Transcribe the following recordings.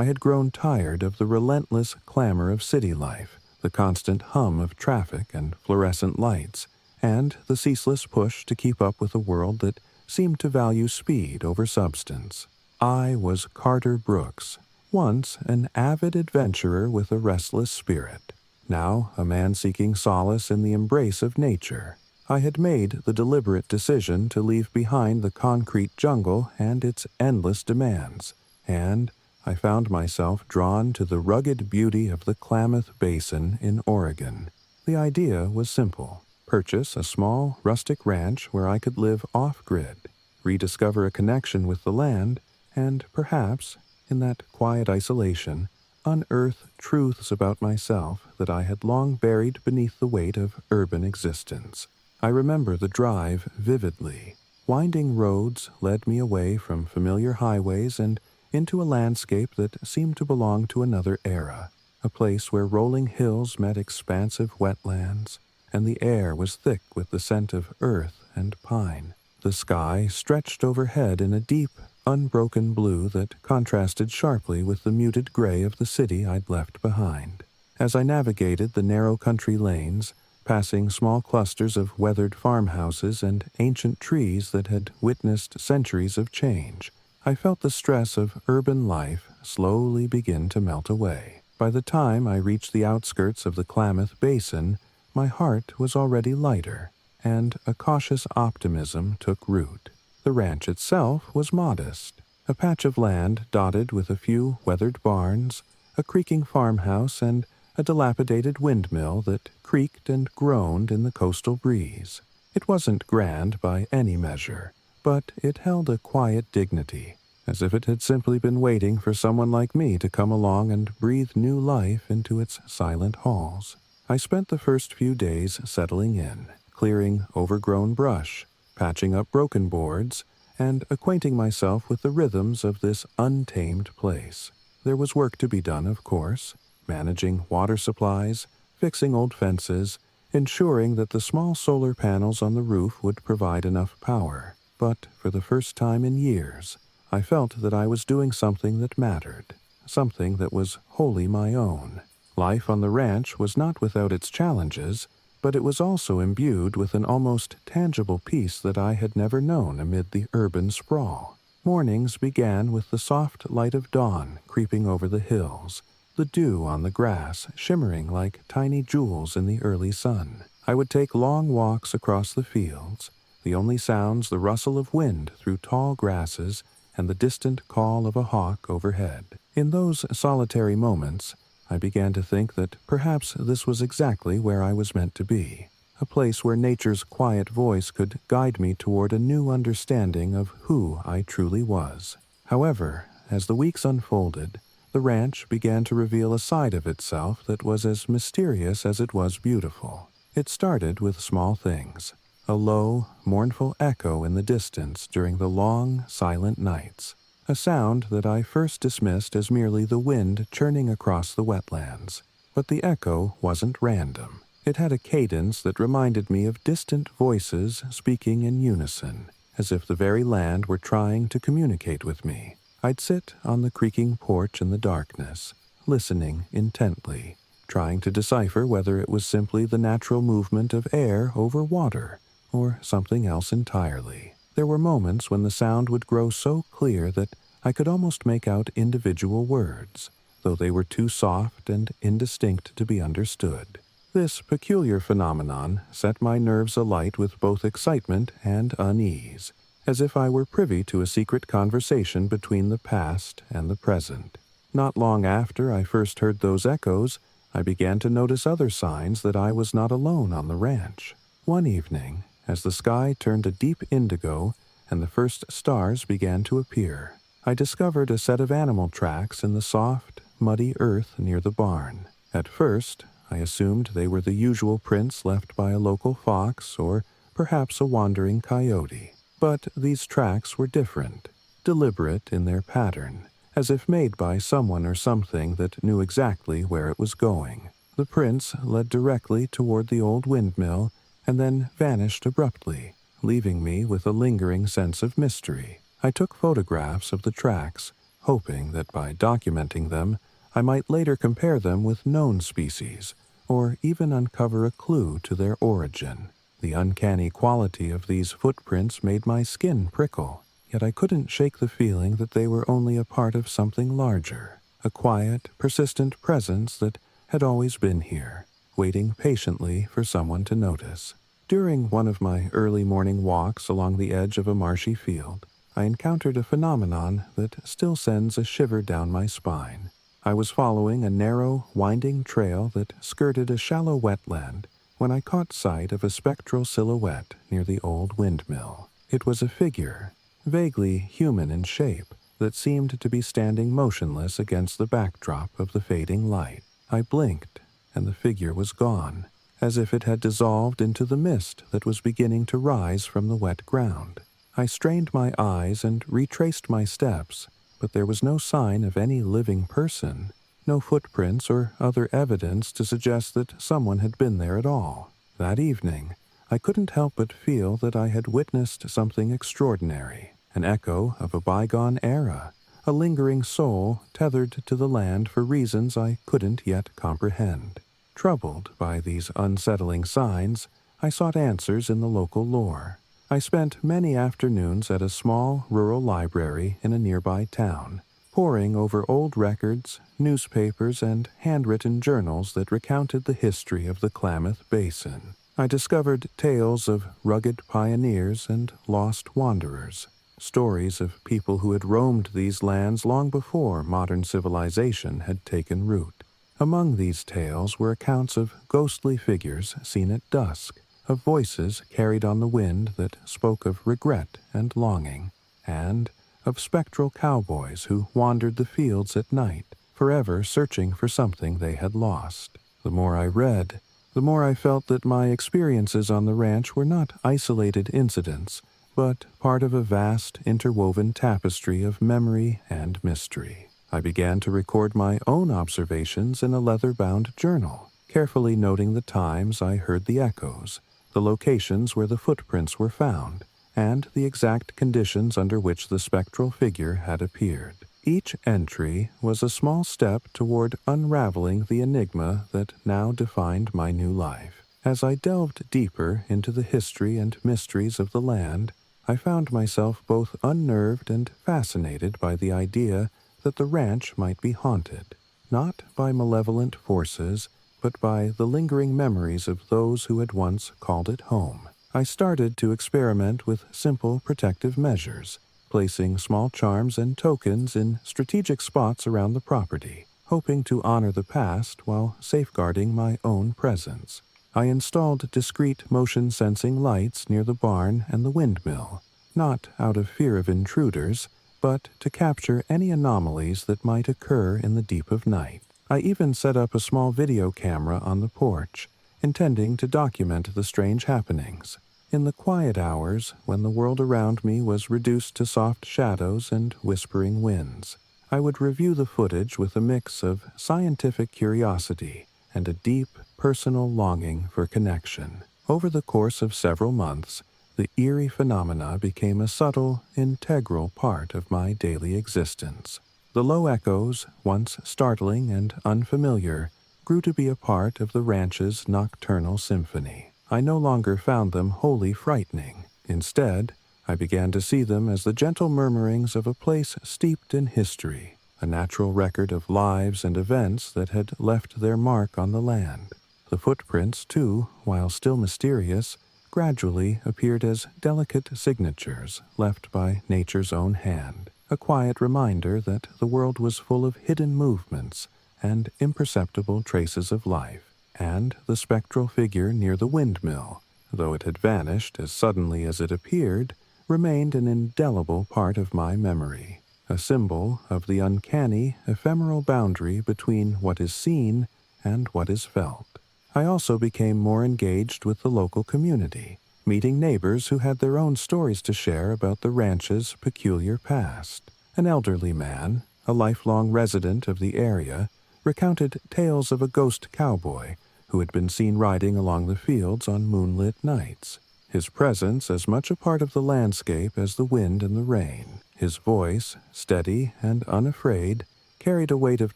I had grown tired of the relentless clamor of city life, the constant hum of traffic and fluorescent lights, and the ceaseless push to keep up with a world that seemed to value speed over substance. I was Carter Brooks, once an avid adventurer with a restless spirit, now a man seeking solace in the embrace of nature. I had made the deliberate decision to leave behind the concrete jungle and its endless demands, and I found myself drawn to the rugged beauty of the Klamath Basin in Oregon. The idea was simple: purchase a small, rustic ranch where I could live off-grid, rediscover a connection with the land, and perhaps, in that quiet isolation, unearth truths about myself that I had long buried beneath the weight of urban existence. I remember the drive vividly. Winding roads led me away from familiar highways and into a landscape that seemed to belong to another era, a place where rolling hills met expansive wetlands, and the air was thick with the scent of earth and pine. The sky stretched overhead in a deep, unbroken blue that contrasted sharply with the muted gray of the city I'd left behind. As I navigated the narrow country lanes, passing small clusters of weathered farmhouses and ancient trees that had witnessed centuries of change, I felt the stress of urban life slowly begin to melt away. By the time I reached the outskirts of the Klamath Basin, my heart was already lighter, and a cautious optimism took root. The ranch itself was modest, a patch of land dotted with a few weathered barns, a creaking farmhouse, and a dilapidated windmill that creaked and groaned in the coastal breeze. It wasn't grand by any measure, but it held a quiet dignity, as if it had simply been waiting for someone like me to come along and breathe new life into its silent halls. I spent the first few days settling in, clearing overgrown brush, patching up broken boards, and acquainting myself with the rhythms of this untamed place. There was work to be done, of course, managing water supplies, fixing old fences, ensuring that the small solar panels on the roof would provide enough power. But for the first time in years, I felt that I was doing something that mattered, something that was wholly my own. Life on the ranch was not without its challenges, but it was also imbued with an almost tangible peace that I had never known amid the urban sprawl. Mornings began with the soft light of dawn creeping over the hills, the dew on the grass shimmering like tiny jewels in the early sun. I would take long walks across the fields, the only sounds the rustle of wind through tall grasses and the distant call of a hawk overhead. In those solitary moments, I began to think that perhaps this was exactly where I was meant to be, a place where nature's quiet voice could guide me toward a new understanding of who I truly was. However, as the weeks unfolded, the ranch began to reveal a side of itself that was as mysterious as it was beautiful. It started with small things, a low, mournful echo in the distance during the long, silent nights, a sound that I first dismissed as merely the wind churning across the wetlands. But the echo wasn't random. It had a cadence that reminded me of distant voices speaking in unison, as if the very land were trying to communicate with me. I'd sit on the creaking porch in the darkness, listening intently, trying to decipher whether it was simply the natural movement of air over water, or something else entirely. There were moments when the sound would grow so clear that I could almost make out individual words, though they were too soft and indistinct to be understood. This peculiar phenomenon set my nerves alight with both excitement and unease, as if I were privy to a secret conversation between the past and the present. Not long after I first heard those echoes, I began to notice other signs that I was not alone on the ranch. One evening, as the sky turned a deep indigo and the first stars began to appear, I discovered a set of animal tracks in the soft, muddy earth near the barn. At first, I assumed they were the usual prints left by a local fox or perhaps a wandering coyote. But these tracks were different, deliberate in their pattern, as if made by someone or something that knew exactly where it was going. The prints led directly toward the old windmill and then vanished abruptly, leaving me with a lingering sense of mystery. I took photographs of the tracks, hoping that by documenting them, I might later compare them with known species, or even uncover a clue to their origin. The uncanny quality of these footprints made my skin prickle, yet I couldn't shake the feeling that they were only a part of something larger, a quiet, persistent presence that had always been here, waiting patiently for someone to notice. During one of my early morning walks along the edge of a marshy field, I encountered a phenomenon that still sends a shiver down my spine. I was following a narrow, winding trail that skirted a shallow wetland when I caught sight of a spectral silhouette near the old windmill. It was a figure, vaguely human in shape, that seemed to be standing motionless against the backdrop of the fading light. I blinked, and the figure was gone, as if it had dissolved into the mist that was beginning to rise from the wet ground. I strained my eyes and retraced my steps, but there was no sign of any living person, no footprints or other evidence to suggest that someone had been there at all. That evening, I couldn't help but feel that I had witnessed something extraordinary, an echo of a bygone era, a lingering soul tethered to the land for reasons I couldn't yet comprehend. Troubled by these unsettling signs, I sought answers in the local lore. I spent many afternoons at a small rural library in a nearby town, poring over old records, newspapers, and handwritten journals that recounted the history of the Klamath Basin. I discovered tales of rugged pioneers and lost wanderers, stories of people who had roamed these lands long before modern civilization had taken root. Among these tales were accounts of ghostly figures seen at dusk, of voices carried on the wind that spoke of regret and longing, and of spectral cowboys who wandered the fields at night, forever searching for something they had lost. The more I read, the more I felt that my experiences on the ranch were not isolated incidents, but part of a vast, interwoven tapestry of memory and mystery. I began to record my own observations in a leather-bound journal, carefully noting the times I heard the echoes, the locations where the footprints were found, and the exact conditions under which the spectral figure had appeared. Each entry was a small step toward unraveling the enigma that now defined my new life. As I delved deeper into the history and mysteries of the land, I found myself both unnerved and fascinated by the idea that the ranch might be haunted, not by malevolent forces, but by the lingering memories of those who had once called it home. I started to experiment with simple protective measures, placing small charms and tokens in strategic spots around the property, hoping to honor the past while safeguarding my own presence. I installed discreet motion-sensing lights near the barn and the windmill, not out of fear of intruders, but to capture any anomalies that might occur in the deep of night. I even set up a small video camera on the porch, intending to document the strange happenings. In the quiet hours, when the world around me was reduced to soft shadows and whispering winds, I would review the footage with a mix of scientific curiosity and a deep, personal longing for connection. Over the course of several months, the eerie phenomena became a subtle, integral part of my daily existence. The low echoes, once startling and unfamiliar, grew to be a part of the ranch's nocturnal symphony. I no longer found them wholly frightening. Instead, I began to see them as the gentle murmurings of a place steeped in history, a natural record of lives and events that had left their mark on the land. The footprints, too, while still mysterious, gradually appeared as delicate signatures left by nature's own hand, a quiet reminder that the world was full of hidden movements and imperceptible traces of life. And the spectral figure near the windmill, though it had vanished as suddenly as it appeared, remained an indelible part of my memory, a symbol of the uncanny, ephemeral boundary between what is seen and what is felt. I also became more engaged with the local community, meeting neighbors who had their own stories to share about the ranch's peculiar past. An elderly man, a lifelong resident of the area, recounted tales of a ghost cowboy who had been seen riding along the fields on moonlit nights. his presence as much a part of the landscape as the wind and the rain. His voice, steady and unafraid, carried a weight of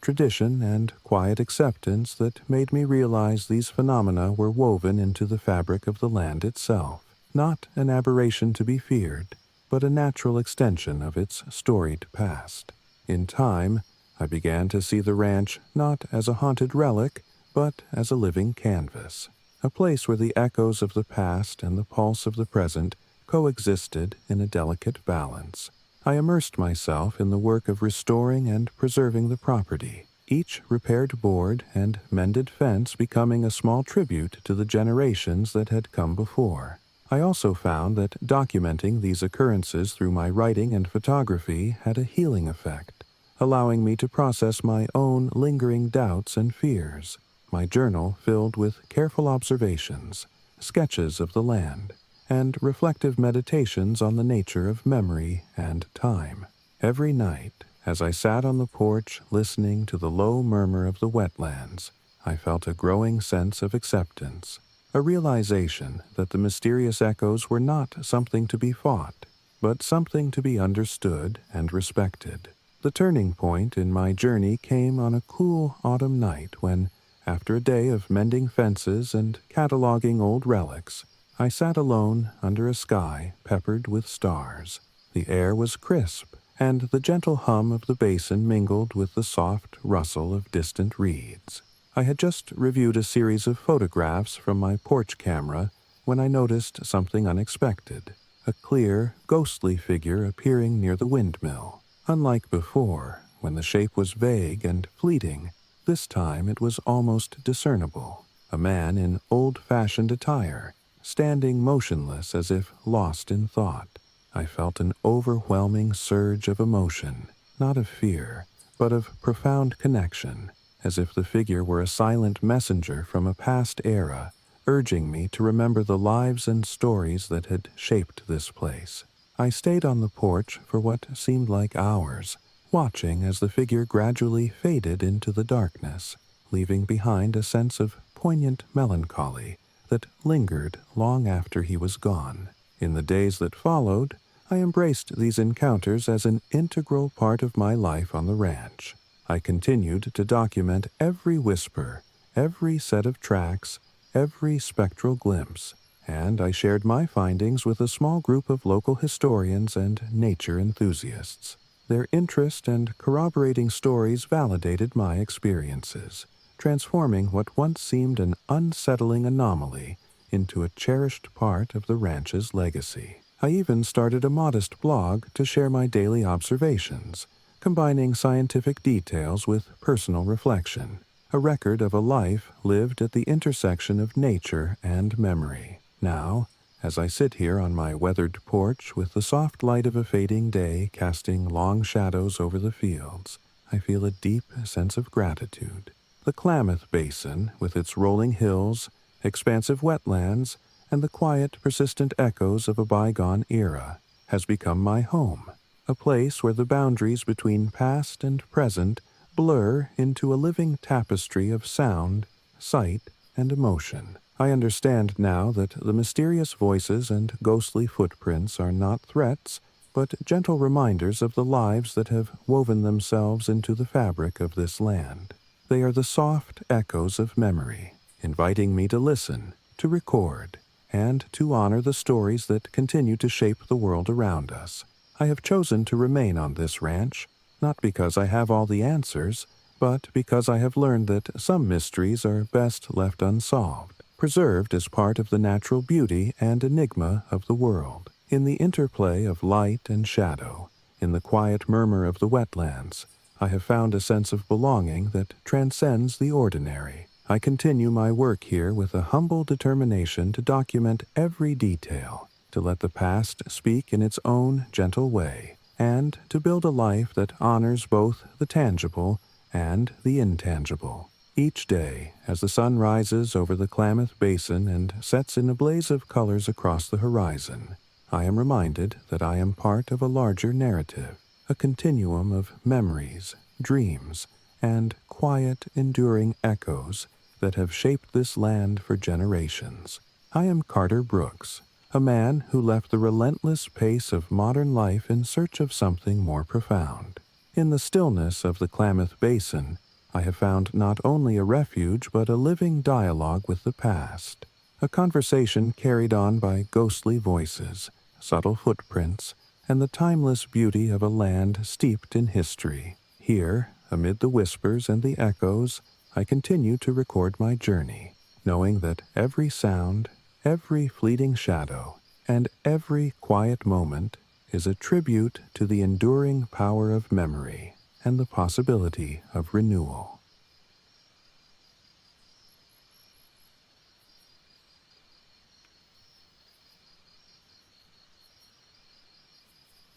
tradition and quiet acceptance that made me realize these phenomena were woven into the fabric of the land itself, not an aberration to be feared, but a natural extension of its storied past. In time, I began to see the ranch not as a haunted relic, but as a living canvas, a place where the echoes of the past and the pulse of the present coexisted in a delicate balance. I immersed myself in the work of restoring and preserving the property, each repaired board and mended fence becoming a small tribute to the generations that had come before. I also found that documenting these occurrences through my writing and photography had a healing effect, allowing me to process my own lingering doubts and fears. My journal filled with careful observations, sketches of the land, and reflective meditations on the nature of memory and time. Every night, as I sat on the porch listening to the low murmur of the wetlands, I felt a growing sense of acceptance, a realization that the mysterious echoes were not something to be fought, but something to be understood and respected. The turning point in my journey came on a cool autumn night when, after a day of mending fences and cataloging old relics, I sat alone under a sky peppered with stars. The air was crisp, and the gentle hum of the basin mingled with the soft rustle of distant reeds. I had just reviewed a series of photographs from my porch camera when I noticed something unexpected, a clear, ghostly figure appearing near the windmill. Unlike before, when the shape was vague and fleeting, this time it was almost discernible, a man in old-fashioned attire, standing motionless as if lost in thought. I felt an overwhelming surge of emotion, not of fear, but of profound connection, as if the figure were a silent messenger from a past era, urging me to remember the lives and stories that had shaped this place. I stayed on the porch for what seemed like hours, watching as the figure gradually faded into the darkness, leaving behind a sense of poignant melancholy that lingered long after he was gone. In the days that followed, I embraced these encounters as an integral part of my life on the ranch. I continued to document every whisper, every set of tracks, every spectral glimpse, and I shared my findings with a small group of local historians and nature enthusiasts. Their interest and corroborating stories validated my experiences, transforming what once seemed an unsettling anomaly into a cherished part of the ranch's legacy. I even started a modest blog to share my daily observations, combining scientific details with personal reflection, a record of a life lived at the intersection of nature and memory. Now, as I sit here on my weathered porch with the soft light of a fading day casting long shadows over the fields, I feel a deep sense of gratitude. The Klamath Basin, with its rolling hills, expansive wetlands, and the quiet, persistent echoes of a bygone era, has become my home, a place where the boundaries between past and present blur into a living tapestry of sound, sight, and emotion. I understand now that the mysterious voices and ghostly footprints are not threats, but gentle reminders of the lives that have woven themselves into the fabric of this land. They are the soft echoes of memory, inviting me to listen, to record, and to honor the stories that continue to shape the world around us. I have chosen to remain on this ranch, not because I have all the answers, but because I have learned that some mysteries are best left unsolved, preserved as part of the natural beauty and enigma of the world. In the interplay of light and shadow, in the quiet murmur of the wetlands, I have found a sense of belonging that transcends the ordinary. I continue my work here with a humble determination to document every detail, to let the past speak in its own gentle way, and to build a life that honors both the tangible and the intangible. Each day, as the sun rises over the Klamath Basin and sets in a blaze of colors across the horizon, I am reminded that I am part of a larger narrative, a continuum of memories, dreams, and quiet, enduring echoes that have shaped this land for generations. I am Carter Brooks, a man who left the relentless pace of modern life in search of something more profound. In the stillness of the Klamath Basin, I have found not only a refuge but a living dialogue with the past, a conversation carried on by ghostly voices, subtle footprints, and the timeless beauty of a land steeped in history. Here, amid the whispers and the echoes, I continue to record my journey, knowing that every sound, every fleeting shadow, and every quiet moment is a tribute to the enduring power of memory and the possibility of renewal.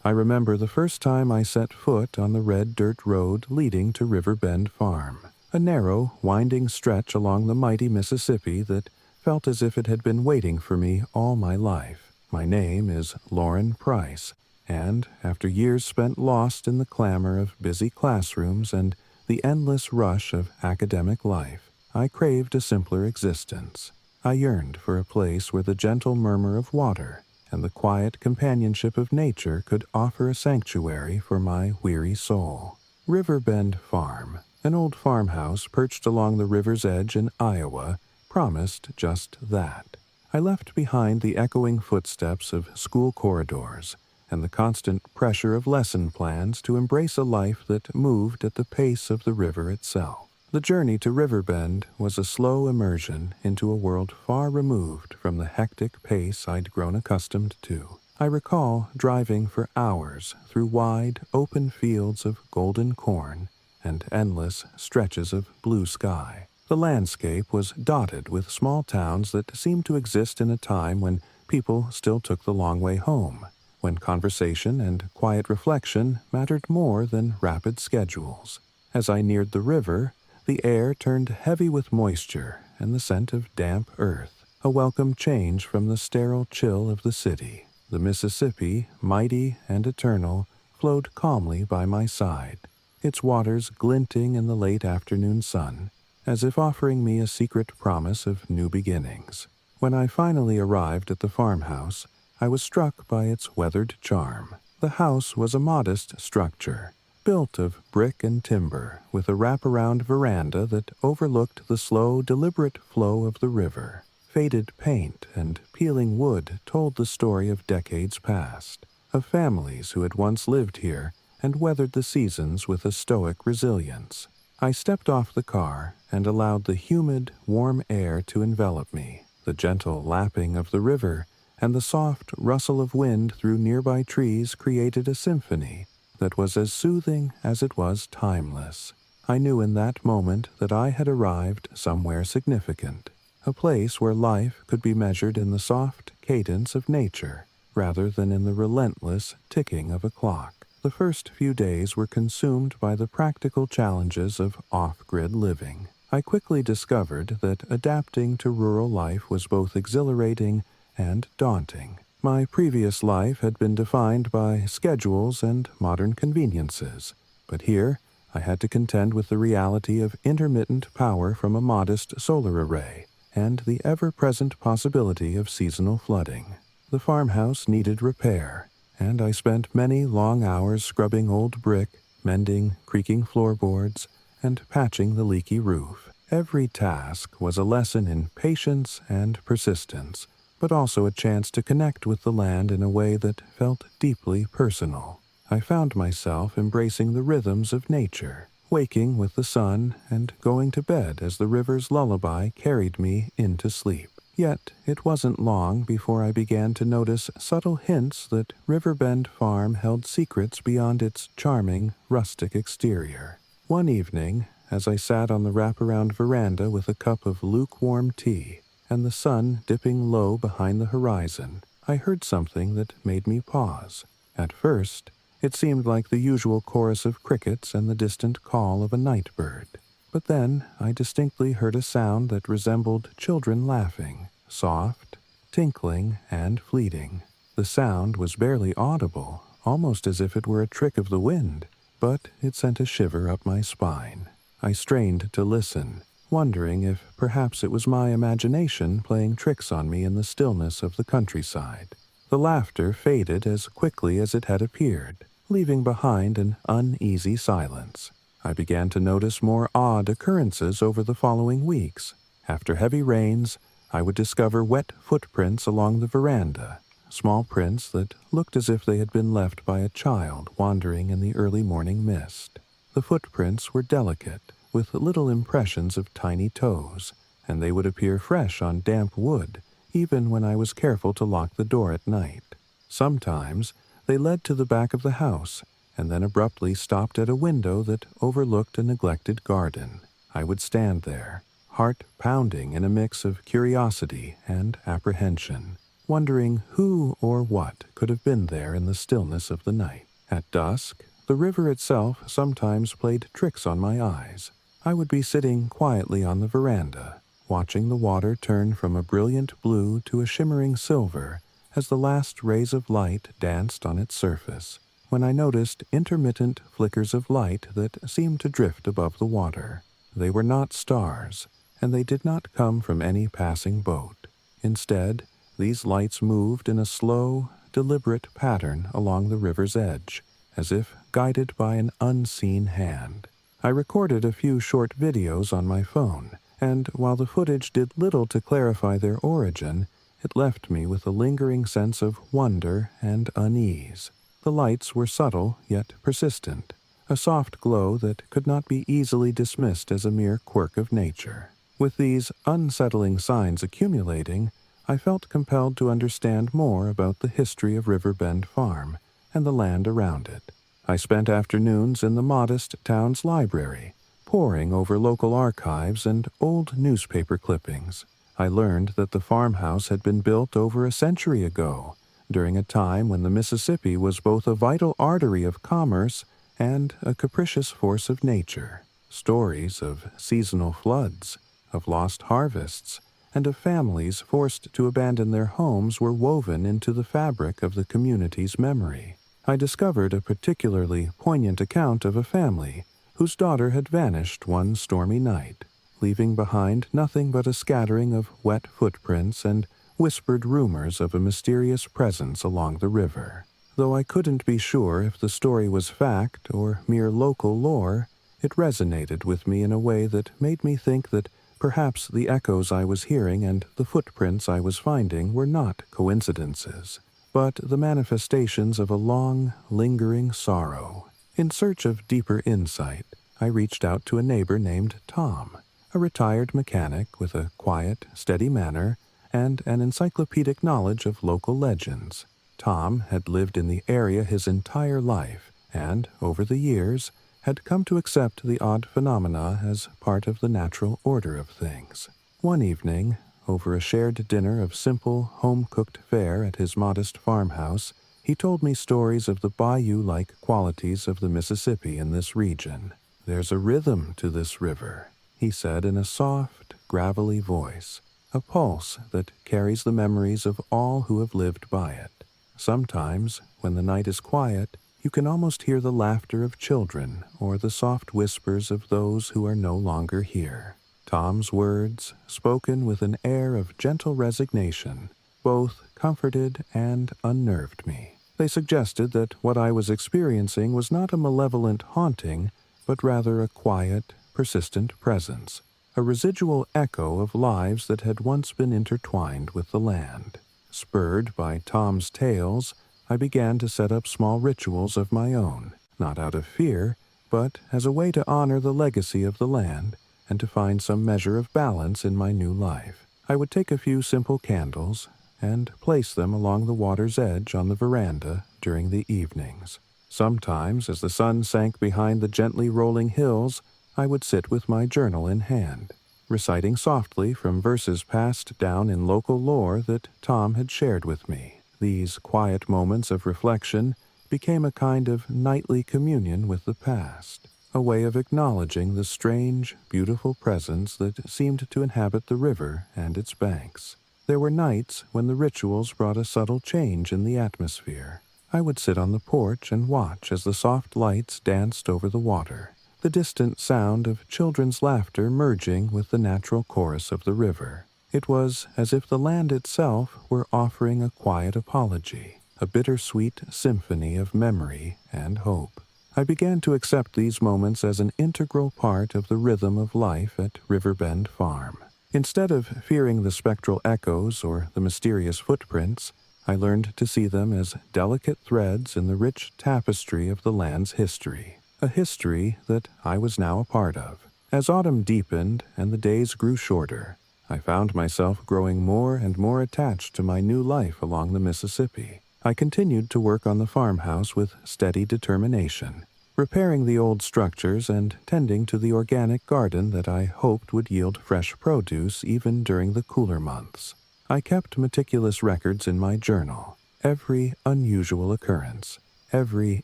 I remember the first time I set foot on the red dirt road leading to Riverbend Farm, a narrow, winding stretch along the mighty Mississippi that felt as if it had been waiting for me all my life. My name is Lauren Price, and after years spent lost in the clamor of busy classrooms and the endless rush of academic life, I craved a simpler existence. I yearned for a place where the gentle murmur of water and the quiet companionship of nature could offer a sanctuary for my weary soul. Riverbend Farm, an old farmhouse perched along the river's edge in Iowa, promised just that. I left behind the echoing footsteps of school corridors and the constant pressure of lesson plans to embrace a life that moved at the pace of the river itself. The journey to Riverbend was a slow immersion into a world far removed from the hectic pace I'd grown accustomed to. I recall driving for hours through wide, open fields of golden corn and endless stretches of blue sky. The landscape was dotted with small towns that seemed to exist in a time when people still took the long way home, when conversation and quiet reflection mattered more than rapid schedules. As I neared the river, the air turned heavy with moisture and the scent of damp earth, a welcome change from the sterile chill of the city. The Mississippi, mighty and eternal, flowed calmly by my side, its waters glinting in the late afternoon sun, as if offering me a secret promise of new beginnings. When I finally arrived at the farmhouse, I was struck by its weathered charm. The house was a modest structure, built of brick and timber, with a wraparound veranda that overlooked the slow, deliberate flow of the river. Faded paint and peeling wood told the story of decades past, of families who had once lived here and weathered the seasons with a stoic resilience. I stepped off the car and allowed the humid, warm air to envelop me. The gentle lapping of the river and the soft rustle of wind through nearby trees created a symphony that was as soothing as it was timeless. I knew in that moment that I had arrived somewhere significant, a place where life could be measured in the soft cadence of nature, rather than in the relentless ticking of a clock. The first few days were consumed by the practical challenges of off-grid living. I quickly discovered that adapting to rural life was both exhilarating and daunting. My previous life had been defined by schedules and modern conveniences, but here I had to contend with the reality of intermittent power from a modest solar array and the ever-present possibility of seasonal flooding. The farmhouse needed repair, and I spent many long hours scrubbing old brick, mending creaking floorboards, and patching the leaky roof. Every task was a lesson in patience and persistence, but also a chance to connect with the land in a way that felt deeply personal. I found myself embracing the rhythms of nature, waking with the sun and going to bed as the river's lullaby carried me into sleep. Yet it wasn't long before I began to notice subtle hints that Riverbend Farm held secrets beyond its charming, rustic exterior. One evening, as I sat on the wraparound veranda with a cup of lukewarm tea, and the sun dipping low behind the horizon, I heard something that made me pause. At first, it seemed like the usual chorus of crickets and the distant call of a night bird. But then I distinctly heard a sound that resembled children laughing, soft, tinkling, and fleeting. The sound was barely audible, almost as if it were a trick of the wind, but it sent a shiver up my spine. I strained to listen, wondering if perhaps it was my imagination playing tricks on me in the stillness of the countryside. The laughter faded as quickly as it had appeared, leaving behind an uneasy silence. I began to notice more odd occurrences over the following weeks. After heavy rains, I would discover wet footprints along the veranda, small prints that looked as if they had been left by a child wandering in the early morning mist. The footprints were delicate, with little impressions of tiny toes, and they would appear fresh on damp wood, even when I was careful to lock the door at night. Sometimes they led to the back of the house, and then abruptly stopped at a window that overlooked a neglected garden. I would stand there, heart pounding in a mix of curiosity and apprehension, wondering who or what could have been there in the stillness of the night. At dusk, the river itself sometimes played tricks on my eyes. I would be sitting quietly on the veranda, watching the water turn from a brilliant blue to a shimmering silver as the last rays of light danced on its surface, when I noticed intermittent flickers of light that seemed to drift above the water. They were not stars, and they did not come from any passing boat. Instead, these lights moved in a slow, deliberate pattern along the river's edge, as if guided by an unseen hand. I recorded a few short videos on my phone, and while the footage did little to clarify their origin, it left me with a lingering sense of wonder and unease. The lights were subtle yet persistent, a soft glow that could not be easily dismissed as a mere quirk of nature. With these unsettling signs accumulating, I felt compelled to understand more about the history of Riverbend Farm and the land around it. I spent afternoons in the modest town's library, poring over local archives and old newspaper clippings. I learned that the farmhouse had been built over a century ago, during a time when the Mississippi was both a vital artery of commerce and a capricious force of nature. Stories of seasonal floods, of lost harvests, and of families forced to abandon their homes were woven into the fabric of the community's memory. I discovered a particularly poignant account of a family whose daughter had vanished one stormy night, leaving behind nothing but a scattering of wet footprints and whispered rumors of a mysterious presence along the river. Though I couldn't be sure if the story was fact or mere local lore, it resonated with me in a way that made me think that perhaps the echoes I was hearing and the footprints I was finding were not coincidences, but the manifestations of a long, lingering sorrow. In search of deeper insight, I reached out to a neighbor named Tom, a retired mechanic with a quiet, steady manner and an encyclopedic knowledge of local legends. Tom had lived in the area his entire life and, over the years, had come to accept the odd phenomena as part of the natural order of things. One evening, over a shared dinner of simple, home-cooked fare at his modest farmhouse, he told me stories of the bayou-like qualities of the Mississippi in this region. "There's a rhythm to this river," he said in a soft, gravelly voice, a pulse that carries the memories of all who have lived by it. Sometimes, when the night is quiet, you can almost hear the laughter of children or the soft whispers of those who are no longer here. Tom's words, spoken with an air of gentle resignation, both comforted and unnerved me. They suggested that what I was experiencing was not a malevolent haunting, but rather a quiet, persistent presence, a residual echo of lives that had once been intertwined with the land. Spurred by Tom's tales, I began to set up small rituals of my own, not out of fear, but as a way to honor the legacy of the land and to find some measure of balance in my new life. I would take a few simple candles and place them along the water's edge on the veranda during the evenings. Sometimes, as the sun sank behind the gently rolling hills, I would sit with my journal in hand, reciting softly from verses passed down in local lore that Tom had shared with me. These quiet moments of reflection became a kind of nightly communion with the past, a way of acknowledging the strange, beautiful presence that seemed to inhabit the river and its banks. There were nights when the rituals brought a subtle change in the atmosphere. I would sit on the porch and watch as the soft lights danced over the water, the distant sound of children's laughter merging with the natural chorus of the river. It was as if the land itself were offering a quiet apology, a bittersweet symphony of memory and hope. I began to accept these moments as an integral part of the rhythm of life at Riverbend Farm. Instead of fearing the spectral echoes or the mysterious footprints, I learned to see them as delicate threads in the rich tapestry of the land's history, a history that I was now a part of. As autumn deepened and the days grew shorter, I found myself growing more and more attached to my new life along the Mississippi. I continued to work on the farmhouse with steady determination, repairing the old structures and tending to the organic garden that I hoped would yield fresh produce even during the cooler months. I kept meticulous records in my journal, every unusual occurrence, every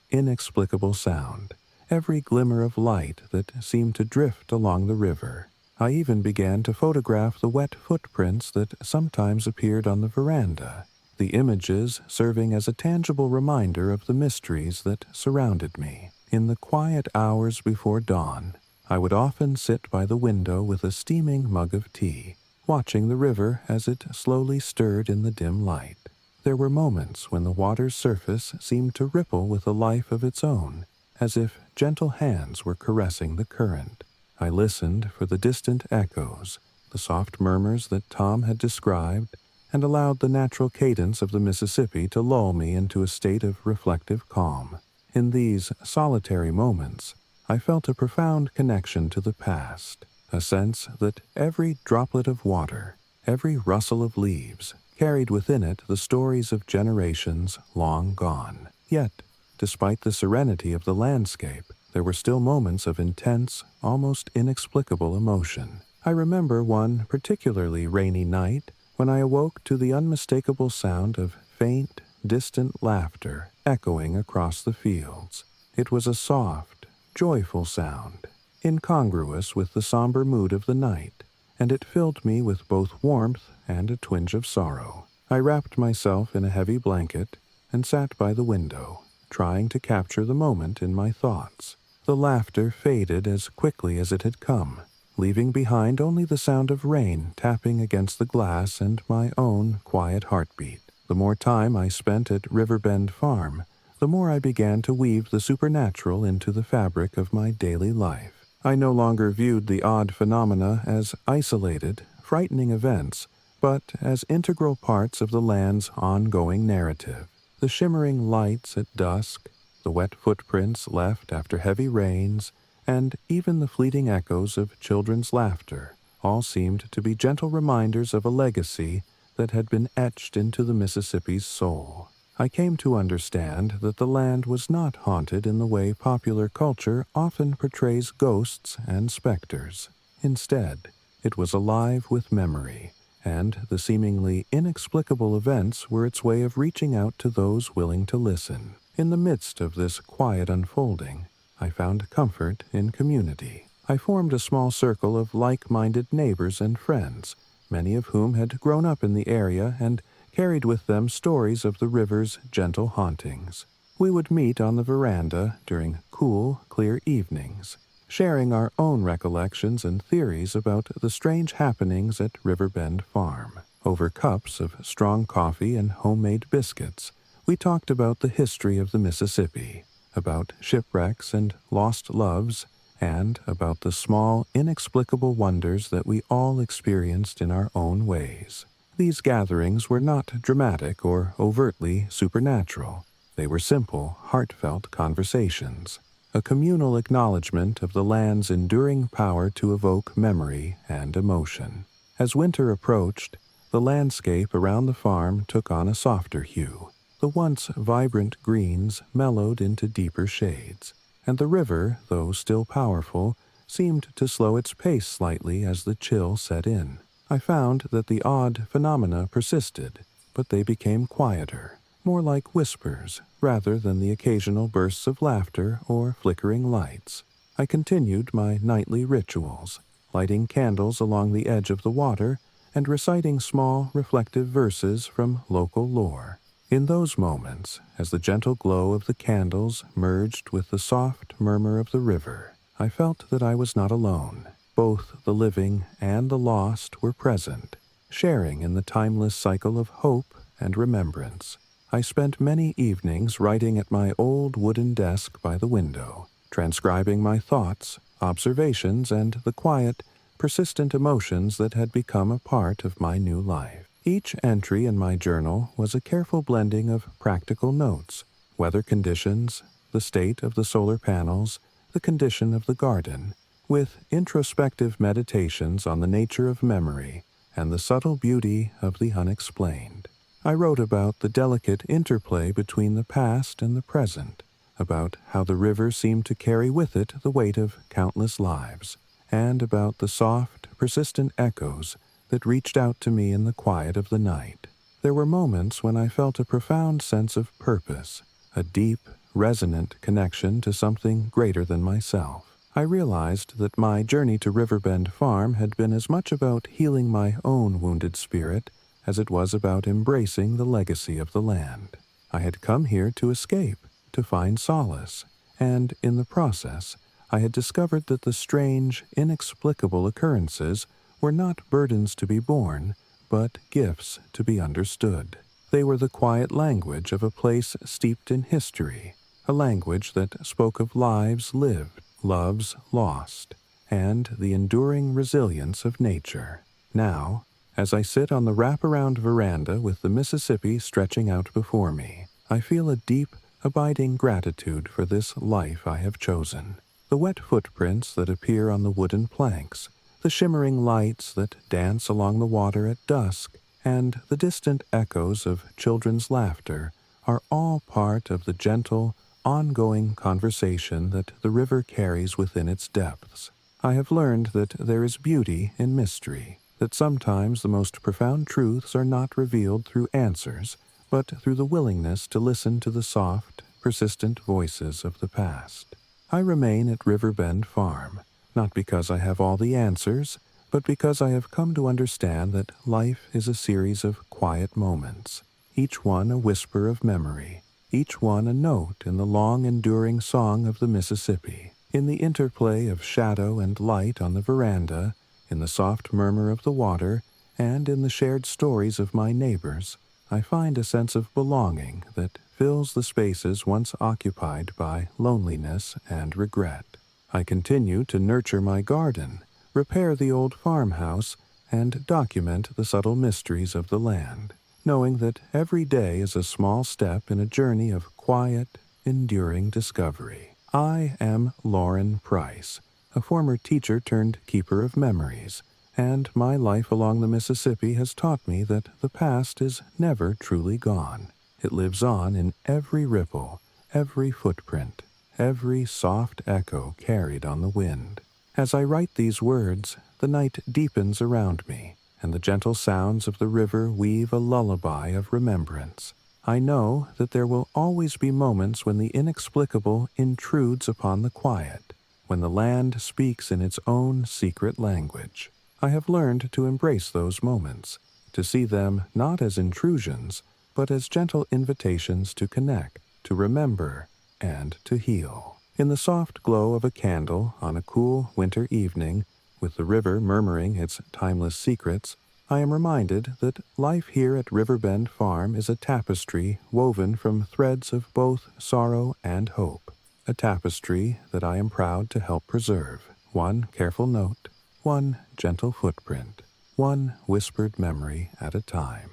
inexplicable sound, every glimmer of light that seemed to drift along the river. I even began to photograph the wet footprints that sometimes appeared on the veranda, the images serving as a tangible reminder of the mysteries that surrounded me. In the quiet hours before dawn, I would often sit by the window with a steaming mug of tea, watching the river as it slowly stirred in the dim light. There were moments when the water's surface seemed to ripple with a life of its own, as if gentle hands were caressing the current. I listened for the distant echoes, the soft murmurs that Tom had described, and allowed the natural cadence of the Mississippi to lull me into a state of reflective calm. In these solitary moments, I felt a profound connection to the past, a sense that every droplet of water, every rustle of leaves, carried within it the stories of generations long gone. Yet, despite the serenity of the landscape, there were still moments of intense, almost inexplicable emotion. I remember one particularly rainy night when I awoke to the unmistakable sound of faint, distant laughter echoing across the fields. It was a soft, joyful sound, incongruous with the somber mood of the night, and it filled me with both warmth and a twinge of sorrow. I wrapped myself in a heavy blanket and sat by the window, trying to capture the moment in my thoughts. The laughter faded as quickly as it had come, leaving behind only the sound of rain tapping against the glass and my own quiet heartbeat. The more time I spent at Riverbend Farm, the more I began to weave the supernatural into the fabric of my daily life. I no longer viewed the odd phenomena as isolated, frightening events, but as integral parts of the land's ongoing narrative. The shimmering lights at dusk, the wet footprints left after heavy rains, and even the fleeting echoes of children's laughter all seemed to be gentle reminders of a legacy that had been etched into the Mississippi's soul. I came to understand that the land was not haunted in the way popular culture often portrays ghosts and specters. Instead, it was alive with memory, and the seemingly inexplicable events were its way of reaching out to those willing to listen. In the midst of this quiet unfolding, I found comfort in community. I formed a small circle of like-minded neighbors and friends, many of whom had grown up in the area and carried with them stories of the river's gentle hauntings. We would meet on the veranda during cool, clear evenings, sharing our own recollections and theories about the strange happenings at Riverbend Farm. Over cups of strong coffee and homemade biscuits, we talked about the history of the Mississippi, about shipwrecks and lost loves, and about the small, inexplicable wonders that we all experienced in our own ways. These gatherings were not dramatic or overtly supernatural. They were simple, heartfelt conversations, a communal acknowledgement of the land's enduring power to evoke memory and emotion. As winter approached, the landscape around the farm took on a softer hue. The once vibrant greens mellowed into deeper shades, and the river, though still powerful, seemed to slow its pace slightly as the chill set in. I found that the odd phenomena persisted, but they became quieter, more like whispers rather than the occasional bursts of laughter or flickering lights. I continued my nightly rituals, lighting candles along the edge of the water and reciting small, reflective verses from local lore. In those moments, as the gentle glow of the candles merged with the soft murmur of the river, I felt that I was not alone. Both the living and the lost were present, sharing in the timeless cycle of hope and remembrance. I spent many evenings writing at my old wooden desk by the window, transcribing my thoughts, observations, and the quiet, persistent emotions that had become a part of my new life. Each entry in my journal was a careful blending of practical notes, weather conditions, the state of the solar panels, the condition of the garden, with introspective meditations on the nature of memory and the subtle beauty of the unexplained. I wrote about the delicate interplay between the past and the present, about how the river seemed to carry with it the weight of countless lives, and about the soft, persistent echoes that reached out to me in the quiet of the night. There were moments when I felt a profound sense of purpose, a deep, resonant connection to something greater than myself. I realized that my journey to Riverbend Farm had been as much about healing my own wounded spirit as it was about embracing the legacy of the land. I had come here to escape, to find solace, and in the process, I had discovered that the strange, inexplicable occurrences were not burdens to be borne, but gifts to be understood. They were the quiet language of a place steeped in history, a language that spoke of lives lived, loves lost, and the enduring resilience of nature. Now, as I sit on the wraparound veranda with the Mississippi stretching out before me, I feel a deep, abiding gratitude for this life I have chosen. The wet footprints that appear on the wooden planks, the shimmering lights that dance along the water at dusk, and the distant echoes of children's laughter are all part of the gentle, ongoing conversation that the river carries within its depths. I have learned that there is beauty in mystery, that sometimes the most profound truths are not revealed through answers, but through the willingness to listen to the soft, persistent voices of the past. I remain at Riverbend Farm, not because I have all the answers, but because I have come to understand that life is a series of quiet moments, each one a whisper of memory, each one a note in the long-enduring song of the Mississippi. In the interplay of shadow and light on the veranda, in the soft murmur of the water, and in the shared stories of my neighbors, I find a sense of belonging that fills the spaces once occupied by loneliness and regret. I continue to nurture my garden, repair the old farmhouse, and document the subtle mysteries of the land, knowing that every day is a small step in a journey of quiet, enduring discovery. I am Lauren Price, a former teacher turned keeper of memories, and my life along the Mississippi has taught me that the past is never truly gone. It lives on in every ripple, every footprint, every soft echo carried on the wind. As I write these words, the night deepens around me, and the gentle sounds of the river weave a lullaby of remembrance. I know that there will always be moments when the inexplicable intrudes upon the quiet, when the land speaks in its own secret language. I have learned to embrace those moments, to see them not as intrusions, but as gentle invitations to connect, to remember, and to heal. In the soft glow of a candle on a cool winter evening, with the river murmuring its timeless secrets, I am reminded that life here at Riverbend Farm is a tapestry woven from threads of both sorrow and hope, a tapestry that I am proud to help preserve, one careful note, one gentle footprint, one whispered memory at a time.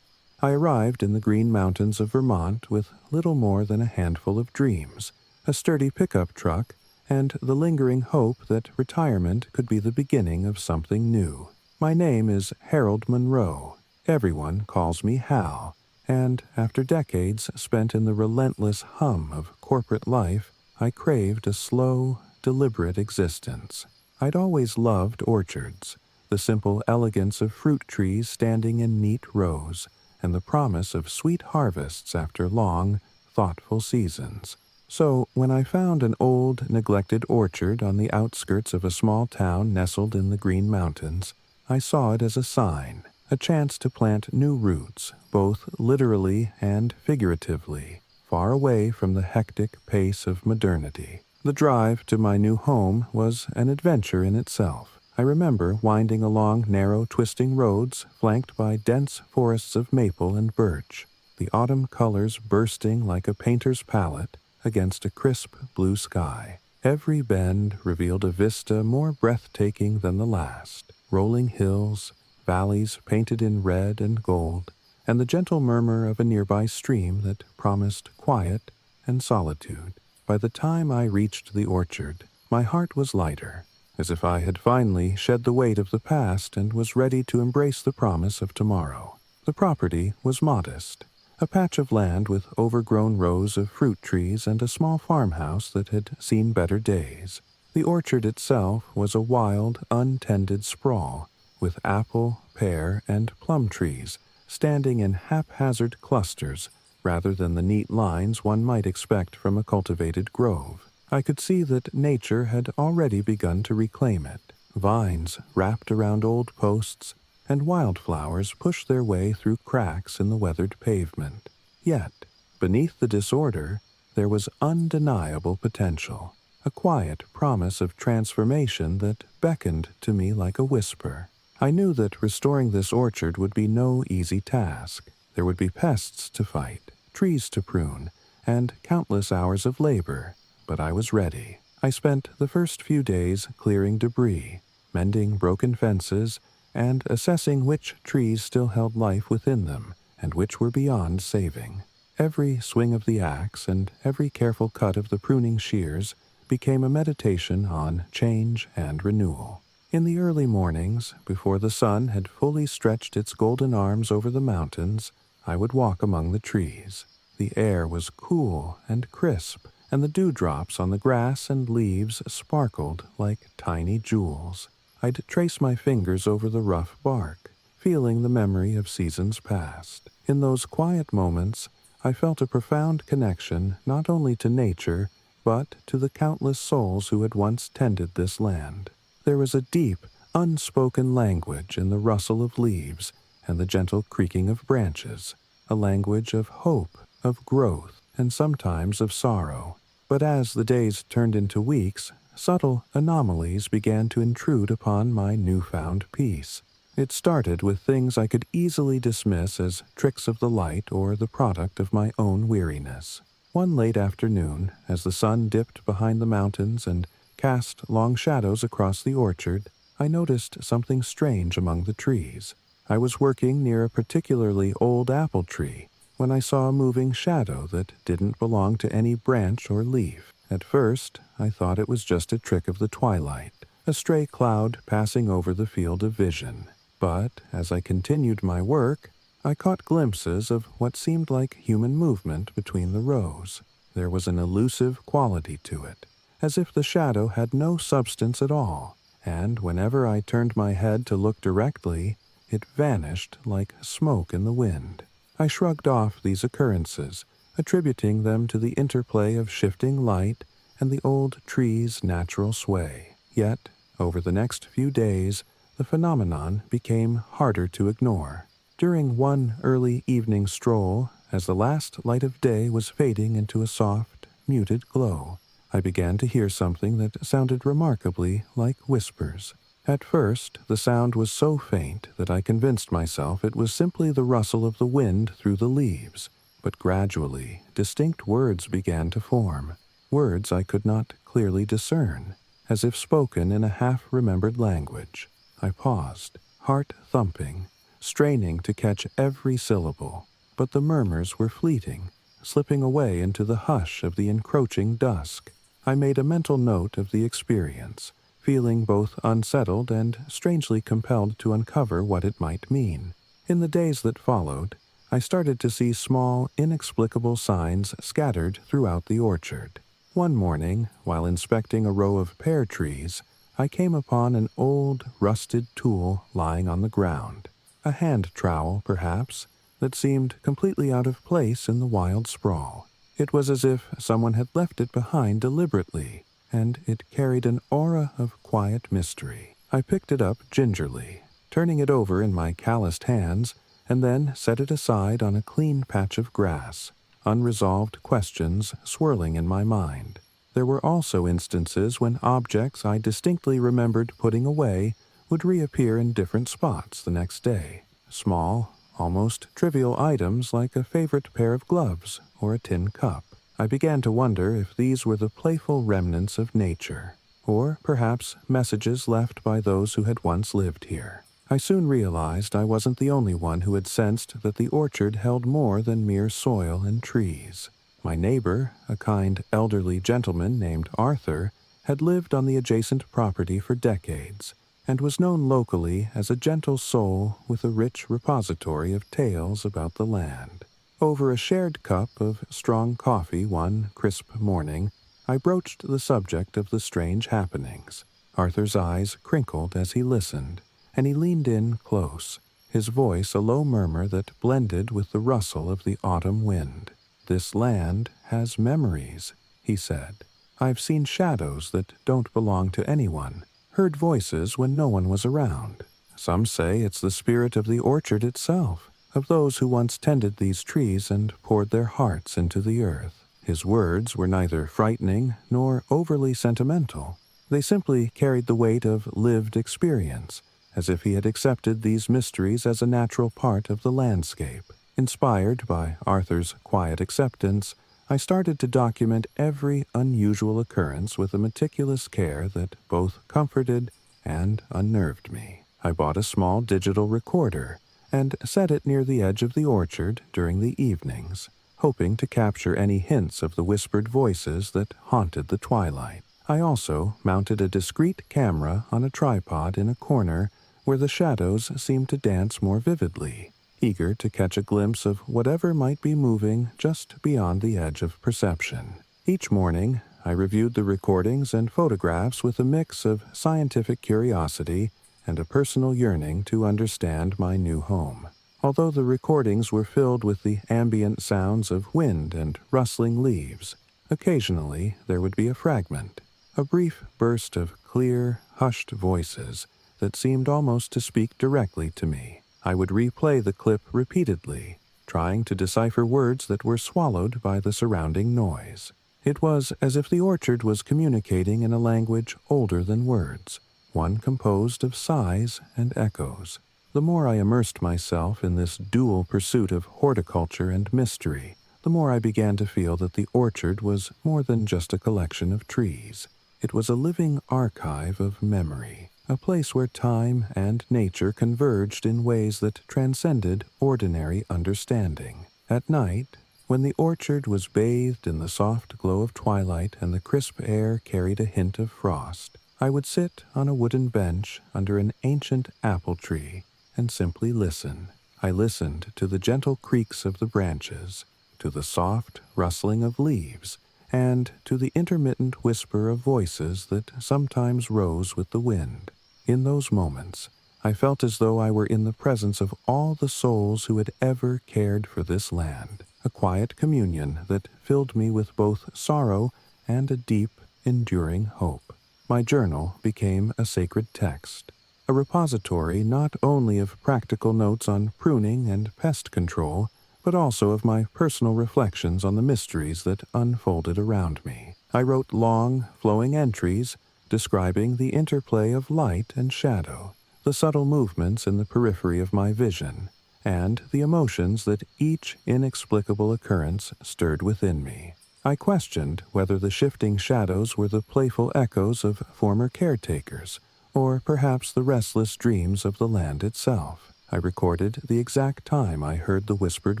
I arrived in the Green Mountains of Vermont with little more than a handful of dreams, a sturdy pickup truck, and the lingering hope that retirement could be the beginning of something new. My name is Harold Monroe. Everyone calls me Hal, and after decades spent in the relentless hum of corporate life, I craved a slow, deliberate existence. I'd always loved orchards, the simple elegance of fruit trees standing in neat rows, and the promise of sweet harvests after long, thoughtful seasons. So, when I found an old, neglected orchard on the outskirts of a small town nestled in the Green Mountains, I saw it as a sign a chance to plant new roots, both literally and figuratively, far away from the hectic pace of modernity. The drive to my new home was an adventure in itself. I remember winding along narrow, twisting roads flanked by dense forests of maple and birch, the autumn colors bursting like a painter's palette against a crisp blue sky. Every bend revealed a vista more breathtaking than the last. Rolling hills, valleys painted in red and gold, and the gentle murmur of a nearby stream that promised quiet and solitude. By the time I reached the orchard, my heart was lighter, as if I had finally shed the weight of the past and was ready to embrace the promise of tomorrow. The property was modest, a patch of land with overgrown rows of fruit trees and a small farmhouse that had seen better days. The orchard itself was a wild, untended sprawl, with apple, pear, and plum trees standing in haphazard clusters rather than the neat lines one might expect from a cultivated grove. I could see that nature had already begun to reclaim it. Vines wrapped around old posts, and wildflowers pushed their way through cracks in the weathered pavement. Yet, beneath the disorder, there was undeniable potential, a quiet promise of transformation that beckoned to me like a whisper. I knew that restoring this orchard would be no easy task. There would be pests to fight, trees to prune, and countless hours of labor, but I was ready. I spent the first few days clearing debris, mending broken fences, and assessing which trees still held life within them and which were beyond saving. Every swing of the axe and every careful cut of the pruning shears became a meditation on change and renewal. In the early mornings, before the sun had fully stretched its golden arms over the mountains, I would walk among the trees. The air was cool and crisp, and the dewdrops on the grass and leaves sparkled like tiny jewels. I'd trace my fingers over the rough bark, feeling the memory of seasons past. In those quiet moments, I felt a profound connection not only to nature, but to the countless souls who had once tended this land. There was a deep, unspoken language in the rustle of leaves and the gentle creaking of branches, a language of hope, of growth, and sometimes of sorrow. But as the days turned into weeks, subtle anomalies began to intrude upon my newfound peace. It started with things I could easily dismiss as tricks of the light or the product of my own weariness. One late afternoon, as the sun dipped behind the mountains and cast long shadows across the orchard, I noticed something strange among the trees. I was working near a particularly old apple tree when I saw a moving shadow that didn't belong to any branch or leaf. At first, I thought it was just a trick of the twilight, a stray cloud passing over the field of vision. But as I continued my work, I caught glimpses of what seemed like human movement between the rows. There was an elusive quality to it, as if the shadow had no substance at all, and whenever I turned my head to look directly, it vanished like smoke in the wind. I shrugged off these occurrences, attributing them to the interplay of shifting light and the old tree's natural sway. Yet, over the next few days, the phenomenon became harder to ignore. During one early evening stroll, as the last light of day was fading into a soft, muted glow, I began to hear something that sounded remarkably like whispers. At first, the sound was so faint that I convinced myself it was simply the rustle of the wind through the leaves, but gradually, distinct words began to form, words I could not clearly discern, as if spoken in a half-remembered language. I paused, heart thumping, straining to catch every syllable, but the murmurs were fleeting, slipping away into the hush of the encroaching dusk. I made a mental note of the experience, feeling both unsettled and strangely compelled to uncover what it might mean. In the days that followed, I started to see small, inexplicable signs scattered throughout the orchard. One morning, while inspecting a row of pear trees, I came upon an old, rusted tool lying on the ground. A hand trowel, perhaps, that seemed completely out of place in the wild sprawl. It was as if someone had left it behind deliberately, and it carried an aura of quiet mystery. I picked it up gingerly, turning it over in my calloused hands, and then set it aside on a clean patch of grass, unresolved questions swirling in my mind. There were also instances when objects I distinctly remembered putting away would reappear in different spots the next day. Small, almost trivial items like a favorite pair of gloves or a tin cup. I began to wonder if these were the playful remnants of nature, or perhaps messages left by those who had once lived here. I soon realized I wasn't the only one who had sensed that the orchard held more than mere soil and trees. My neighbor, a kind elderly gentleman named Arthur, had lived on the adjacent property for decades, and was known locally as a gentle soul with a rich repository of tales about the land. Over a shared cup of strong coffee one crisp morning, I broached the subject of the strange happenings. Arthur's eyes crinkled as he listened, and he leaned in close, his voice a low murmur that blended with the rustle of the autumn wind. "This land has memories," he said. "I've seen shadows that don't belong to anyone, heard voices when no one was around. Some say it's the spirit of the orchard itself, of those who once tended these trees and poured their hearts into the earth." His words were neither frightening nor overly sentimental. They simply carried the weight of lived experience, as if he had accepted these mysteries as a natural part of the landscape. Inspired by Arthur's quiet acceptance, I started to document every unusual occurrence with a meticulous care that both comforted and unnerved me. I bought a small digital recorder and set it near the edge of the orchard during the evenings, hoping to capture any hints of the whispered voices that haunted the twilight. I also mounted a discreet camera on a tripod in a corner where the shadows seemed to dance more vividly, eager to catch a glimpse of whatever might be moving just beyond the edge of perception. Each morning, I reviewed the recordings and photographs with a mix of scientific curiosity and a personal yearning to understand my new home. Although the recordings were filled with the ambient sounds of wind and rustling leaves, occasionally there would be a fragment, a brief burst of clear, hushed voices that seemed almost to speak directly to me. I would replay the clip repeatedly, trying to decipher words that were swallowed by the surrounding noise. It was as if the orchard was communicating in a language older than words, one composed of sighs and echoes. The more I immersed myself in this dual pursuit of horticulture and mystery, the more I began to feel that the orchard was more than just a collection of trees. It was a living archive of memory, a place where time and nature converged in ways that transcended ordinary understanding. At night, when the orchard was bathed in the soft glow of twilight and the crisp air carried a hint of frost, I would sit on a wooden bench under an ancient apple tree and simply listen. I listened to the gentle creaks of the branches, to the soft rustling of leaves, and to the intermittent whisper of voices that sometimes rose with the wind. In those moments, I felt as though I were in the presence of all the souls who had ever cared for this land, a quiet communion that filled me with both sorrow and a deep, enduring hope. My journal became a sacred text, a repository not only of practical notes on pruning and pest control, but also of my personal reflections on the mysteries that unfolded around me. I wrote long, flowing entries describing the interplay of light and shadow, the subtle movements in the periphery of my vision, and the emotions that each inexplicable occurrence stirred within me. I questioned whether the shifting shadows were the playful echoes of former caretakers, or perhaps the restless dreams of the land itself. I recorded the exact time I heard the whispered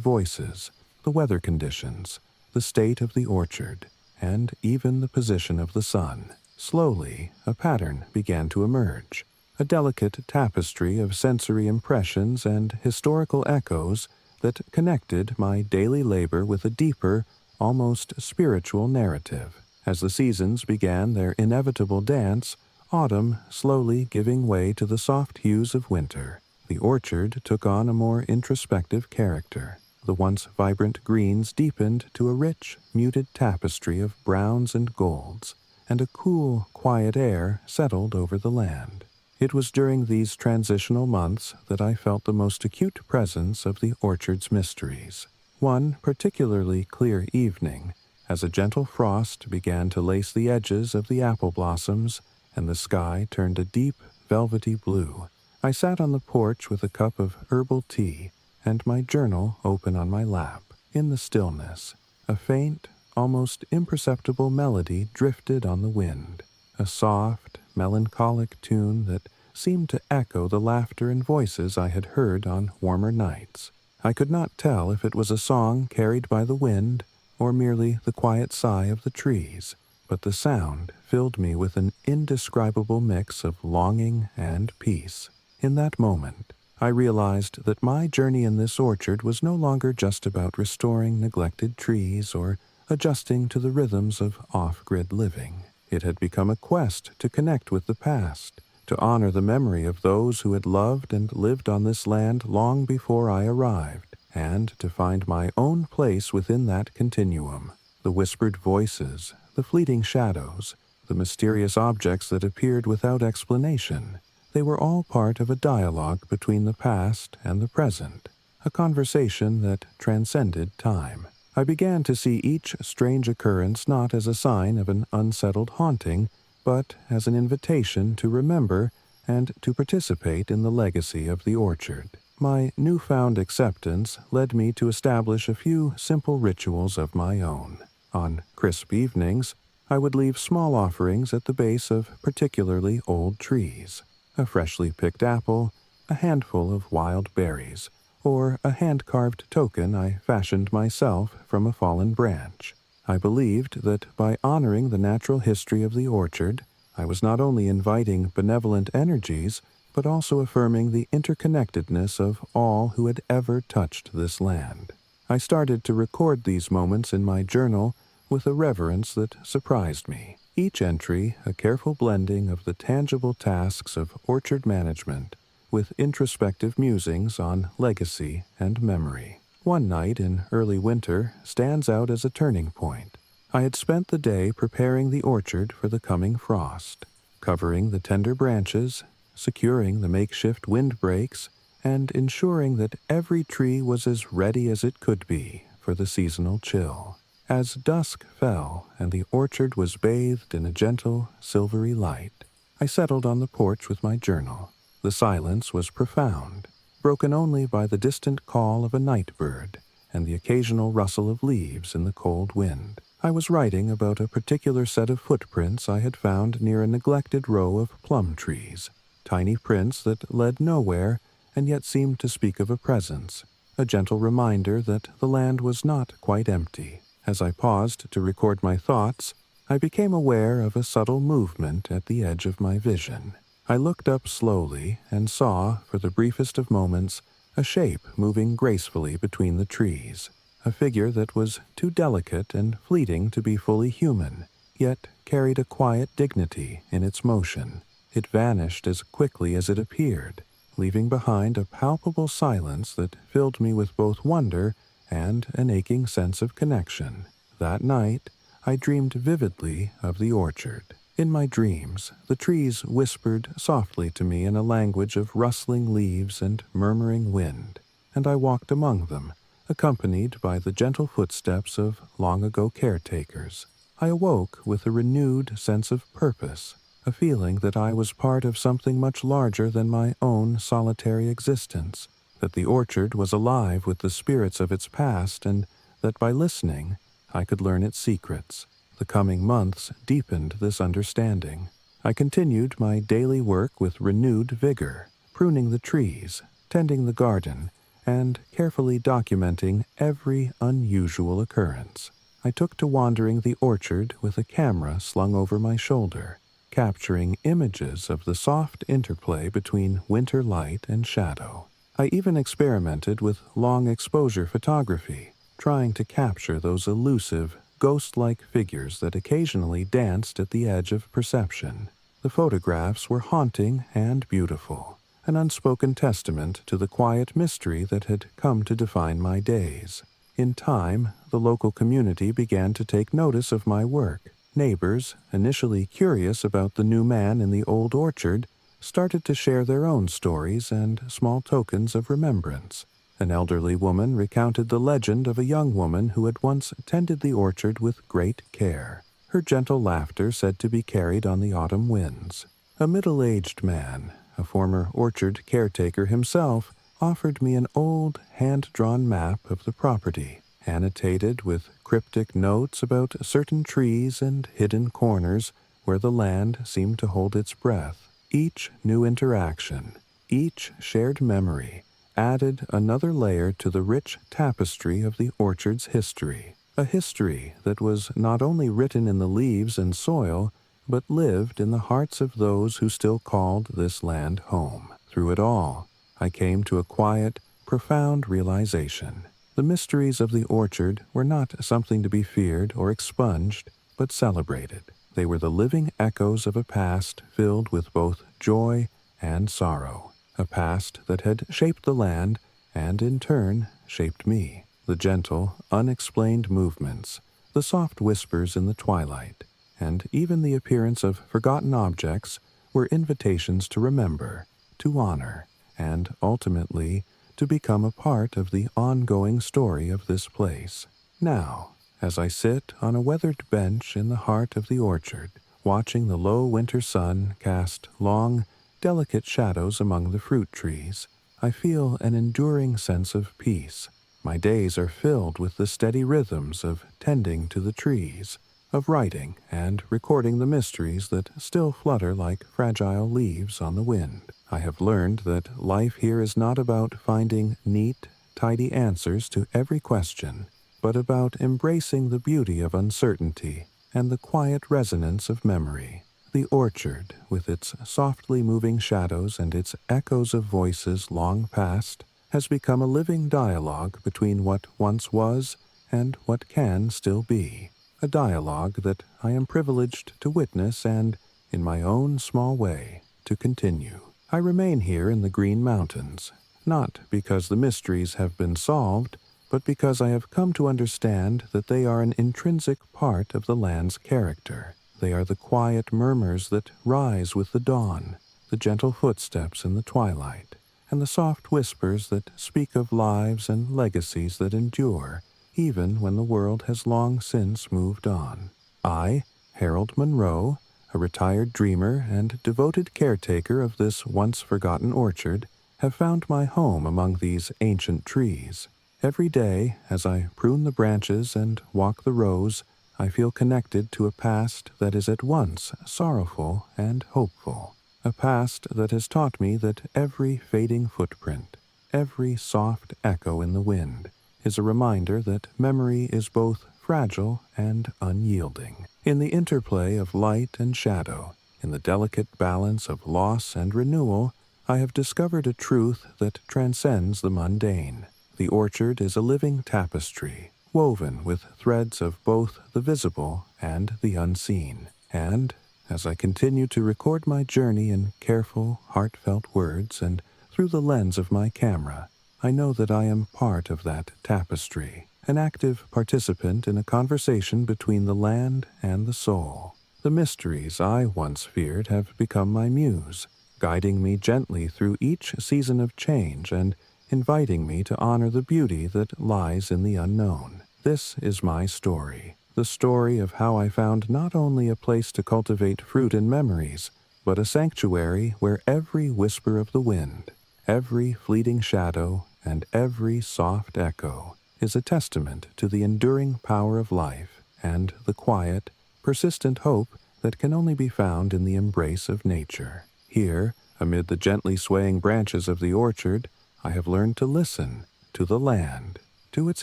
voices, the weather conditions, the state of the orchard, and even the position of the sun. Slowly, a pattern began to emerge, a delicate tapestry of sensory impressions and historical echoes that connected my daily labor with a deeper, almost spiritual narrative. As the seasons began their inevitable dance, autumn slowly giving way to the soft hues of winter, the orchard took on a more introspective character. The once vibrant greens deepened to a rich, muted tapestry of browns and golds, and a cool, quiet air settled over the land. It was during these transitional months that I felt the most acute presence of the orchard's mysteries. One particularly clear evening, as a gentle frost began to lace the edges of the apple blossoms and the sky turned a deep, velvety blue, I sat on the porch with a cup of herbal tea and my journal open on my lap. In the stillness, a faint, almost imperceptible melody drifted on the wind, a soft, melancholic tune that seemed to echo the laughter and voices I had heard on warmer nights. I could not tell if it was a song carried by the wind or merely the quiet sigh of the trees, but the sound filled me with an indescribable mix of longing and peace. In that moment, I realized that my journey in this orchard was no longer just about restoring neglected trees or adjusting to the rhythms of off-grid living. It had become a quest to connect with the past, to honor the memory of those who had loved and lived on this land long before I arrived, and to find my own place within that continuum. The whispered voices, the fleeting shadows, the mysterious objects that appeared without explanation, they were all part of a dialogue between the past and the present, a conversation that transcended time. I began to see each strange occurrence not as a sign of an unsettled haunting, but as an invitation to remember and to participate in the legacy of the orchard. My newfound acceptance led me to establish a few simple rituals of my own. On crisp evenings, I would leave small offerings at the base of particularly old trees. A freshly picked apple, a handful of wild berries, or a hand-carved token I fashioned myself from a fallen branch. I believed that by honoring the natural history of the orchard, I was not only inviting benevolent energies, but also affirming the interconnectedness of all who had ever touched this land. I started to record these moments in my journal with a reverence that surprised me. Each entry a careful blending of the tangible tasks of orchard management with introspective musings on legacy and memory. One night in early winter stands out as a turning point. I had spent the day preparing the orchard for the coming frost, covering the tender branches, securing the makeshift windbreaks, and ensuring that every tree was as ready as it could be for the seasonal chill. As dusk fell and the orchard was bathed in a gentle, silvery light, I settled on the porch with my journal. The silence was profound, broken only by the distant call of a night bird and the occasional rustle of leaves in the cold wind. I was writing about a particular set of footprints I had found near a neglected row of plum trees, tiny prints that led nowhere and yet seemed to speak of a presence, a gentle reminder that the land was not quite empty. As I paused to record my thoughts, I became aware of a subtle movement at the edge of my vision. I looked up slowly and saw, for the briefest of moments, a shape moving gracefully between the trees, a figure that was too delicate and fleeting to be fully human, yet carried a quiet dignity in its motion. It vanished as quickly as it appeared, leaving behind a palpable silence that filled me with both wonder and an aching sense of connection. That night, I dreamed vividly of the orchard. In my dreams, the trees whispered softly to me in a language of rustling leaves and murmuring wind, and I walked among them, accompanied by the gentle footsteps of long-ago caretakers. I awoke with a renewed sense of purpose, a feeling that I was part of something much larger than my own solitary existence, that the orchard was alive with the spirits of its past, and that by listening, I could learn its secrets. The coming months deepened this understanding. I continued my daily work with renewed vigor, pruning the trees, tending the garden, and carefully documenting every unusual occurrence. I took to wandering the orchard with a camera slung over my shoulder, capturing images of the soft interplay between winter light and shadow. I even experimented with long exposure photography, trying to capture those elusive, ghost-like figures that occasionally danced at the edge of perception. The photographs were haunting and beautiful, an unspoken testament to the quiet mystery that had come to define my days. In time, the local community began to take notice of my work. Neighbors, initially curious about the new man in the old orchard, started to share their own stories and small tokens of remembrance. An elderly woman recounted the legend of a young woman who had once tended the orchard with great care, her gentle laughter said to be carried on the autumn winds. A middle-aged man, a former orchard caretaker himself, offered me an old, hand-drawn map of the property, annotated with cryptic notes about certain trees and hidden corners where the land seemed to hold its breath. Each new interaction, each shared memory, added another layer to the rich tapestry of the orchard's history, a history that was not only written in the leaves and soil, but lived in the hearts of those who still called this land home. Through it all, I came to a quiet, profound realization. The mysteries of the orchard were not something to be feared or expunged, but celebrated. They were the living echoes of a past filled with both joy and sorrow, a past that had shaped the land and, in turn, shaped me. The gentle, unexplained movements, the soft whispers in the twilight, and even the appearance of forgotten objects were invitations to remember, to honor, and ultimately to become a part of the ongoing story of this place. Now, as I sit on a weathered bench in the heart of the orchard, watching the low winter sun cast long, delicate shadows among the fruit trees, I feel an enduring sense of peace. My days are filled with the steady rhythms of tending to the trees, of writing and recording the mysteries that still flutter like fragile leaves on the wind. I have learned that life here is not about finding neat, tidy answers to every question, but about embracing the beauty of uncertainty and the quiet resonance of memory. The orchard, with its softly moving shadows and its echoes of voices long past, has become a living dialogue between what once was and what can still be, a dialogue that I am privileged to witness and, in my own small way, to continue. I remain here in the Green Mountains, not because the mysteries have been solved, but because I have come to understand that they are an intrinsic part of the land's character. They are the quiet murmurs that rise with the dawn, the gentle footsteps in the twilight, and the soft whispers that speak of lives and legacies that endure, even when the world has long since moved on. I, Harold Monroe, a retired dreamer and devoted caretaker of this once-forgotten orchard, have found my home among these ancient trees. Every day, as I prune the branches and walk the rows, I feel connected to a past that is at once sorrowful and hopeful, a past that has taught me that every fading footprint, every soft echo in the wind, is a reminder that memory is both fragile and unyielding. In the interplay of light and shadow, in the delicate balance of loss and renewal, I have discovered a truth that transcends the mundane. The orchard is a living tapestry, woven with threads of both the visible and the unseen. And, as I continue to record my journey in careful, heartfelt words and through the lens of my camera, I know that I am part of that tapestry, an active participant in a conversation between the land and the soul. The mysteries I once feared have become my muse, guiding me gently through each season of change and inviting me to honor the beauty that lies in the unknown. This is my story, the story of how I found not only a place to cultivate fruit and memories, but a sanctuary where every whisper of the wind, every fleeting shadow, and every soft echo is a testament to the enduring power of life and the quiet, persistent hope that can only be found in the embrace of nature. Here, amid the gently swaying branches of the orchard, I have learned to listen to the land, to its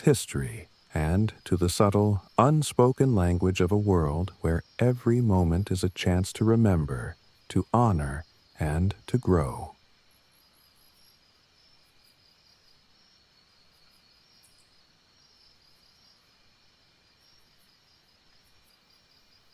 history, and to the subtle, unspoken language of a world where every moment is a chance to remember, to honor, and to grow.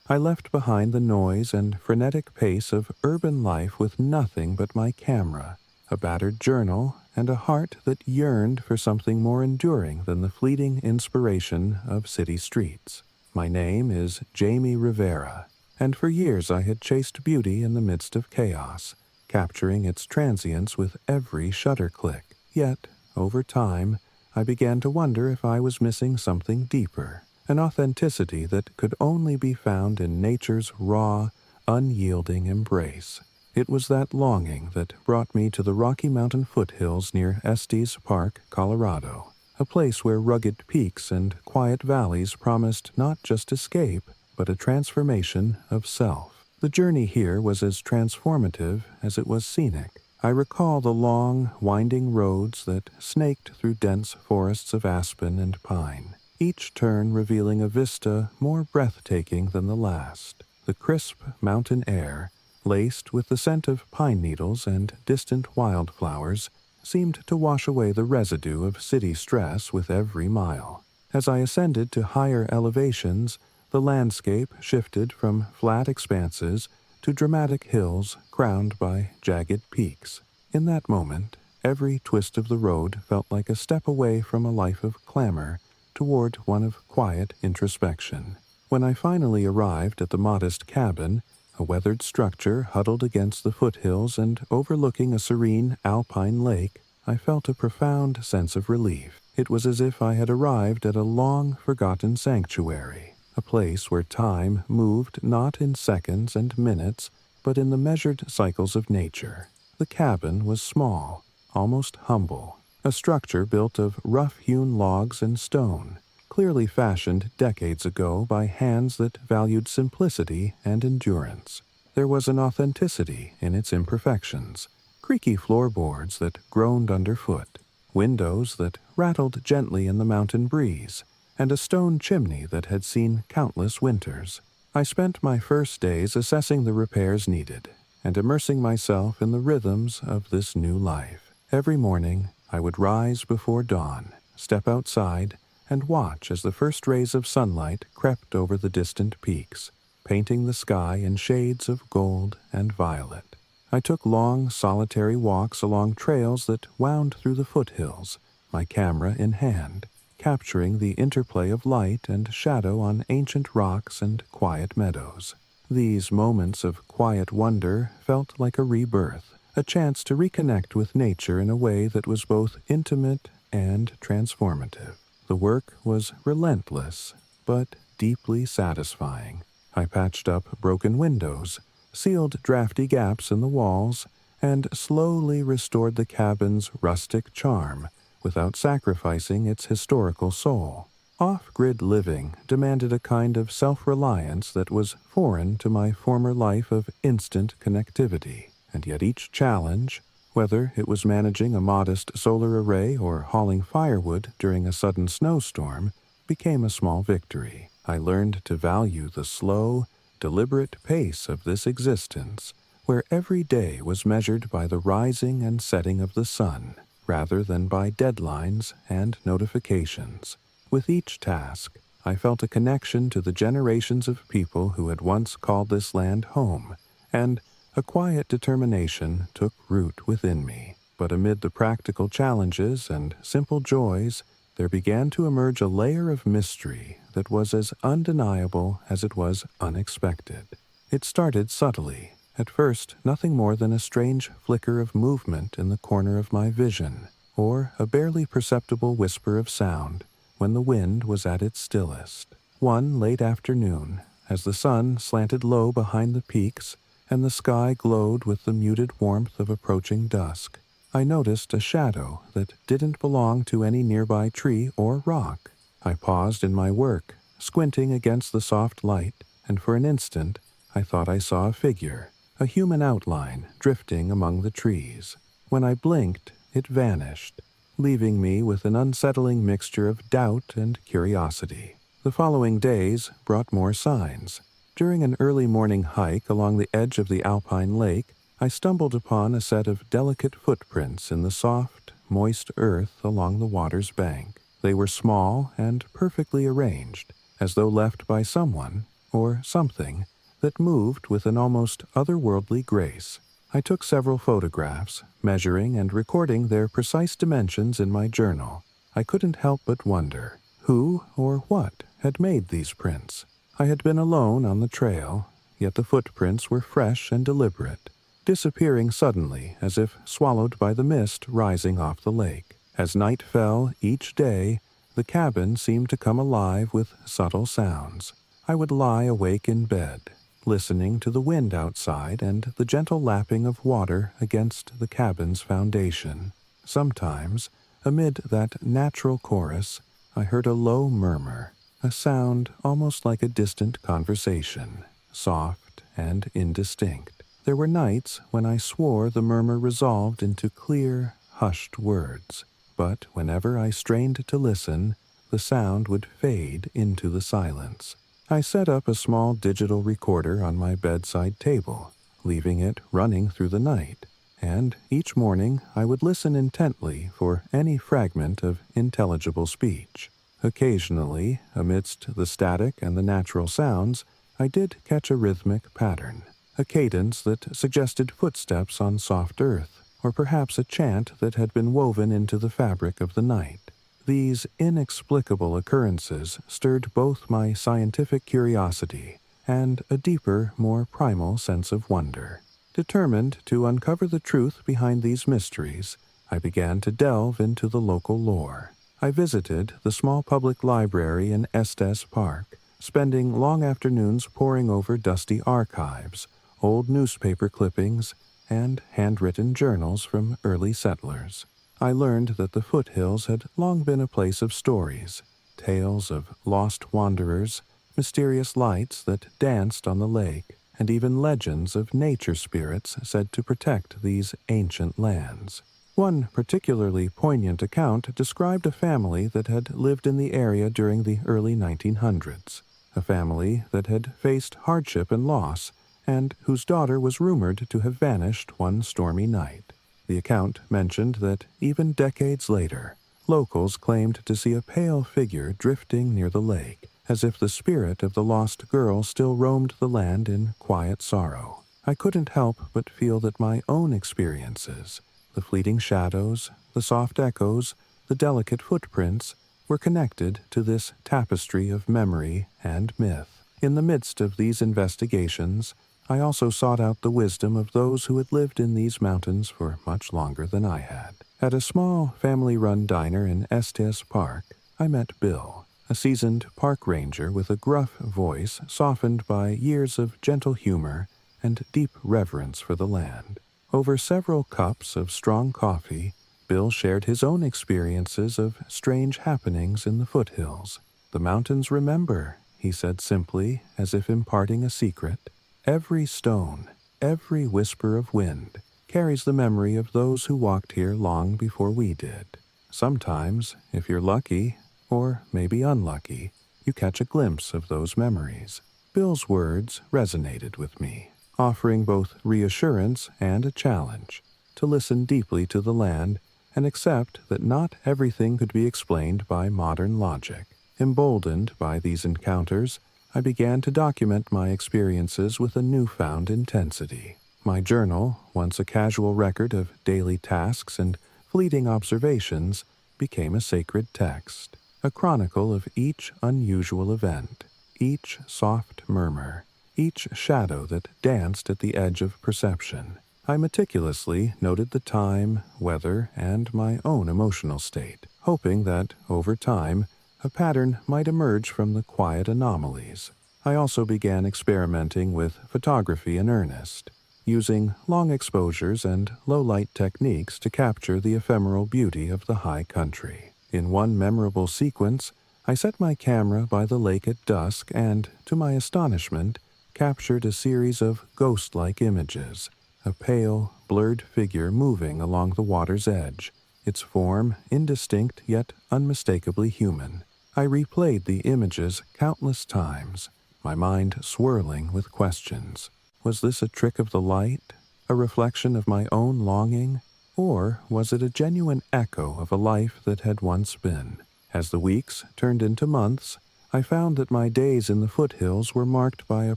I left behind the noise and frenetic pace of urban life with nothing but my camera, a battered journal, and a heart that yearned for something more enduring than the fleeting inspiration of city streets. My name is Jamie Rivera, and for years I had chased beauty in the midst of chaos, capturing its transience with every shutter click. Yet, over time, I began to wonder if I was missing something deeper, an authenticity that could only be found in nature's raw, unyielding embrace. It was that longing that brought me to the Rocky Mountain foothills near Estes Park, Colorado, a place where rugged peaks and quiet valleys promised not just escape, but a transformation of self. The journey here was as transformative as it was scenic. I recall the long, winding roads that snaked through dense forests of aspen and pine, each turn revealing a vista more breathtaking than the last. The crisp mountain air, laced with the scent of pine needles and distant wildflowers, seemed to wash away the residue of city stress with every mile. As I ascended to higher elevations, the landscape shifted from flat expanses to dramatic hills crowned by jagged peaks. In that moment, every twist of the road felt like a step away from a life of clamor toward one of quiet introspection. When I finally arrived at the modest cabin, a weathered structure huddled against the foothills and overlooking a serene alpine lake, I felt a profound sense of relief. It was as if I had arrived at a long-forgotten sanctuary, a place where time moved not in seconds and minutes, but in the measured cycles of nature. The cabin was small, almost humble, a structure built of rough-hewn logs and stone, clearly fashioned decades ago by hands that valued simplicity and endurance. There was an authenticity in its imperfections, creaky floorboards that groaned underfoot, windows that rattled gently in the mountain breeze, and a stone chimney that had seen countless winters. I spent my first days assessing the repairs needed and immersing myself in the rhythms of this new life. Every morning, I would rise before dawn, step outside, and watch as the first rays of sunlight crept over the distant peaks, painting the sky in shades of gold and violet. I took long, solitary walks along trails that wound through the foothills, my camera in hand, capturing the interplay of light and shadow on ancient rocks and quiet meadows. These moments of quiet wonder felt like a rebirth, a chance to reconnect with nature in a way that was both intimate and transformative. The work was relentless, but deeply satisfying. I patched up broken windows, sealed drafty gaps in the walls, and slowly restored the cabin's rustic charm without sacrificing its historical soul. Off-grid living demanded a kind of self-reliance that was foreign to my former life of instant connectivity, and yet each challenge, whether it was managing a modest solar array or hauling firewood during a sudden snowstorm, became a small victory. I learned to value the slow, deliberate pace of this existence, where every day was measured by the rising and setting of the sun, rather than by deadlines and notifications. With each task, I felt a connection to the generations of people who had once called this land home, and a quiet determination took root within me. But amid the practical challenges and simple joys, there began to emerge a layer of mystery that was as undeniable as it was unexpected. It started subtly, at first nothing more than a strange flicker of movement in the corner of my vision, or a barely perceptible whisper of sound when the wind was at its stillest. One late afternoon, as the sun slanted low behind the peaks and the sky glowed with the muted warmth of approaching dusk, I noticed a shadow that didn't belong to any nearby tree or rock. I paused in my work, squinting against the soft light, and for an instant I thought I saw a figure, a human outline, drifting among the trees. When I blinked, it vanished, leaving me with an unsettling mixture of doubt and curiosity. The following days brought more signs. During an early morning hike along the edge of the alpine lake, I stumbled upon a set of delicate footprints in the soft, moist earth along the water's bank. They were small and perfectly arranged, as though left by someone, or something, that moved with an almost otherworldly grace. I took several photographs, measuring and recording their precise dimensions in my journal. I couldn't help but wonder who or what had made these prints. I had been alone on the trail, yet the footprints were fresh and deliberate, disappearing suddenly as if swallowed by the mist rising off the lake. As night fell each day, the cabin seemed to come alive with subtle sounds. I would lie awake in bed, listening to the wind outside and the gentle lapping of water against the cabin's foundation. Sometimes, amid that natural chorus, I heard a low murmur, a sound almost like a distant conversation, soft and indistinct. There were nights when I swore the murmur resolved into clear, hushed words, but whenever I strained to listen, the sound would fade into the silence. I set up a small digital recorder on my bedside table, leaving it running through the night, and each morning I would listen intently for any fragment of intelligible speech. Occasionally, amidst the static and the natural sounds, I did catch a rhythmic pattern, a cadence that suggested footsteps on soft earth, or perhaps a chant that had been woven into the fabric of the night. These inexplicable occurrences stirred both my scientific curiosity and a deeper, more primal sense of wonder. Determined to uncover the truth behind these mysteries, I began to delve into the local lore. I visited the small public library in Estes Park, spending long afternoons poring over dusty archives, old newspaper clippings, and handwritten journals from early settlers. I learned that the foothills had long been a place of stories, tales of lost wanderers, mysterious lights that danced on the lake, and even legends of nature spirits said to protect these ancient lands. One particularly poignant account described a family that had lived in the area during the early 1900s, a family that had faced hardship and loss, and whose daughter was rumored to have vanished one stormy night. The account mentioned that even decades later, locals claimed to see a pale figure drifting near the lake, as if the spirit of the lost girl still roamed the land in quiet sorrow. I couldn't help but feel that my own experiences, the fleeting shadows, the soft echoes, the delicate footprints, were connected to this tapestry of memory and myth. In the midst of these investigations, I also sought out the wisdom of those who had lived in these mountains for much longer than I had. At a small family-run diner in Estes Park, I met Bill, a seasoned park ranger with a gruff voice softened by years of gentle humor and deep reverence for the land. Over several cups of strong coffee, Bill shared his own experiences of strange happenings in the foothills. "The mountains remember," he said simply, as if imparting a secret. "Every stone, every whisper of wind, carries the memory of those who walked here long before we did. Sometimes, if you're lucky, or maybe unlucky, you catch a glimpse of those memories." Bill's words resonated with me, offering both reassurance and a challenge to listen deeply to the land and accept that not everything could be explained by modern logic. Emboldened by these encounters, I began to document my experiences with a newfound intensity. My journal, once a casual record of daily tasks and fleeting observations, became a sacred text, a chronicle of each unusual event, each soft murmur, each shadow that danced at the edge of perception. I meticulously noted the time, weather, and my own emotional state, hoping that, over time, a pattern might emerge from the quiet anomalies. I also began experimenting with photography in earnest, using long exposures and low-light techniques to capture the ephemeral beauty of the high country. In one memorable sequence, I set my camera by the lake at dusk and, to my astonishment, captured a series of ghost-like images, a pale, blurred figure moving along the water's edge, its form indistinct yet unmistakably human. I replayed the images countless times, my mind swirling with questions. Was this a trick of the light, a reflection of my own longing, or was it a genuine echo of a life that had once been? As the weeks turned into months, I found that my days in the foothills were marked by a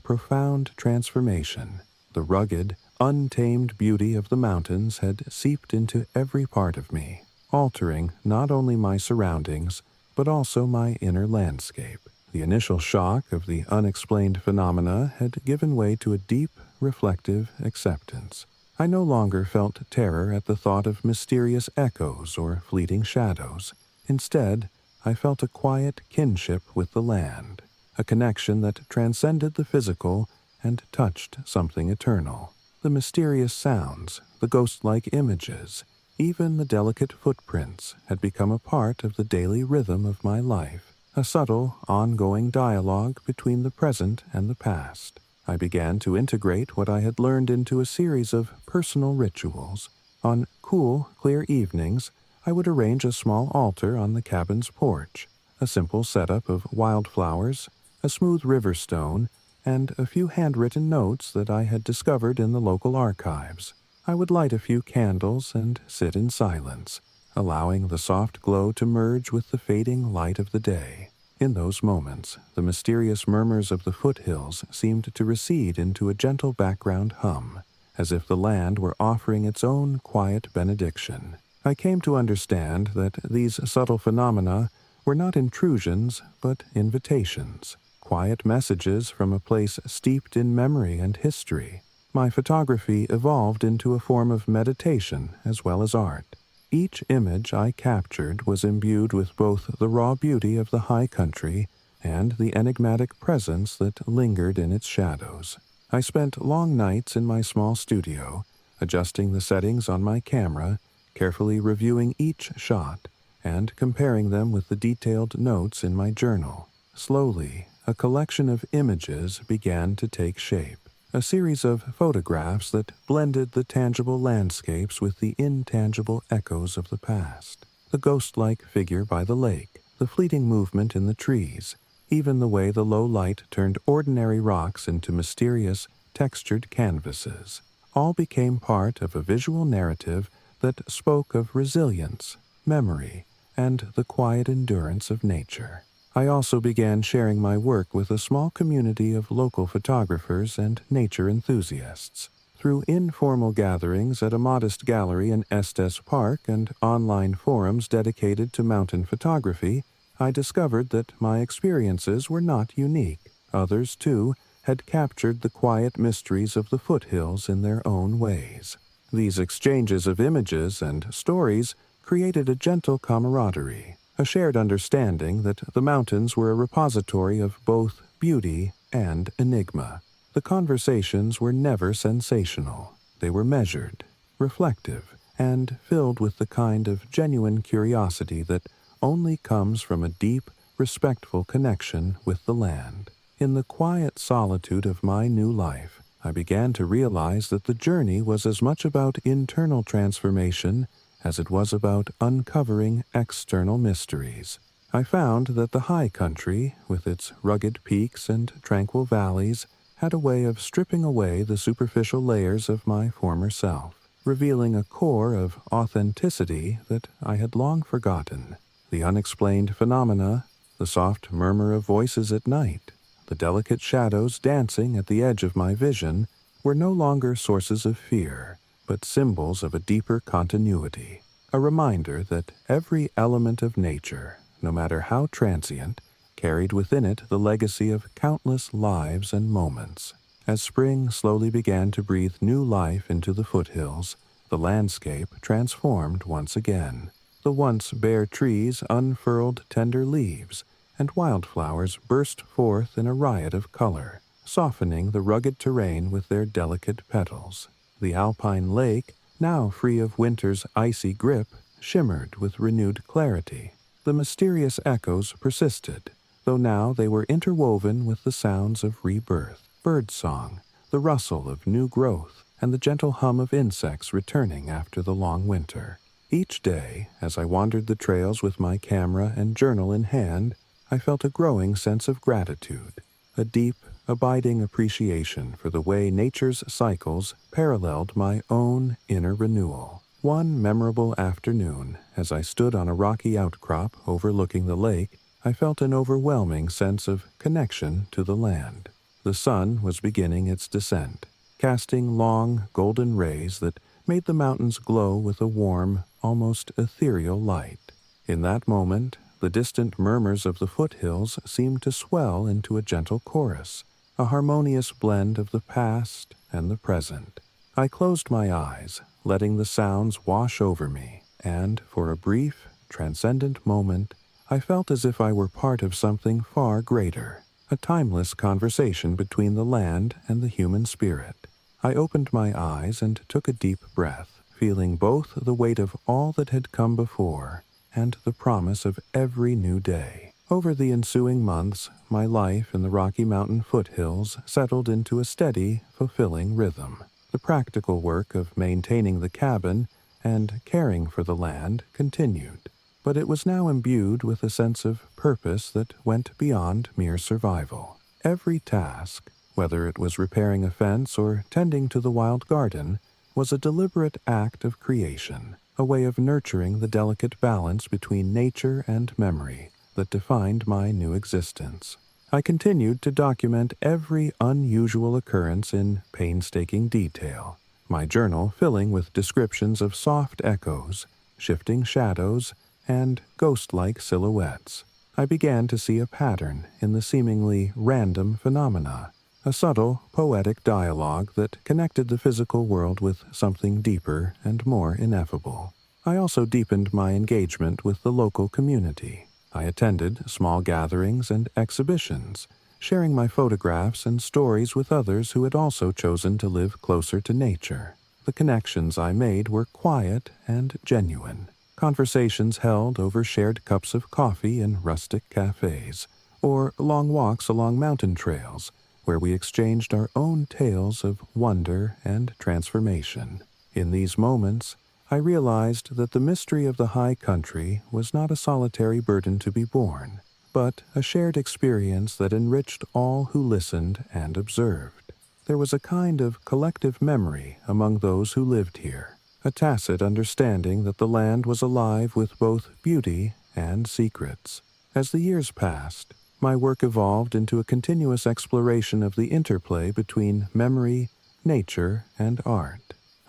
profound transformation. The rugged, untamed beauty of the mountains had seeped into every part of me, altering not only my surroundings, but also my inner landscape. The initial shock of the unexplained phenomena had given way to a deep, reflective acceptance. I no longer felt terror at the thought of mysterious echoes or fleeting shadows. Instead, I felt a quiet kinship with the land, a connection that transcended the physical and touched something eternal. The mysterious sounds, the ghost-like images, even the delicate footprints had become a part of the daily rhythm of my life, a subtle, ongoing dialogue between the present and the past. I began to integrate what I had learned into a series of personal rituals. On cool, clear evenings, I would arrange a small altar on the cabin's porch, a simple setup of wildflowers, a smooth river stone, and a few handwritten notes that I had discovered in the local archives. I would light a few candles and sit in silence, allowing the soft glow to merge with the fading light of the day. In those moments, the mysterious murmurs of the foothills seemed to recede into a gentle background hum, as if the land were offering its own quiet benediction. I came to understand that these subtle phenomena were not intrusions, but invitations, quiet messages from a place steeped in memory and history. My photography evolved into a form of meditation as well as art. Each image I captured was imbued with both the raw beauty of the high country and the enigmatic presence that lingered in its shadows. I spent long nights in my small studio, adjusting the settings on my camera, carefully reviewing each shot, and comparing them with the detailed notes in my journal. Slowly, a collection of images began to take shape. A series of photographs that blended the tangible landscapes with the intangible echoes of the past. The ghost-like figure by the lake, the fleeting movement in the trees, even the way the low light turned ordinary rocks into mysterious, textured canvases, all became part of a visual narrative that spoke of resilience, memory, and the quiet endurance of nature. I also began sharing my work with a small community of local photographers and nature enthusiasts. Through informal gatherings at a modest gallery in Estes Park and online forums dedicated to mountain photography, I discovered that my experiences were not unique. Others, too, had captured the quiet mysteries of the foothills in their own ways. These exchanges of images and stories created a gentle camaraderie, a shared understanding that the mountains were a repository of both beauty and enigma. The conversations were never sensational. They were measured, reflective, and filled with the kind of genuine curiosity that only comes from a deep, respectful connection with the land. In the quiet solitude of my new life, I began to realize that the journey was as much about internal transformation as it was about uncovering external mysteries. I found that the high country, with its rugged peaks and tranquil valleys, had a way of stripping away the superficial layers of my former self, revealing a core of authenticity that I had long forgotten. The unexplained phenomena, the soft murmur of voices at night, the delicate shadows dancing at the edge of my vision, were no longer sources of fear, but symbols of a deeper continuity, a reminder that every element of nature, no matter how transient, carried within it the legacy of countless lives and moments. As spring slowly began to breathe new life into the foothills, the landscape transformed once again. The once bare trees unfurled tender leaves, and wildflowers burst forth in a riot of color, softening the rugged terrain with their delicate petals. The alpine lake, now free of winter's icy grip, shimmered with renewed clarity. The mysterious echoes persisted, though now they were interwoven with the sounds of rebirth, birdsong, the rustle of new growth, and the gentle hum of insects returning after the long winter. Each day, as I wandered the trails with my camera and journal in hand, I felt a growing sense of gratitude, a deep, abiding appreciation for the way nature's cycles paralleled my own inner renewal. One memorable afternoon, as I stood on a rocky outcrop overlooking the lake, I felt an overwhelming sense of connection to the land. The sun was beginning its descent, casting long, golden rays that made the mountains glow with a warm, almost ethereal light. In that moment, the distant murmurs of the foothills seemed to swell into a gentle chorus, a harmonious blend of the past and the present. I closed my eyes, letting the sounds wash over me, and for a brief, transcendent moment, I felt as if I were part of something far greater, a timeless conversation between the land and the human spirit. I opened my eyes and took a deep breath, feeling both the weight of all that had come before and the promise of every new day. Over the ensuing months, my life in the Rocky Mountain foothills settled into a steady, fulfilling rhythm. The practical work of maintaining the cabin and caring for the land continued, but it was now imbued with a sense of purpose that went beyond mere survival. Every task, whether it was repairing a fence or tending to the wild garden, was a deliberate act of creation, a way of nurturing the delicate balance between nature and memory that defined my new existence. I continued to document every unusual occurrence in painstaking detail, my journal filling with descriptions of soft echoes, shifting shadows, and ghost-like silhouettes. I began to see a pattern in the seemingly random phenomena, a subtle, poetic dialogue that connected the physical world with something deeper and more ineffable. I also deepened my engagement with the local community. I attended small gatherings and exhibitions, sharing my photographs and stories with others who had also chosen to live closer to nature. The connections I made were quiet and genuine. Conversations held over shared cups of coffee in rustic cafes, or long walks along mountain trails, where we exchanged our own tales of wonder and transformation. In these moments, I realized that the mystery of the high country was not a solitary burden to be borne, but a shared experience that enriched all who listened and observed. There was a kind of collective memory among those who lived here, a tacit understanding that the land was alive with both beauty and secrets. As the years passed, my work evolved into a continuous exploration of the interplay between memory, nature, and art.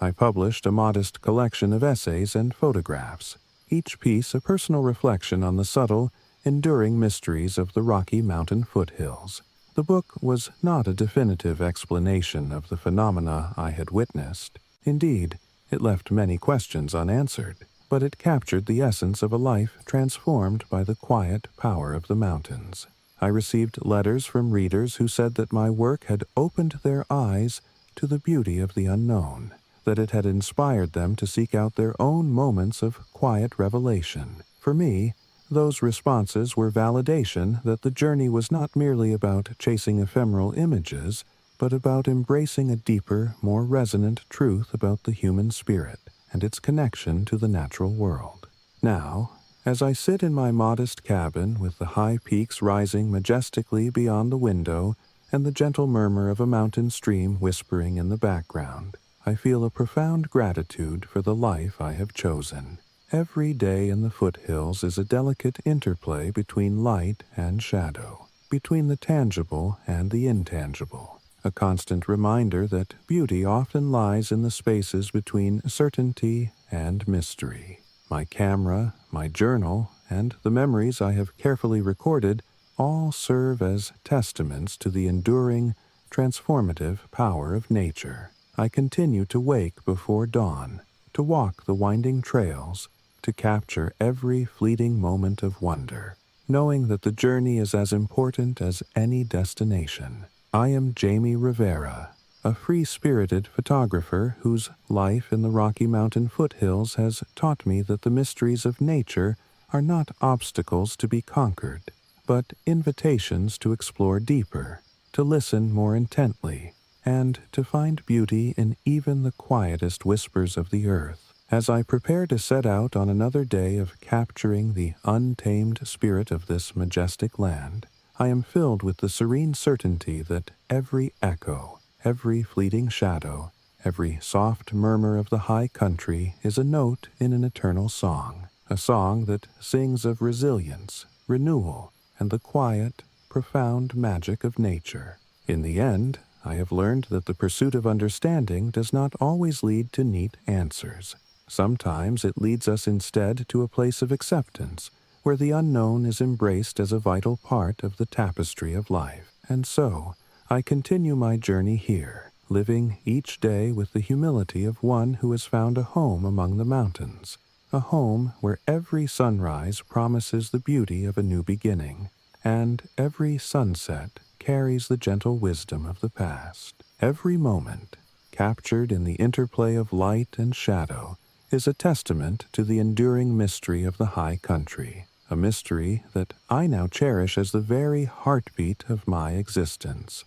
I published a modest collection of essays and photographs, each piece a personal reflection on the subtle, enduring mysteries of the Rocky Mountain foothills. The book was not a definitive explanation of the phenomena I had witnessed. Indeed, it left many questions unanswered, but it captured the essence of a life transformed by the quiet power of the mountains. I received letters from readers who said that my work had opened their eyes to the beauty of the unknown, that it had inspired them to seek out their own moments of quiet revelation. For me, those responses were validation that the journey was not merely about chasing ephemeral images, but about embracing a deeper, more resonant truth about the human spirit and its connection to the natural world. Now, as I sit in my modest cabin with the high peaks rising majestically beyond the window and the gentle murmur of a mountain stream whispering in the background, I feel a profound gratitude for the life I have chosen. Every day in the foothills is a delicate interplay between light and shadow, between the tangible and the intangible, a constant reminder that beauty often lies in the spaces between certainty and mystery. My camera, my journal, and the memories I have carefully recorded all serve as testaments to the enduring, transformative power of nature. I continue to wake before dawn, to walk the winding trails, to capture every fleeting moment of wonder, knowing that the journey is as important as any destination. I am Jamie Rivera, a free-spirited photographer whose life in the Rocky Mountain foothills has taught me that the mysteries of nature are not obstacles to be conquered, but invitations to explore deeper, to listen more intently, and to find beauty in even the quietest whispers of the earth. As I prepare to set out on another day of capturing the untamed spirit of this majestic land, I am filled with the serene certainty that every echo, every fleeting shadow, every soft murmur of the high country is a note in an eternal song, a song that sings of resilience, renewal, and the quiet, profound magic of nature. In the end, I have learned that the pursuit of understanding does not always lead to neat answers. Sometimes it leads us instead to a place of acceptance, where the unknown is embraced as a vital part of the tapestry of life. And so, I continue my journey here, living each day with the humility of one who has found a home among the mountains, a home where every sunrise promises the beauty of a new beginning, and every sunset carries the gentle wisdom of the past. Every moment, captured in the interplay of light and shadow, is a testament to the enduring mystery of the high country, a mystery that I now cherish as the very heartbeat of my existence.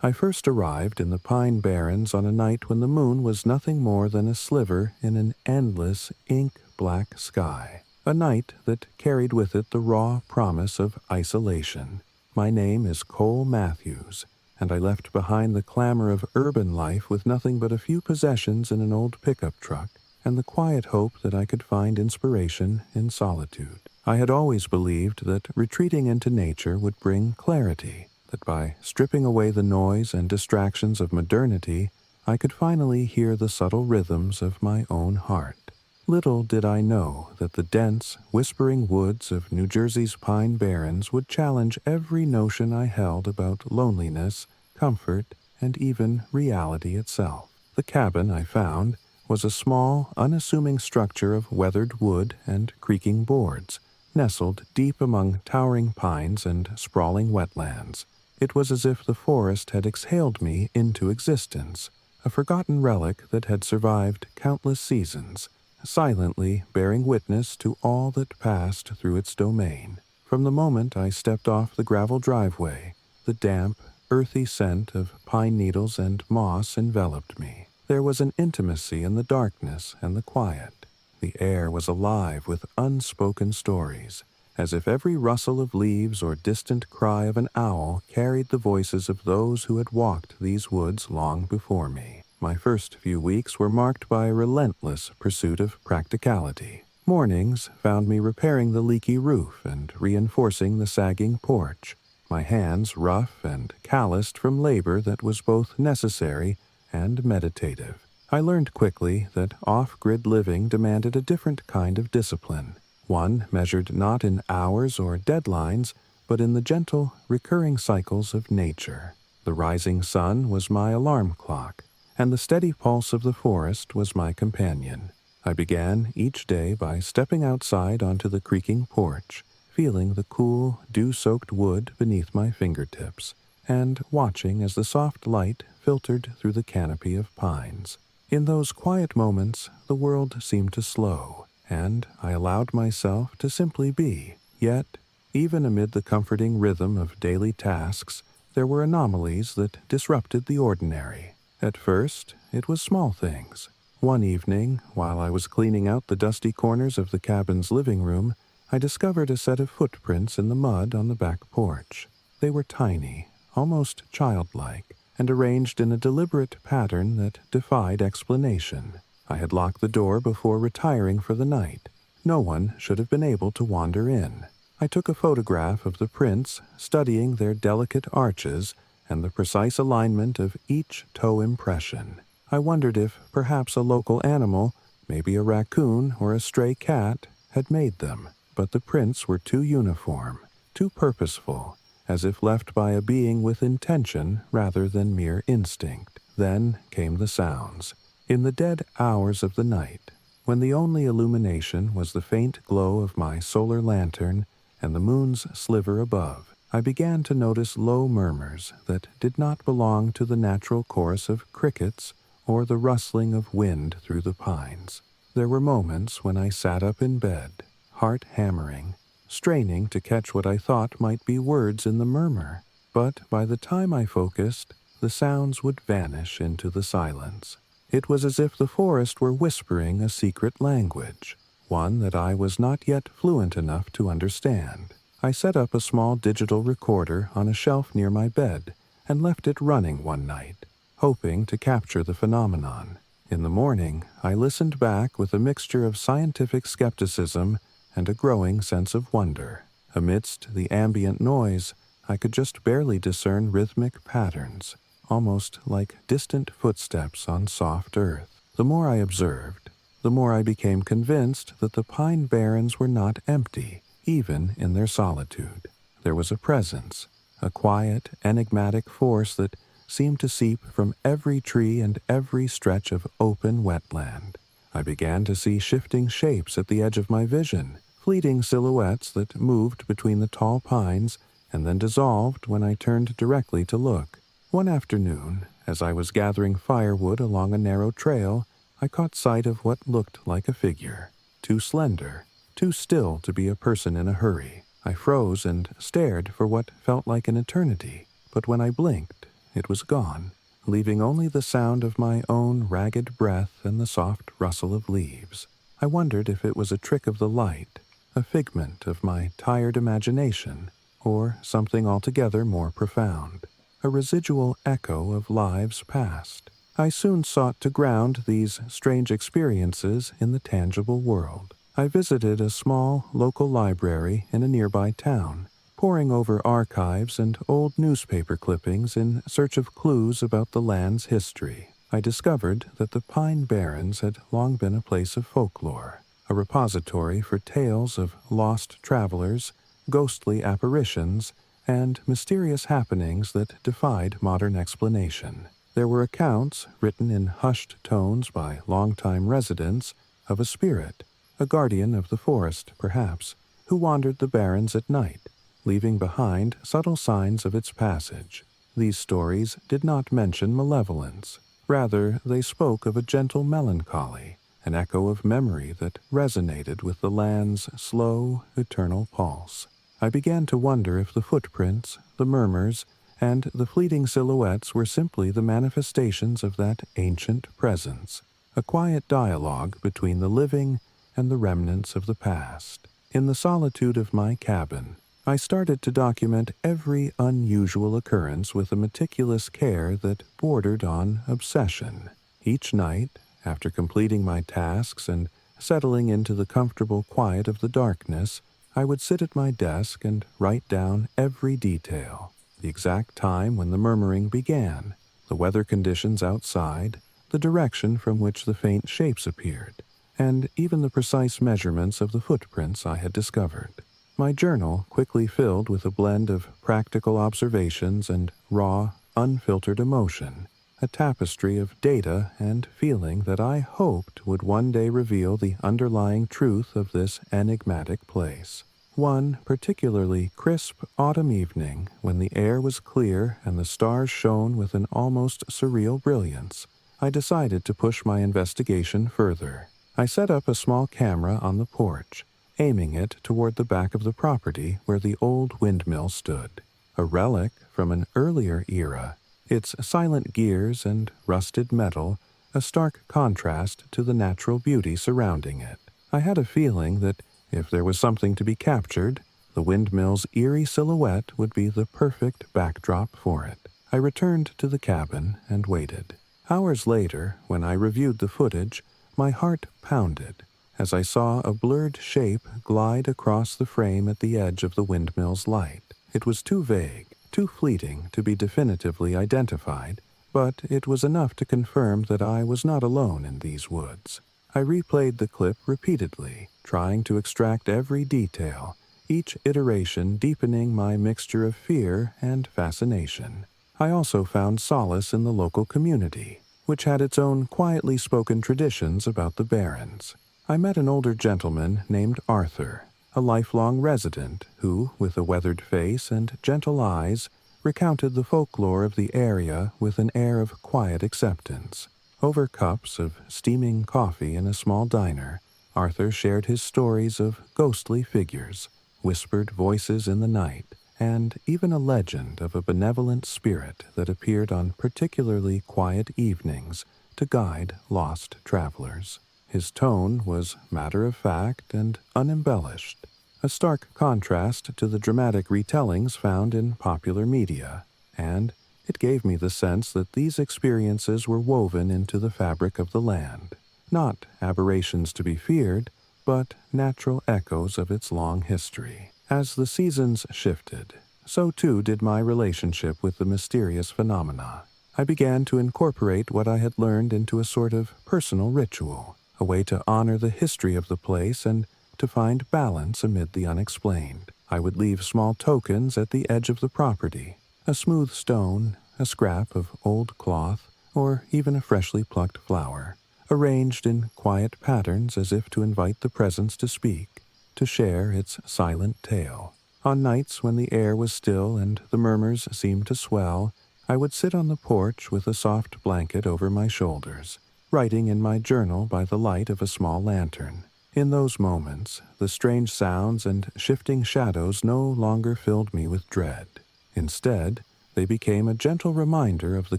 I first arrived in the Pine Barrens on a night when the moon was nothing more than a sliver in an endless ink-black sky, a night that carried with it the raw promise of isolation. My name is Cole Matthews, and I left behind the clamor of urban life with nothing but a few possessions in an old pickup truck and the quiet hope that I could find inspiration in solitude. I had always believed that retreating into nature would bring clarity, that by stripping away the noise and distractions of modernity, I could finally hear the subtle rhythms of my own heart. Little did I know that the dense, whispering woods of New Jersey's Pine Barrens would challenge every notion I held about loneliness, comfort, and even reality itself. The cabin I found was a small, unassuming structure of weathered wood and creaking boards, nestled deep among towering pines and sprawling wetlands. It was as if the forest had exhaled me into existence, a forgotten relic that had survived countless seasons, silently bearing witness to all that passed through its domain. From the moment I stepped off the gravel driveway, the damp, earthy scent of pine needles and moss enveloped me. There was an intimacy in the darkness and the quiet. The air was alive with unspoken stories, as if every rustle of leaves or distant cry of an owl carried the voices of those who had walked these woods long before me. My first few weeks were marked by a relentless pursuit of practicality. Mornings found me repairing the leaky roof and reinforcing the sagging porch, my hands rough and calloused from labor that was both necessary and meditative. I learned quickly that off-grid living demanded a different kind of discipline, one measured not in hours or deadlines, but in the gentle, recurring cycles of nature. The rising sun was my alarm clock, and the steady pulse of the forest was my companion. I began each day by stepping outside onto the creaking porch, feeling the cool, dew-soaked wood beneath my fingertips, and watching as the soft light filtered through the canopy of pines. In those quiet moments, the world seemed to slow, and I allowed myself to simply be. Yet, even amid the comforting rhythm of daily tasks, there were anomalies that disrupted the ordinary. At first, it was small things. One evening, while I was cleaning out the dusty corners of the cabin's living room, I discovered a set of footprints in the mud on the back porch. They were tiny, almost childlike, and arranged in a deliberate pattern that defied explanation. I had locked the door before retiring for the night. No one should have been able to wander in. I took a photograph of the prints, studying their delicate arches and the precise alignment of each toe impression. I wondered if perhaps a local animal, maybe a raccoon or a stray cat, had made them, but the prints were too uniform, too purposeful, as if left by a being with intention rather than mere instinct. Then came the sounds. In the dead hours of the night, when the only illumination was the faint glow of my solar lantern and the moon's sliver above, I began to notice low murmurs that did not belong to the natural chorus of crickets or the rustling of wind through the pines. There were moments when I sat up in bed, heart hammering, straining to catch what I thought might be words in the murmur, but by the time I focused, the sounds would vanish into the silence. It was as if the forest were whispering a secret language, one that I was not yet fluent enough to understand. I set up a small digital recorder on a shelf near my bed and left it running one night, hoping to capture the phenomenon. In the morning, I listened back with a mixture of scientific skepticism and a growing sense of wonder. Amidst the ambient noise, I could just barely discern rhythmic patterns, almost like distant footsteps on soft earth. The more I observed, the more I became convinced that the Pine Barrens were not empty, even in their solitude. There was a presence, a quiet, enigmatic force that seemed to seep from every tree and every stretch of open wetland. I began to see shifting shapes at the edge of my vision, fleeting silhouettes that moved between the tall pines and then dissolved when I turned directly to look. One afternoon, as I was gathering firewood along a narrow trail, I caught sight of what looked like a figure. Too slender, too still to be a person in a hurry. I froze and stared for what felt like an eternity, but when I blinked, it was gone, leaving only the sound of my own ragged breath and the soft rustle of leaves. I wondered if it was a trick of the light, a figment of my tired imagination, or something altogether more profound, a residual echo of lives past. I soon sought to ground these strange experiences in the tangible world. I visited a small local library in a nearby town, poring over archives and old newspaper clippings in search of clues about the land's history. I discovered that the Pine Barrens had long been a place of folklore, a repository for tales of lost travelers, ghostly apparitions, and mysterious happenings that defied modern explanation. There were accounts, written in hushed tones by longtime residents, of a spirit, a guardian of the forest, perhaps, who wandered the barrens at night, leaving behind subtle signs of its passage. These stories did not mention malevolence. Rather, they spoke of a gentle melancholy, an echo of memory that resonated with the land's slow, eternal pulse. I began to wonder if the footprints, the murmurs, and the fleeting silhouettes were simply the manifestations of that ancient presence, a quiet dialogue between the living and the remnants of the past. In the solitude of my cabin, I started to document every unusual occurrence with a meticulous care that bordered on obsession. Each night, after completing my tasks and settling into the comfortable quiet of the darkness, I would sit at my desk and write down every detail: the exact time when the murmuring began, the weather conditions outside, the direction from which the faint shapes appeared, and even the precise measurements of the footprints I had discovered. My journal quickly filled with a blend of practical observations and raw, unfiltered emotion, a tapestry of data and feeling that I hoped would one day reveal the underlying truth of this enigmatic place. One particularly crisp autumn evening, when the air was clear and the stars shone with an almost surreal brilliance, I decided to push my investigation further. I set up a small camera on the porch, aiming it toward the back of the property where the old windmill stood, a relic from an earlier era, its silent gears and rusted metal a stark contrast to the natural beauty surrounding it. I had a feeling that if there was something to be captured, the windmill's eerie silhouette would be the perfect backdrop for it. I returned to the cabin and waited. Hours later, when I reviewed the footage, my heart pounded as I saw a blurred shape glide across the frame at the edge of the windmill's light. It was too vague, too fleeting to be definitively identified, but it was enough to confirm that I was not alone in these woods. I replayed the clip repeatedly, trying to extract every detail, each iteration deepening my mixture of fear and fascination. I also found solace in the local community, which had its own quietly spoken traditions about the Barrens. I met an older gentleman named Arthur, a lifelong resident who, with a weathered face and gentle eyes, recounted the folklore of the area with an air of quiet acceptance. Over cups of steaming coffee in a small diner, Arthur shared his stories of ghostly figures, whispered voices in the night, and even a legend of a benevolent spirit that appeared on particularly quiet evenings to guide lost travelers. His tone was matter-of-fact and unembellished, a stark contrast to the dramatic retellings found in popular media, and it gave me the sense that these experiences were woven into the fabric of the land, not aberrations to be feared, but natural echoes of its long history. As the seasons shifted, so too did my relationship with the mysterious phenomena. I began to incorporate what I had learned into a sort of personal ritual, a way to honor the history of the place and to find balance amid the unexplained. I would leave small tokens at the edge of the property, a smooth stone, a scrap of old cloth, or even a freshly plucked flower, arranged in quiet patterns as if to invite the presence to speak, to share its silent tale. On nights when the air was still and the murmurs seemed to swell, I would sit on the porch with a soft blanket over my shoulders, writing in my journal by the light of a small lantern. In those moments, the strange sounds and shifting shadows no longer filled me with dread. Instead, they became a gentle reminder of the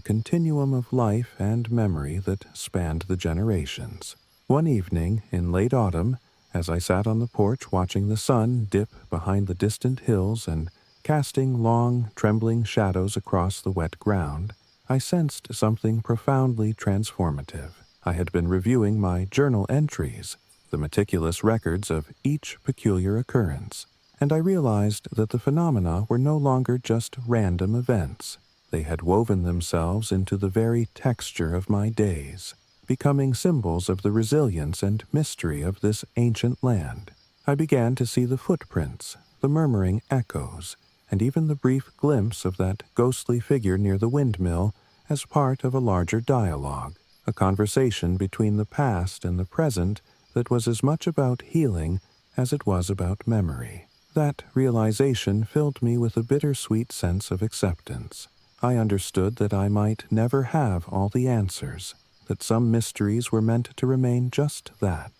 continuum of life and memory that spanned the generations. One evening, in late autumn, as I sat on the porch watching the sun dip behind the distant hills and casting long, trembling shadows across the wet ground, I sensed something profoundly transformative. I had been reviewing my journal entries, the meticulous records of each peculiar occurrence, and I realized that the phenomena were no longer just random events. They had woven themselves into the very texture of my days, becoming symbols of the resilience and mystery of this ancient land. I began to see the footprints, the murmuring echoes, and even the brief glimpse of that ghostly figure near the windmill as part of a larger dialogue, a conversation between the past and the present that was as much about healing as it was about memory. That realization filled me with a bittersweet sense of acceptance. I understood that I might never have all the answers, that some mysteries were meant to remain just that,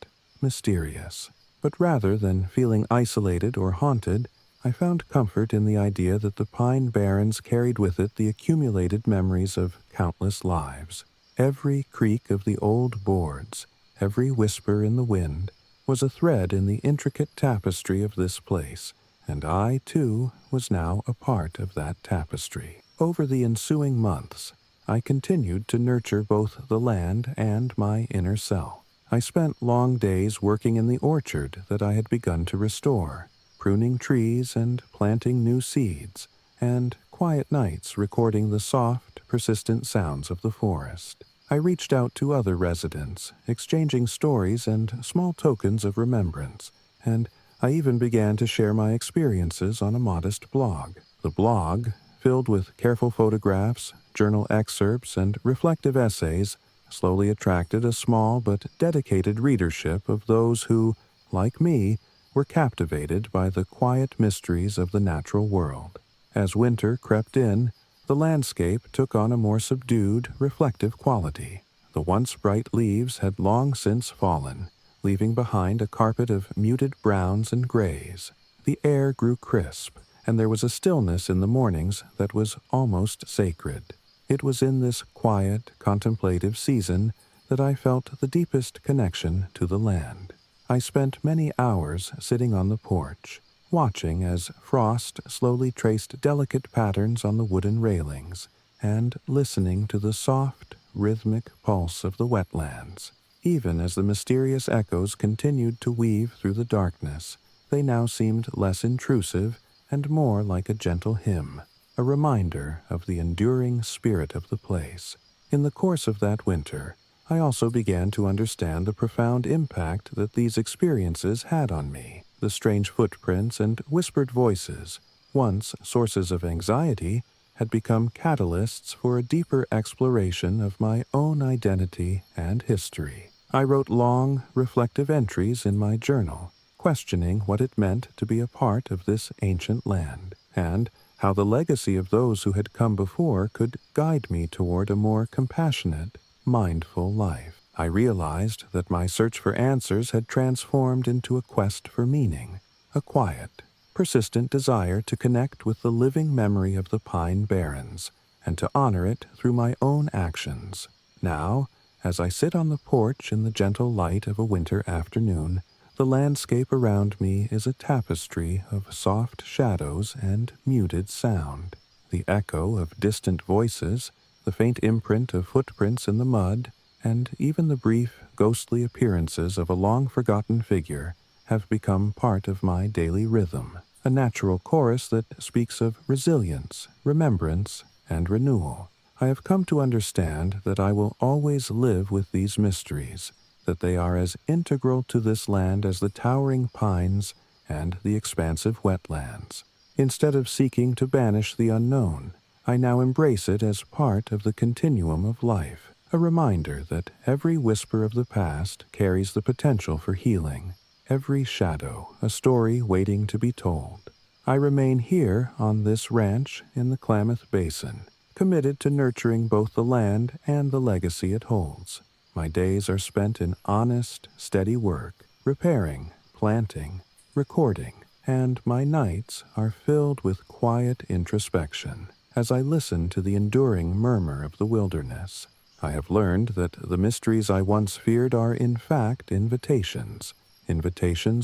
mysterious. But rather than feeling isolated or haunted, I found comfort in the idea that the Pine Barrens carried with it the accumulated memories of countless lives. Every creak of the old boards, every whisper in the wind, was a thread in the intricate tapestry of this place, and I, too, was now a part of that tapestry. Over the ensuing months, I continued to nurture both the land and my inner self. I spent long days working in the orchard that I had begun to restore, pruning trees and planting new seeds, and quiet nights recording the soft, persistent sounds of the forest. I reached out to other residents, exchanging stories and small tokens of remembrance, and I even began to share my experiences on a modest blog. The blog, filled with careful photographs, journal excerpts, and reflective essays, slowly attracted a small but dedicated readership of those who, like me, were captivated by the quiet mysteries of the natural world. As winter crept in, the landscape took on a more subdued, reflective quality. The once bright leaves had long since fallen, leaving behind a carpet of muted browns and grays. The air grew crisp, and there was a stillness in the mornings that was almost sacred. It was in this quiet, contemplative season that I felt the deepest connection to the land. I spent many hours sitting on the porch, watching as frost slowly traced delicate patterns on the wooden railings, and listening to the soft, rhythmic pulse of the wetlands. Even as the mysterious echoes continued to weave through the darkness, they now seemed less intrusive and more like a gentle hymn, a reminder of the enduring spirit of the place. In the course of that winter, I also began to understand the profound impact that these experiences had on me. The strange footprints and whispered voices, once sources of anxiety, had become catalysts for a deeper exploration of my own identity and history. I wrote long, reflective entries in my journal, questioning what it meant to be a part of this ancient land, and how the legacy of those who had come before could guide me toward a more compassionate, mindful life. I realized that my search for answers had transformed into a quest for meaning, a quiet, persistent desire to connect with the living memory of the Pine Barrens and to honor it through my own actions. Now, as I sit on the porch in the gentle light of a winter afternoon, the landscape around me is a tapestry of soft shadows and muted sound. The echo of distant voices, the faint imprint of footprints in the mud, and even the brief, ghostly appearances of a long-forgotten figure have become part of my daily rhythm, a natural chorus that speaks of resilience, remembrance, and renewal. I have come to understand that I will always live with these mysteries, that they are as integral to this land as the towering pines and the expansive wetlands. Instead of seeking to banish the unknown, I now embrace it as part of the continuum of life, a reminder that every whisper of the past carries the potential for healing, every shadow a story waiting to be told. I remain here on this ranch in the Klamath Basin, committed to nurturing both the land and the legacy it holds. My days are spent in honest, steady work, repairing, planting, recording, and my nights are filled with quiet introspection as I listen to the enduring murmur of the wilderness. I have learned that the mysteries I once feared are in fact invitations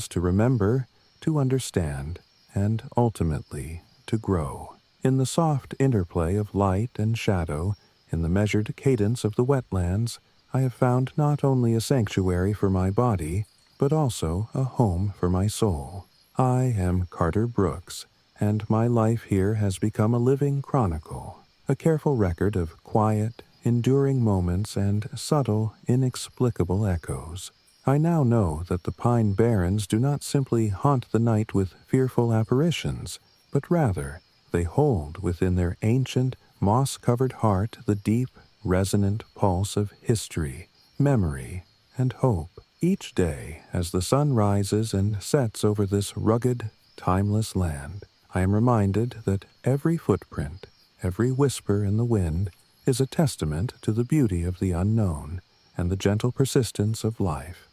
to remember, to understand, and ultimately to grow. In the soft interplay of light and shadow, in the measured cadence of the wetlands, I have found not only a sanctuary for my body, but also a home for my soul. I am Carter Brooks, and my life here has become a living chronicle, a careful record of quiet, enduring moments and subtle, inexplicable echoes. I now know that the Pine Barrens do not simply haunt the night with fearful apparitions, but rather they hold within their ancient, moss-covered heart the deep, resonant pulse of history, memory, and hope. Each day, as the sun rises and sets over this rugged, timeless land, I am reminded that every footprint, every whisper in the wind, is a testament to the beauty of the unknown and the gentle persistence of life.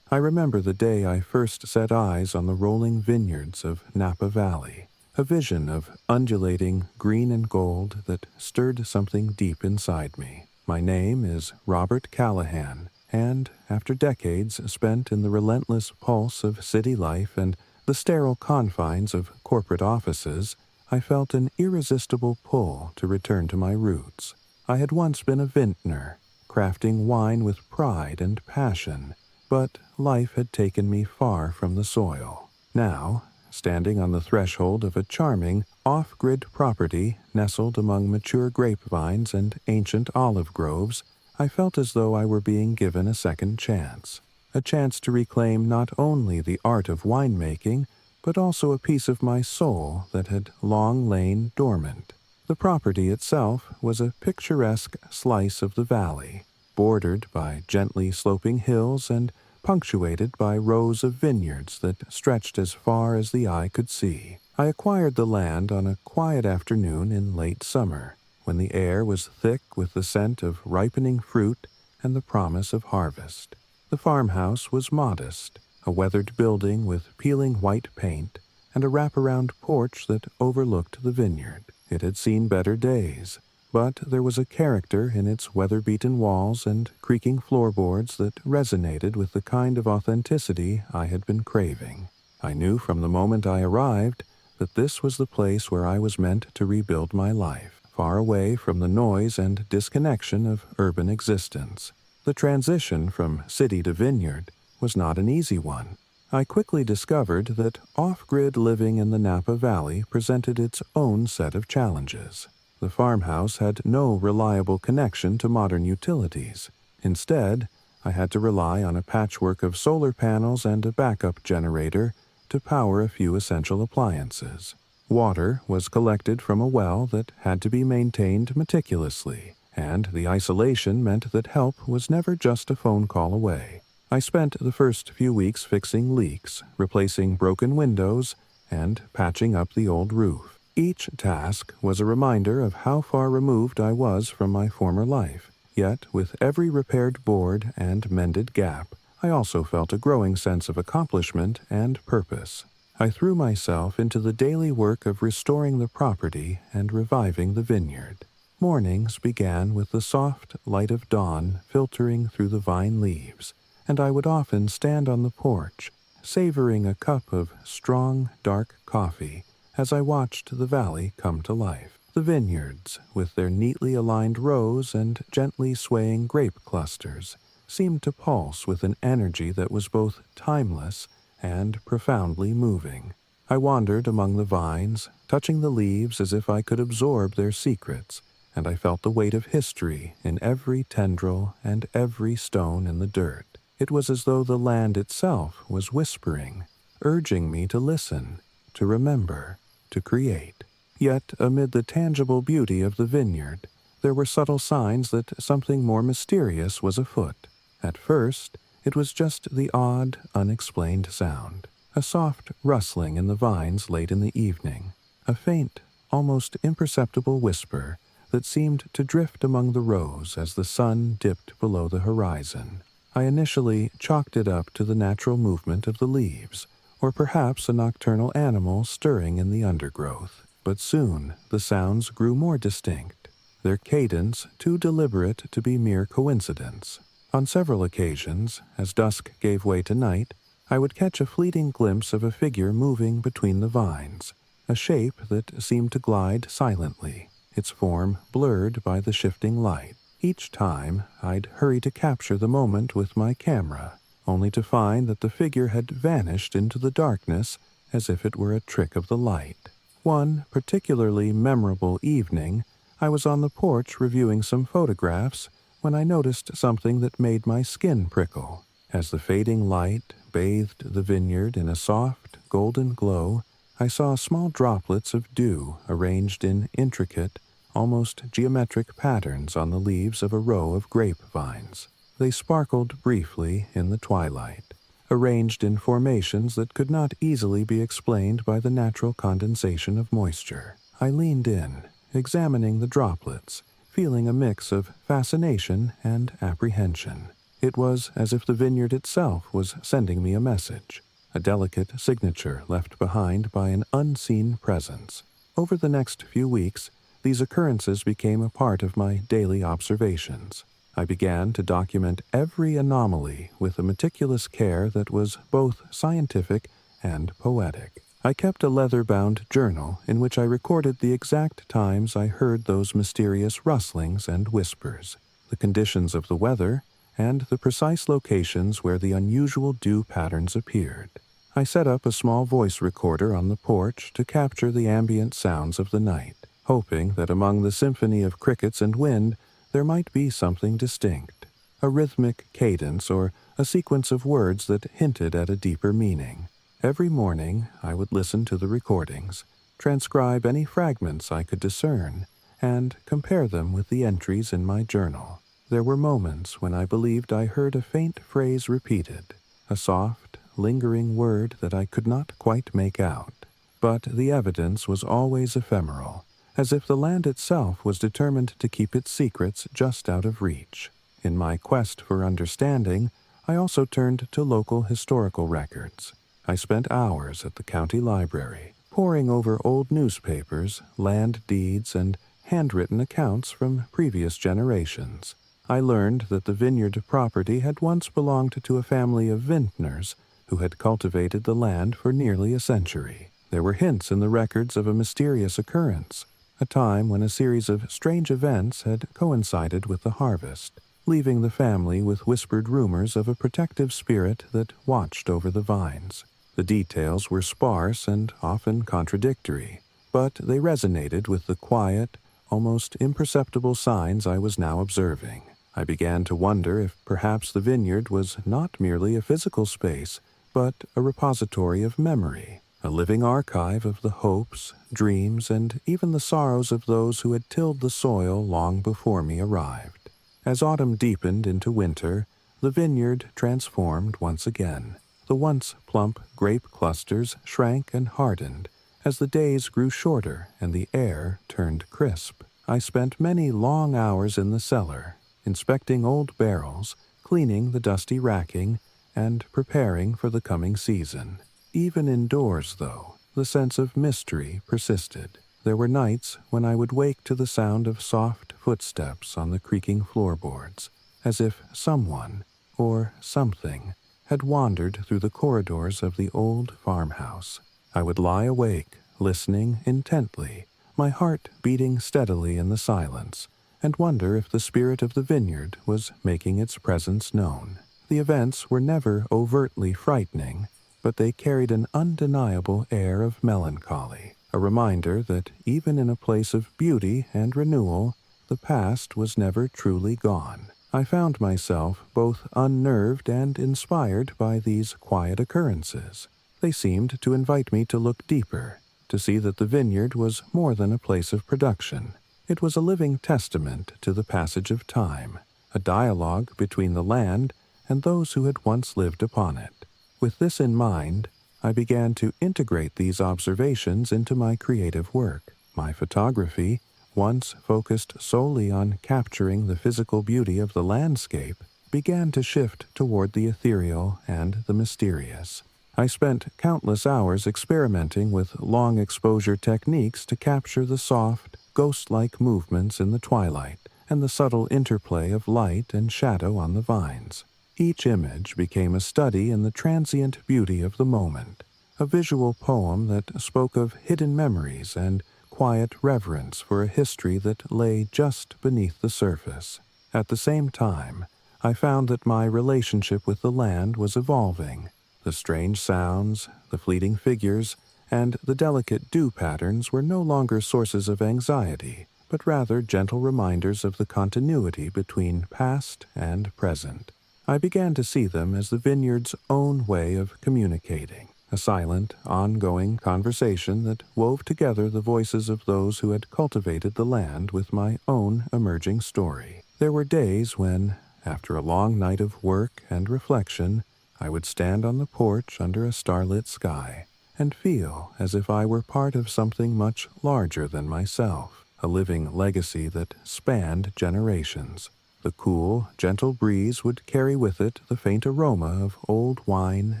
I remember the day I first set eyes on the rolling vineyards of Napa Valley, a vision of undulating green and gold that stirred something deep inside me. My name is Robert Callahan, and after decades spent in the relentless pulse of city life and the sterile confines of corporate offices, I felt an irresistible pull to return to my roots. I had once been a vintner, crafting wine with pride and passion, but life had taken me far from the soil. Now, standing on the threshold of a charming, off-grid property nestled among mature grapevines and ancient olive groves, I felt as though I were being given a second chance, a chance to reclaim not only the art of winemaking, but also a piece of my soul that had long lain dormant. The property itself was a picturesque slice of the valley, bordered by gently sloping hills and punctuated by rows of vineyards that stretched as far as the eye could see. I acquired the land on a quiet afternoon in late summer, when the air was thick with the scent of ripening fruit and the promise of harvest. The farmhouse was modest, a weathered building with peeling white paint and a wraparound porch that overlooked the vineyard. It had seen better days, but there was a character in its weather-beaten walls and creaking floorboards that resonated with the kind of authenticity I had been craving. I knew from the moment I arrived that this was the place where I was meant to rebuild my life, far away from the noise and disconnection of urban existence. The transition from city to vineyard was not an easy one. I quickly discovered that off-grid living in the Napa Valley presented its own set of challenges. The farmhouse had no reliable connection to modern utilities. Instead, I had to rely on a patchwork of solar panels and a backup generator to power a few essential appliances. Water was collected from a well that had to be maintained meticulously, and the isolation meant that help was never just a phone call away. I spent the first few weeks fixing leaks, replacing broken windows, and patching up the old roof. Each task was a reminder of how far removed I was from my former life, yet with every repaired board and mended gap, I also felt a growing sense of accomplishment and purpose. I threw myself into the daily work of restoring the property and reviving the vineyard. Mornings began with the soft light of dawn filtering through the vine leaves, and I would often stand on the porch, savoring a cup of strong, dark coffee as I watched the valley come to life. The vineyards, with their neatly aligned rows and gently swaying grape clusters, seemed to pulse with an energy that was both timeless and profoundly moving. I wandered among the vines, touching the leaves as if I could absorb their secrets, and I felt the weight of history in every tendril and every stone in the dirt. It was as though the land itself was whispering, urging me to listen, to remember, to create. Yet, amid the tangible beauty of the vineyard, there were subtle signs that something more mysterious was afoot. At first, it was just the odd, unexplained sound. A soft rustling in the vines late in the evening. A faint, almost imperceptible whisper that seemed to drift among the rows as the sun dipped below the horizon. I initially chalked it up to the natural movement of the leaves, or perhaps a nocturnal animal stirring in the undergrowth. But soon the sounds grew more distinct, their cadence too deliberate to be mere coincidence. On several occasions, as dusk gave way to night, I would catch a fleeting glimpse of a figure moving between the vines, a shape that seemed to glide silently, its form blurred by the shifting light. Each time, I'd hurry to capture the moment with my camera, only to find that the figure had vanished into the darkness as if it were a trick of the light. One particularly memorable evening, I was on the porch reviewing some photographs when I noticed something that made my skin prickle. As the fading light bathed the vineyard in a soft, golden glow, I saw small droplets of dew arranged in intricate, almost geometric patterns on the leaves of a row of grapevines. They sparkled briefly in the twilight, arranged in formations that could not easily be explained by the natural condensation of moisture. I leaned in, examining the droplets, feeling a mix of fascination and apprehension. It was as if the vineyard itself was sending me a message, a delicate signature left behind by an unseen presence. Over the next few weeks, these occurrences became a part of my daily observations. I began to document every anomaly with a meticulous care that was both scientific and poetic. I kept a leather-bound journal in which I recorded the exact times I heard those mysterious rustlings and whispers, the conditions of the weather, and the precise locations where the unusual dew patterns appeared. I set up a small voice recorder on the porch to capture the ambient sounds of the night, hoping that among the symphony of crickets and wind there might be something distinct, a rhythmic cadence or a sequence of words that hinted at a deeper meaning. Every morning I would listen to the recordings, transcribe any fragments I could discern, and compare them with the entries in my journal. There were moments when I believed I heard a faint phrase repeated, a soft, lingering word that I could not quite make out. But the evidence was always ephemeral, as if the land itself was determined to keep its secrets just out of reach. In my quest for understanding, I also turned to local historical records. I spent hours at the county library, poring over old newspapers, land deeds, and handwritten accounts from previous generations. I learned that the vineyard property had once belonged to a family of vintners who had cultivated the land for nearly a century. There were hints in the records of a mysterious occurrence, a time when a series of strange events had coincided with the harvest, leaving the family with whispered rumors of a protective spirit that watched over the vines. The details were sparse and often contradictory, but they resonated with the quiet, almost imperceptible signs I was now observing. I began to wonder if perhaps the vineyard was not merely a physical space, but a repository of memory, a living archive of the hopes, dreams, and even the sorrows of those who had tilled the soil long before me arrived. As autumn deepened into winter, the vineyard transformed once again. The once plump grape clusters shrank and hardened as the days grew shorter and the air turned crisp. I spent many long hours in the cellar, inspecting old barrels, cleaning the dusty racking, and preparing for the coming season. Even indoors, though, the sense of mystery persisted. There were nights when I would wake to the sound of soft footsteps on the creaking floorboards, as if someone, or something, had wandered through the corridors of the old farmhouse. I would lie awake, listening intently, my heart beating steadily in the silence, and wonder if the spirit of the vineyard was making its presence known. The events were never overtly frightening, but they carried an undeniable air of melancholy, a reminder that even in a place of beauty and renewal, the past was never truly gone. I found myself both unnerved and inspired by these quiet occurrences. They seemed to invite me to look deeper, to see that the vineyard was more than a place of production. It was a living testament to the passage of time, a dialogue between the land and those who had once lived upon it. With this in mind, I began to integrate these observations into my creative work. My photography, once focused solely on capturing the physical beauty of the landscape, began to shift toward the ethereal and the mysterious. I spent countless hours experimenting with long exposure techniques to capture the soft, ghost-like movements in the twilight and the subtle interplay of light and shadow on the vines. Each image became a study in the transient beauty of the moment, a visual poem that spoke of hidden memories and quiet reverence for a history that lay just beneath the surface. At the same time, I found that my relationship with the land was evolving. The strange sounds, the fleeting figures, and the delicate dew patterns were no longer sources of anxiety, but rather gentle reminders of the continuity between past and present. I began to see them as the vineyard's own way of communicating, a silent, ongoing conversation that wove together the voices of those who had cultivated the land with my own emerging story. There were days when, after a long night of work and reflection, I would stand on the porch under a starlit sky and feel as if I were part of something much larger than myself, a living legacy that spanned generations. The cool, gentle breeze would carry with it the faint aroma of old wine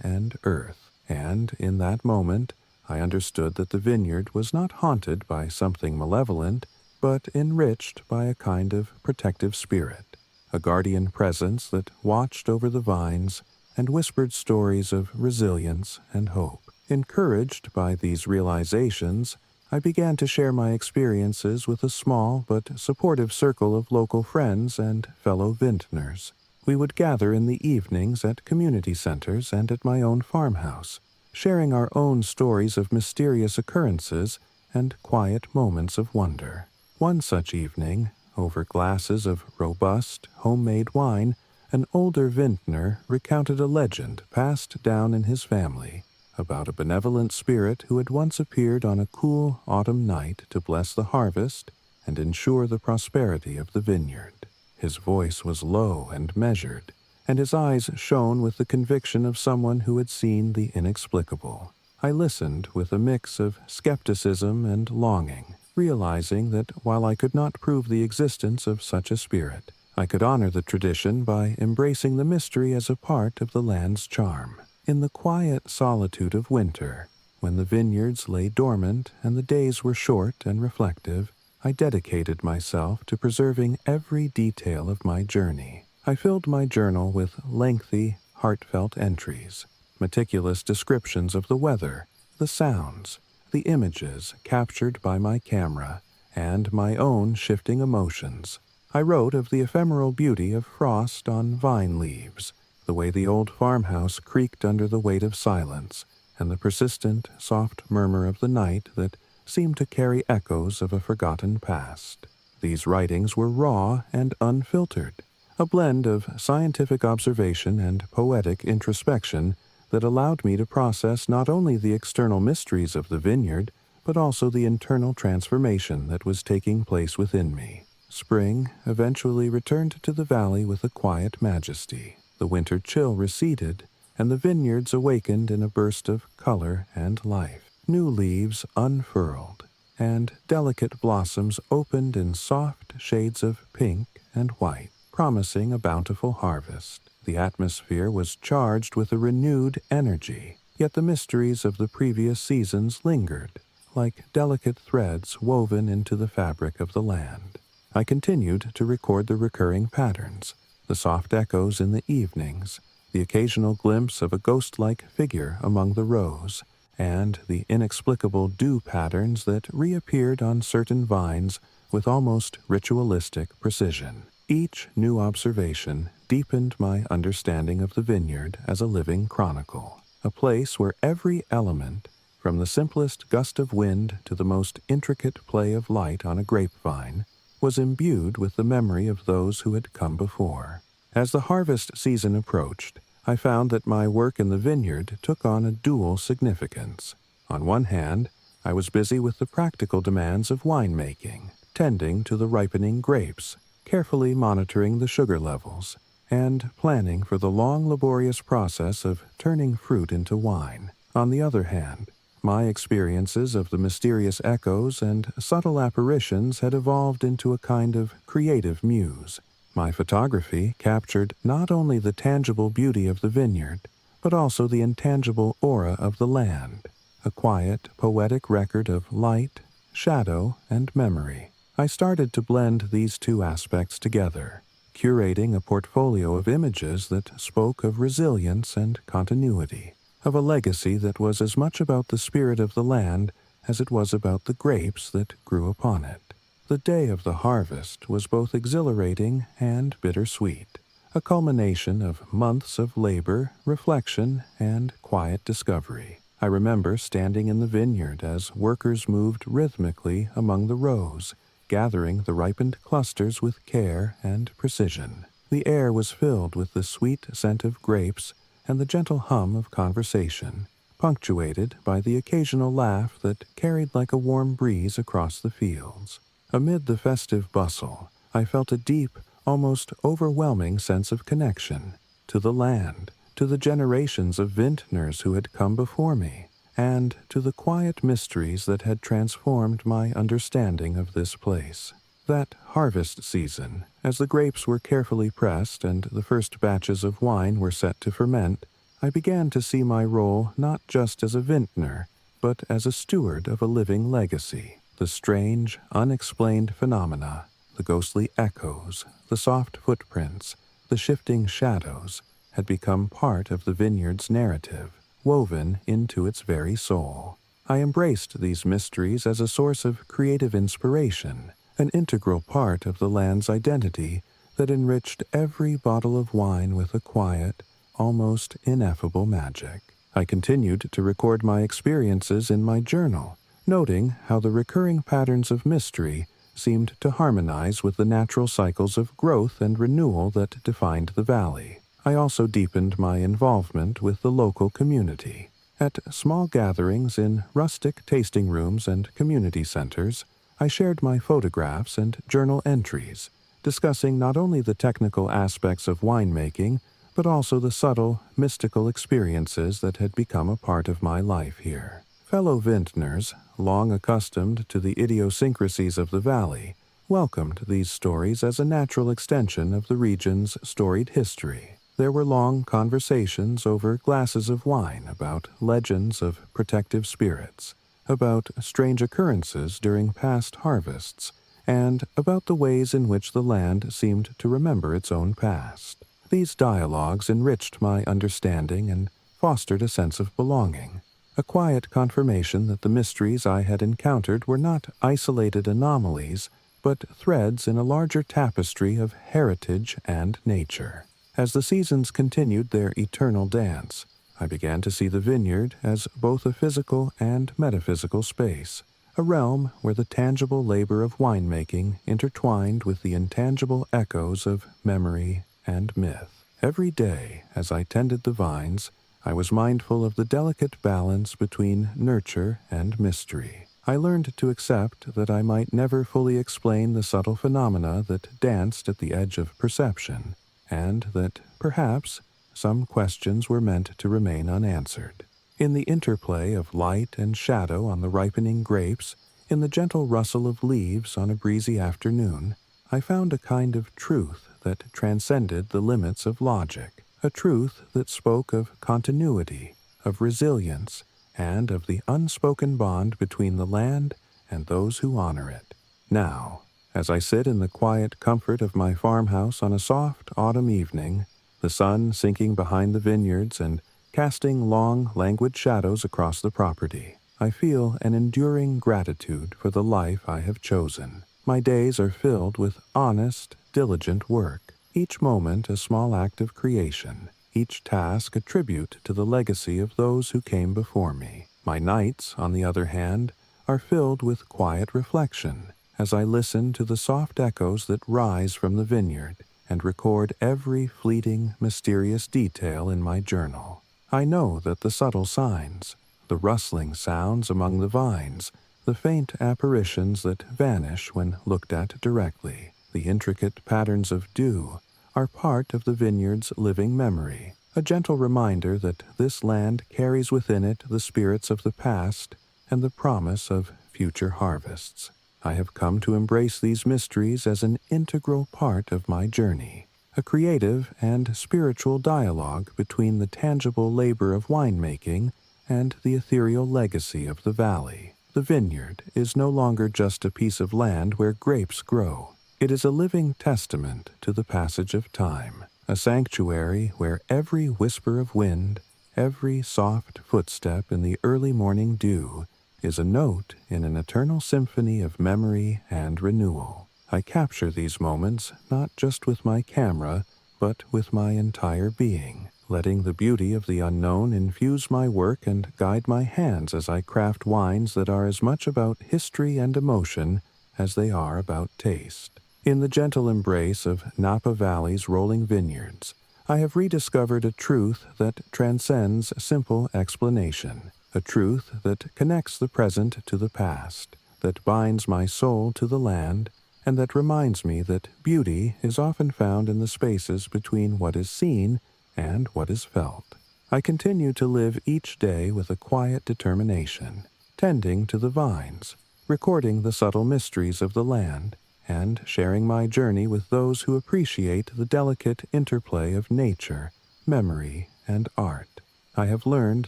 and earth, and in that moment I understood that the vineyard was not haunted by something malevolent, but enriched by a kind of protective spirit, a guardian presence that watched over the vines and whispered stories of resilience and hope. Encouraged by these realizations, I began to share my experiences with a small but supportive circle of local friends and fellow vintners. We would gather in the evenings at community centers and at my own farmhouse, sharing our own stories of mysterious occurrences and quiet moments of wonder. One such evening, over glasses of robust, homemade wine, an older vintner recounted a legend passed down in his family about a benevolent spirit who had once appeared on a cool autumn night to bless the harvest and ensure the prosperity of the vineyard. His voice was low and measured, and his eyes shone with the conviction of someone who had seen the inexplicable. I listened with a mix of skepticism and longing, realizing that while I could not prove the existence of such a spirit, I could honor the tradition by embracing the mystery as a part of the land's charm. In the quiet solitude of winter, when the vineyards lay dormant and the days were short and reflective, I dedicated myself to preserving every detail of my journey. I filled my journal with lengthy, heartfelt entries, meticulous descriptions of the weather, the sounds, the images captured by my camera, and my own shifting emotions. I wrote of the ephemeral beauty of frost on vine leaves, the way the old farmhouse creaked under the weight of silence, and the persistent, soft murmur of the night that seemed to carry echoes of a forgotten past. These writings were raw and unfiltered, a blend of scientific observation and poetic introspection that allowed me to process not only the external mysteries of the vineyard, but also the internal transformation that was taking place within me. Spring eventually returned to the valley with a quiet majesty. The winter chill receded, and the vineyards awakened in a burst of color and life. New leaves unfurled, and delicate blossoms opened in soft shades of pink and white, promising a bountiful harvest. The atmosphere was charged with a renewed energy, yet the mysteries of the previous seasons lingered, like delicate threads woven into the fabric of the land. I continued to record the recurring patterns, the soft echoes in the evenings, the occasional glimpse of a ghost-like figure among the rows, and the inexplicable dew patterns that reappeared on certain vines with almost ritualistic precision. Each new observation deepened my understanding of the vineyard as a living chronicle. a place where every element, from the simplest gust of wind to the most intricate play of light on a grapevine, was imbued with the memory of those who had come before. As the harvest season approached, I found that my work in the vineyard took on a dual significance. On one hand, I was busy with the practical demands of winemaking, tending to the ripening grapes, carefully monitoring the sugar levels, and planning for the long, laborious process of turning fruit into wine. On the other hand, my experiences of the mysterious echoes and subtle apparitions had evolved into a kind of creative muse. My photography captured not only the tangible beauty of the vineyard, but also the intangible aura of the land, a quiet, poetic record of light, shadow, and memory. I started to blend these two aspects together, curating a portfolio of images that spoke of resilience and continuity, of a legacy that was as much about the spirit of the land as it was about the grapes that grew upon it. The day of the harvest was both exhilarating and bittersweet, a culmination of months of labor, reflection, and quiet discovery. I remember standing in the vineyard as workers moved rhythmically among the rows, gathering the ripened clusters with care and precision. The air was filled with the sweet scent of grapes and the gentle hum of conversation, punctuated by the occasional laugh that carried like a warm breeze across the fields. Amid the festive bustle, I felt a deep, almost overwhelming sense of connection to the land, to the generations of vintners who had come before me, and to the quiet mysteries that had transformed my understanding of this place. That harvest season, as the grapes were carefully pressed and the first batches of wine were set to ferment, I began to see my role not just as a vintner, but as a steward of a living legacy. The strange, unexplained phenomena, the ghostly echoes, the soft footprints, the shifting shadows, had become part of the vineyard's narrative, woven into its very soul. I embraced these mysteries as a source of creative inspiration, an integral part of the land's identity that enriched every bottle of wine with a quiet, almost ineffable magic. I continued to record my experiences in my journal, noting how the recurring patterns of mystery seemed to harmonize with the natural cycles of growth and renewal that defined the valley. I also deepened my involvement with the local community. At small gatherings in rustic tasting rooms and community centers, I shared my photographs and journal entries, discussing not only the technical aspects of winemaking, but also the subtle, mystical experiences that had become a part of my life here. Fellow vintners, long accustomed to the idiosyncrasies of the valley, welcomed these stories as a natural extension of the region's storied history. There were long conversations over glasses of wine about legends of protective spirits, about strange occurrences during past harvests, and about the ways in which the land seemed to remember its own past. These dialogues enriched my understanding and fostered a sense of belonging, a quiet confirmation that the mysteries I had encountered were not isolated anomalies, but threads in a larger tapestry of heritage and nature. As the seasons continued their eternal dance, I began to see the vineyard as both a physical and metaphysical space, a realm where the tangible labor of winemaking intertwined with the intangible echoes of memory and myth. Every day, as I tended the vines, I was mindful of the delicate balance between nurture and mystery. I learned to accept that I might never fully explain the subtle phenomena that danced at the edge of perception, and that, perhaps, some questions were meant to remain unanswered. In the interplay of light and shadow on the ripening grapes, in the gentle rustle of leaves on a breezy afternoon, I found a kind of truth that transcended the limits of logic, a truth that spoke of continuity, of resilience, and of the unspoken bond between the land and those who honor it. Now, as I sit in the quiet comfort of my farmhouse on a soft autumn evening, the sun sinking behind the vineyards and casting long, languid shadows across the property, I feel an enduring gratitude for the life I have chosen. My days are filled with honest, diligent work, each moment a small act of creation, each task a tribute to the legacy of those who came before me. My nights, on the other hand, are filled with quiet reflection as I listen to the soft echoes that rise from the vineyard and record every fleeting, mysterious detail in my journal. I know that the subtle signs, the rustling sounds among the vines, the faint apparitions that vanish when looked at directly, the intricate patterns of dew, are part of the vineyard's living memory, a gentle reminder that this land carries within it the spirits of the past and the promise of future harvests. I have come to embrace these mysteries as an integral part of my journey, a creative and spiritual dialogue between the tangible labor of winemaking and the ethereal legacy of the valley. The vineyard is no longer just a piece of land where grapes grow. It is a living testament to the passage of time, a sanctuary where every whisper of wind, every soft footstep in the early morning dew, is a note in an eternal symphony of memory and renewal. I capture these moments not just with my camera, but with my entire being, letting the beauty of the unknown infuse my work and guide my hands as I craft wines that are as much about history and emotion as they are about taste. In the gentle embrace of Napa Valley's rolling vineyards, I have rediscovered a truth that transcends simple explanation, a truth that connects the present to the past, that binds my soul to the land, and that reminds me that beauty is often found in the spaces between what is seen and what is felt. I continue to live each day with a quiet determination, tending to the vines, recording the subtle mysteries of the land, and sharing my journey with those who appreciate the delicate interplay of nature, memory, and art. I have learned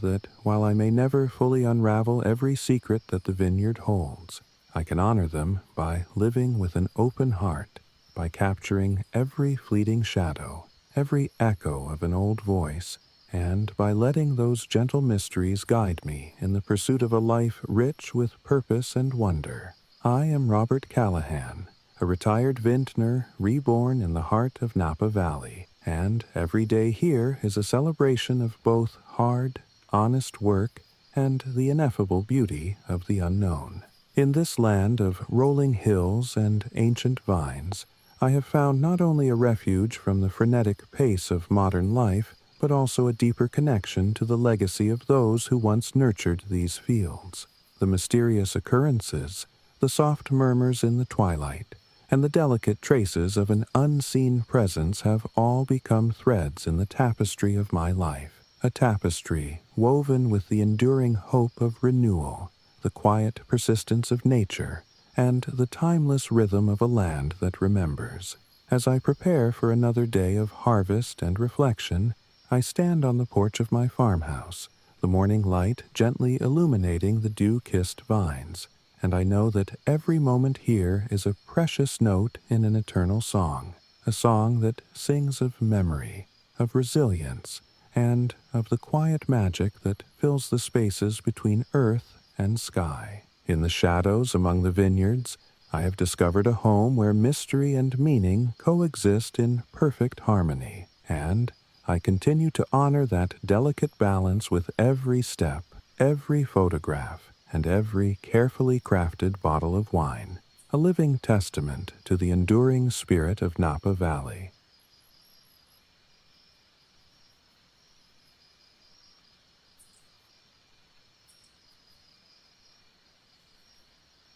that while I may never fully unravel every secret that the vineyard holds, I can honor them by living with an open heart, by capturing every fleeting shadow, every echo of an old voice, and by letting those gentle mysteries guide me in the pursuit of a life rich with purpose and wonder. I am Robert Callahan, a retired vintner reborn in the heart of Napa Valley, and every day here is a celebration of both hard, honest work and the ineffable beauty of the unknown. In this land of rolling hills and ancient vines, I have found not only a refuge from the frenetic pace of modern life, but also a deeper connection to the legacy of those who once nurtured these fields. The mysterious occurrences, the soft murmurs in the twilight, and the delicate traces of an unseen presence have all become threads in the tapestry of my life, a tapestry woven with the enduring hope of renewal, the quiet persistence of nature, and the timeless rhythm of a land that remembers. As I prepare for another day of harvest and reflection, I stand on the porch of my farmhouse, the morning light gently illuminating the dew-kissed vines, and I know that every moment here is a precious note in an eternal song, a song that sings of memory, of resilience, and of the quiet magic that fills the spaces between earth and sky. In the shadows among the vineyards, I have discovered a home where mystery and meaning coexist in perfect harmony, and I continue to honor that delicate balance with every step, every photograph, and every carefully crafted bottle of wine, a living testament to the enduring spirit of Napa Valley.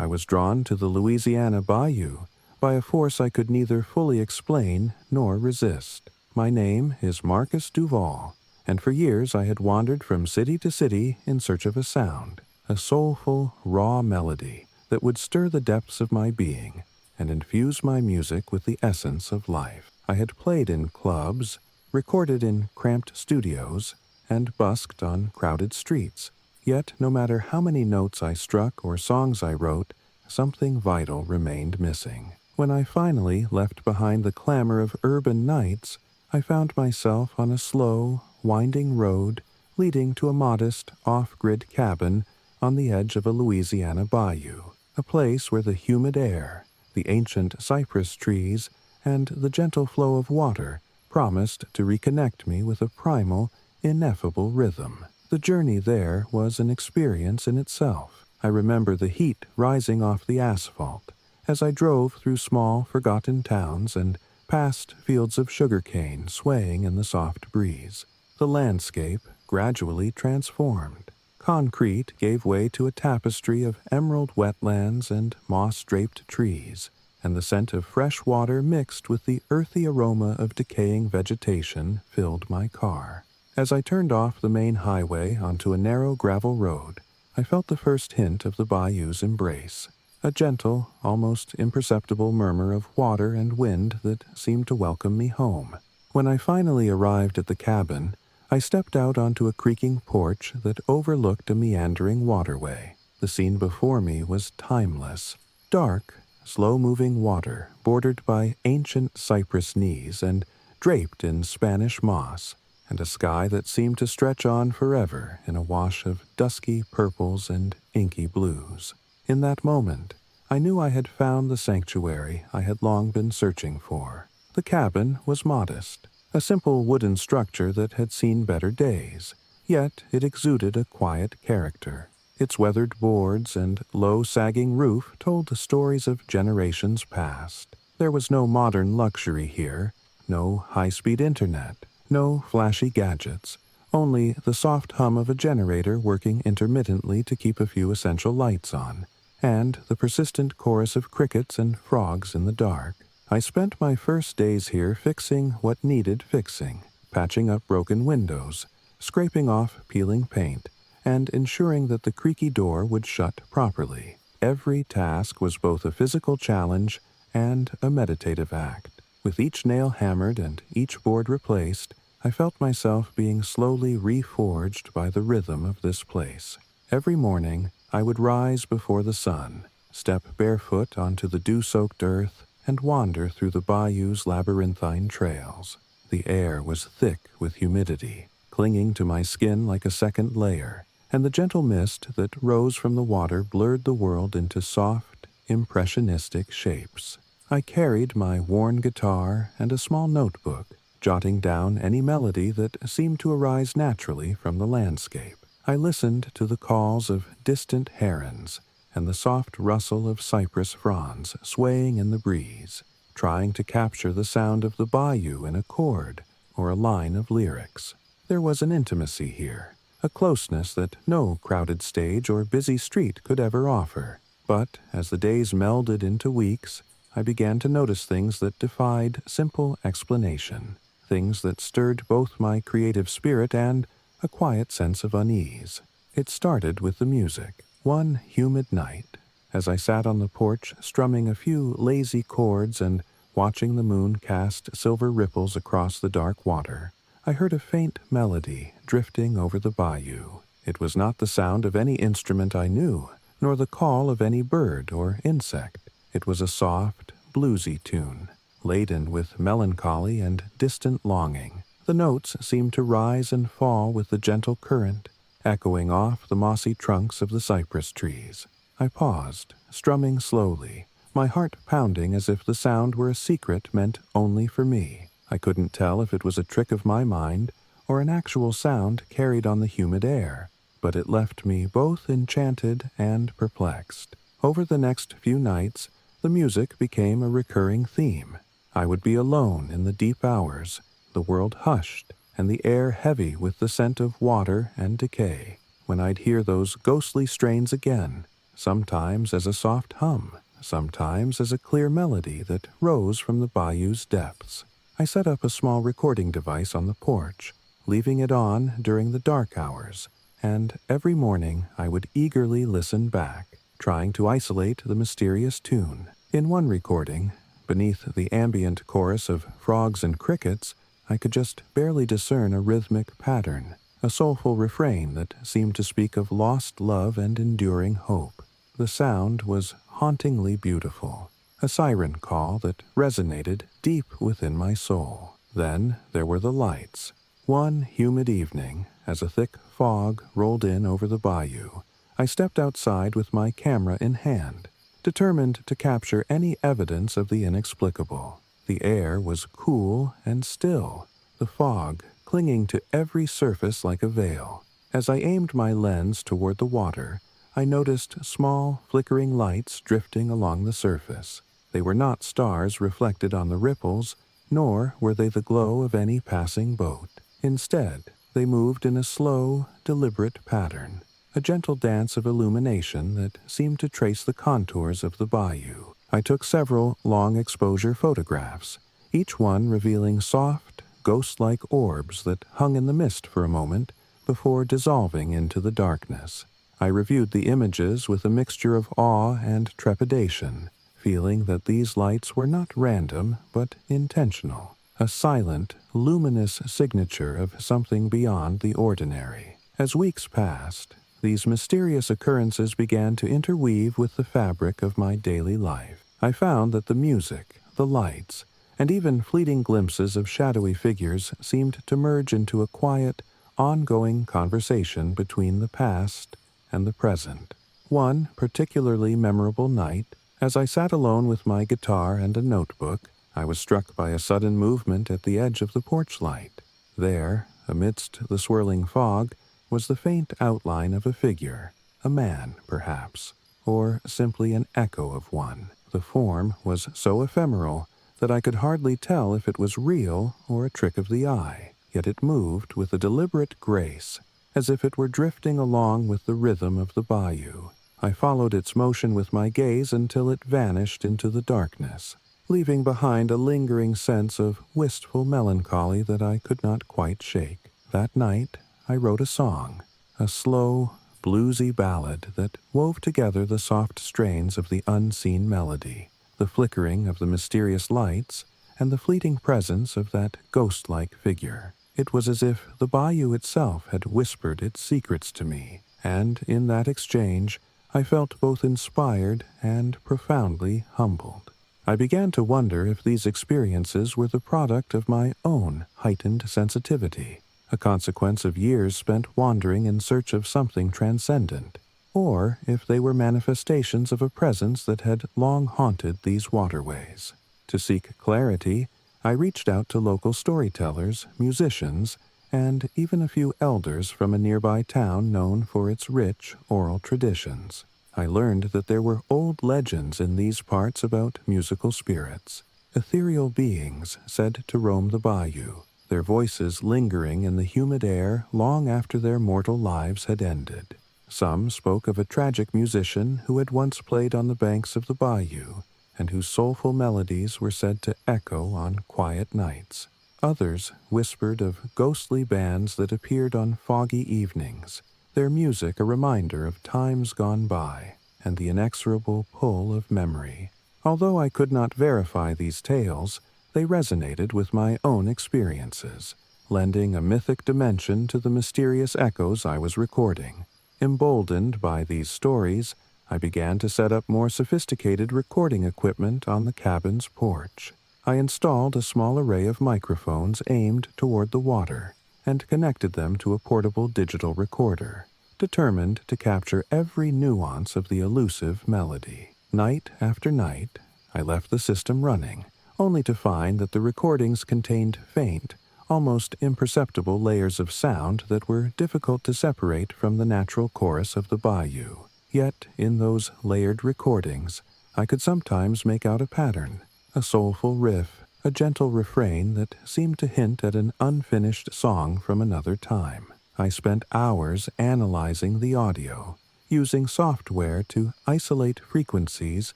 I was drawn to the Louisiana bayou by a force I could neither fully explain nor resist. My name is Marcus Duval, and for years I had wandered from city to city in search of a sound, a soulful, raw melody that would stir the depths of my being and infuse my music with the essence of life. I had played in clubs, recorded in cramped studios, and busked on crowded streets. Yet, no matter how many notes I struck or songs I wrote, something vital remained missing. When I finally left behind the clamor of urban nights, I found myself on a slow, winding road leading to a modest, off-grid cabin on the edge of a Louisiana bayou, a place where the humid air, the ancient cypress trees, and the gentle flow of water promised to reconnect me with a primal, ineffable rhythm. The journey there was an experience in itself. I remember the heat rising off the asphalt as I drove through small, forgotten towns and past fields of sugarcane swaying in the soft breeze. The landscape gradually transformed. Concrete gave way to a tapestry of emerald wetlands and moss-draped trees, and the scent of fresh water mixed with the earthy aroma of decaying vegetation filled my car. As I turned off the main highway onto a narrow gravel road, I felt the first hint of the bayou's embrace, a gentle, almost imperceptible murmur of water and wind that seemed to welcome me home. When I finally arrived at the cabin, I stepped out onto a creaking porch that overlooked a meandering waterway. The scene before me was timeless. Dark, slow-moving water bordered by ancient cypress knees and draped in Spanish moss, and a sky that seemed to stretch on forever in a wash of dusky purples and inky blues. In that moment, I knew I had found the sanctuary I had long been searching for. The cabin was modest, a simple wooden structure that had seen better days, yet it exuded a quiet character. Its weathered boards and low sagging roof told the stories of generations past. There was no modern luxury here, no high-speed internet, no flashy gadgets, only the soft hum of a generator working intermittently to keep a few essential lights on, and the persistent chorus of crickets and frogs in the dark. I spent my first days here fixing what needed fixing, patching up broken windows, scraping off peeling paint, and ensuring that the creaky door would shut properly. Every task was both a physical challenge and a meditative act. With each nail hammered and each board replaced, I felt myself being slowly reforged by the rhythm of this place. Every morning, I would rise before the sun, step barefoot onto the dew-soaked earth, and wander through the bayou's labyrinthine trails. The air was thick with humidity, clinging to my skin like a second layer, and the gentle mist that rose from the water blurred the world into soft, impressionistic shapes. I carried my worn guitar and a small notebook, jotting down any melody that seemed to arise naturally from the landscape. I listened to the calls of distant herons and the soft rustle of cypress fronds swaying in the breeze, trying to capture the sound of the bayou in a chord or a line of lyrics. There was an intimacy here, a closeness that no crowded stage or busy street could ever offer. But as the days melded into weeks, I began to notice things that defied simple explanation, things that stirred both my creative spirit and a quiet sense of unease. It started with the music. One humid night, as I sat on the porch strumming a few lazy chords and watching the moon cast silver ripples across the dark water, I heard a faint melody drifting over the bayou. It was not the sound of any instrument I knew, nor the call of any bird or insect. It was a soft, bluesy tune, laden with melancholy and distant longing. The notes seemed to rise and fall with the gentle current, echoing off the mossy trunks of the cypress trees. I paused, strumming slowly, my heart pounding as if the sound were a secret meant only for me. I couldn't tell if it was a trick of my mind or an actual sound carried on the humid air, but it left me both enchanted and perplexed. Over the next few nights, the music became a recurring theme. I would be alone in the deep hours, the world hushed, and the air heavy with the scent of water and decay, when I'd hear those ghostly strains again, sometimes as a soft hum, sometimes as a clear melody that rose from the bayou's depths. I set up a small recording device on the porch, leaving it on during the dark hours, and every morning I would eagerly listen back, trying to isolate the mysterious tune. In one recording, beneath the ambient chorus of frogs and crickets, I could just barely discern a rhythmic pattern, a soulful refrain that seemed to speak of lost love and enduring hope. The sound was hauntingly beautiful, a siren call that resonated deep within my soul. Then there were the lights. One humid evening, as a thick fog rolled in over the bayou, I stepped outside with my camera in hand, determined to capture any evidence of the inexplicable. The air was cool and still, the fog clinging to every surface like a veil. As I aimed my lens toward the water, I noticed small, flickering lights drifting along the surface. They were not stars reflected on the ripples, nor were they the glow of any passing boat. Instead, they moved in a slow, deliberate pattern, a gentle dance of illumination that seemed to trace the contours of the bayou. I took several long-exposure photographs, each one revealing soft, ghost-like orbs that hung in the mist for a moment before dissolving into the darkness. I reviewed the images with a mixture of awe and trepidation, feeling that these lights were not random but intentional, a silent, luminous signature of something beyond the ordinary. As weeks passed, these mysterious occurrences began to interweave with the fabric of my daily life. I found that the music, the lights, and even fleeting glimpses of shadowy figures seemed to merge into a quiet, ongoing conversation between the past and the present. One particularly memorable night, as I sat alone with my guitar and a notebook, I was struck by a sudden movement at the edge of the porch light. There, amidst the swirling fog, was the faint outline of a figure, a man, perhaps, or simply an echo of one. The form was so ephemeral that I could hardly tell if it was real or a trick of the eye, yet it moved with a deliberate grace, as if it were drifting along with the rhythm of the bayou. I followed its motion with my gaze until it vanished into the darkness, leaving behind a lingering sense of wistful melancholy that I could not quite shake. That night, I wrote a song, a slow, bluesy ballad that wove together the soft strains of the unseen melody, the flickering of the mysterious lights, and the fleeting presence of that ghost-like figure. It was as if the bayou itself had whispered its secrets to me, and in that exchange, I felt both inspired and profoundly humbled. I began to wonder if these experiences were the product of my own heightened sensitivity, a consequence of years spent wandering in search of something transcendent, or if they were manifestations of a presence that had long haunted these waterways. To seek clarity, I reached out to local storytellers, musicians, and even a few elders from a nearby town known for its rich oral traditions. I learned that there were old legends in these parts about musical spirits, ethereal beings said to roam the bayou, their voices lingering in the humid air long after their mortal lives had ended. Some spoke of a tragic musician who had once played on the banks of the bayou, and whose soulful melodies were said to echo on quiet nights. Others whispered of ghostly bands that appeared on foggy evenings, their music a reminder of times gone by and the inexorable pull of memory. Although I could not verify these tales, they resonated with my own experiences, lending a mythic dimension to the mysterious echoes I was recording. Emboldened by these stories, I began to set up more sophisticated recording equipment on the cabin's porch. I installed a small array of microphones aimed toward the water and connected them to a portable digital recorder, determined to capture every nuance of the elusive melody. Night after night, I left the system running, only to find that the recordings contained faint, almost imperceptible layers of sound that were difficult to separate from the natural chorus of the bayou. Yet, in those layered recordings, I could sometimes make out a pattern, a soulful riff, a gentle refrain that seemed to hint at an unfinished song from another time. I spent hours analyzing the audio, using software to isolate frequencies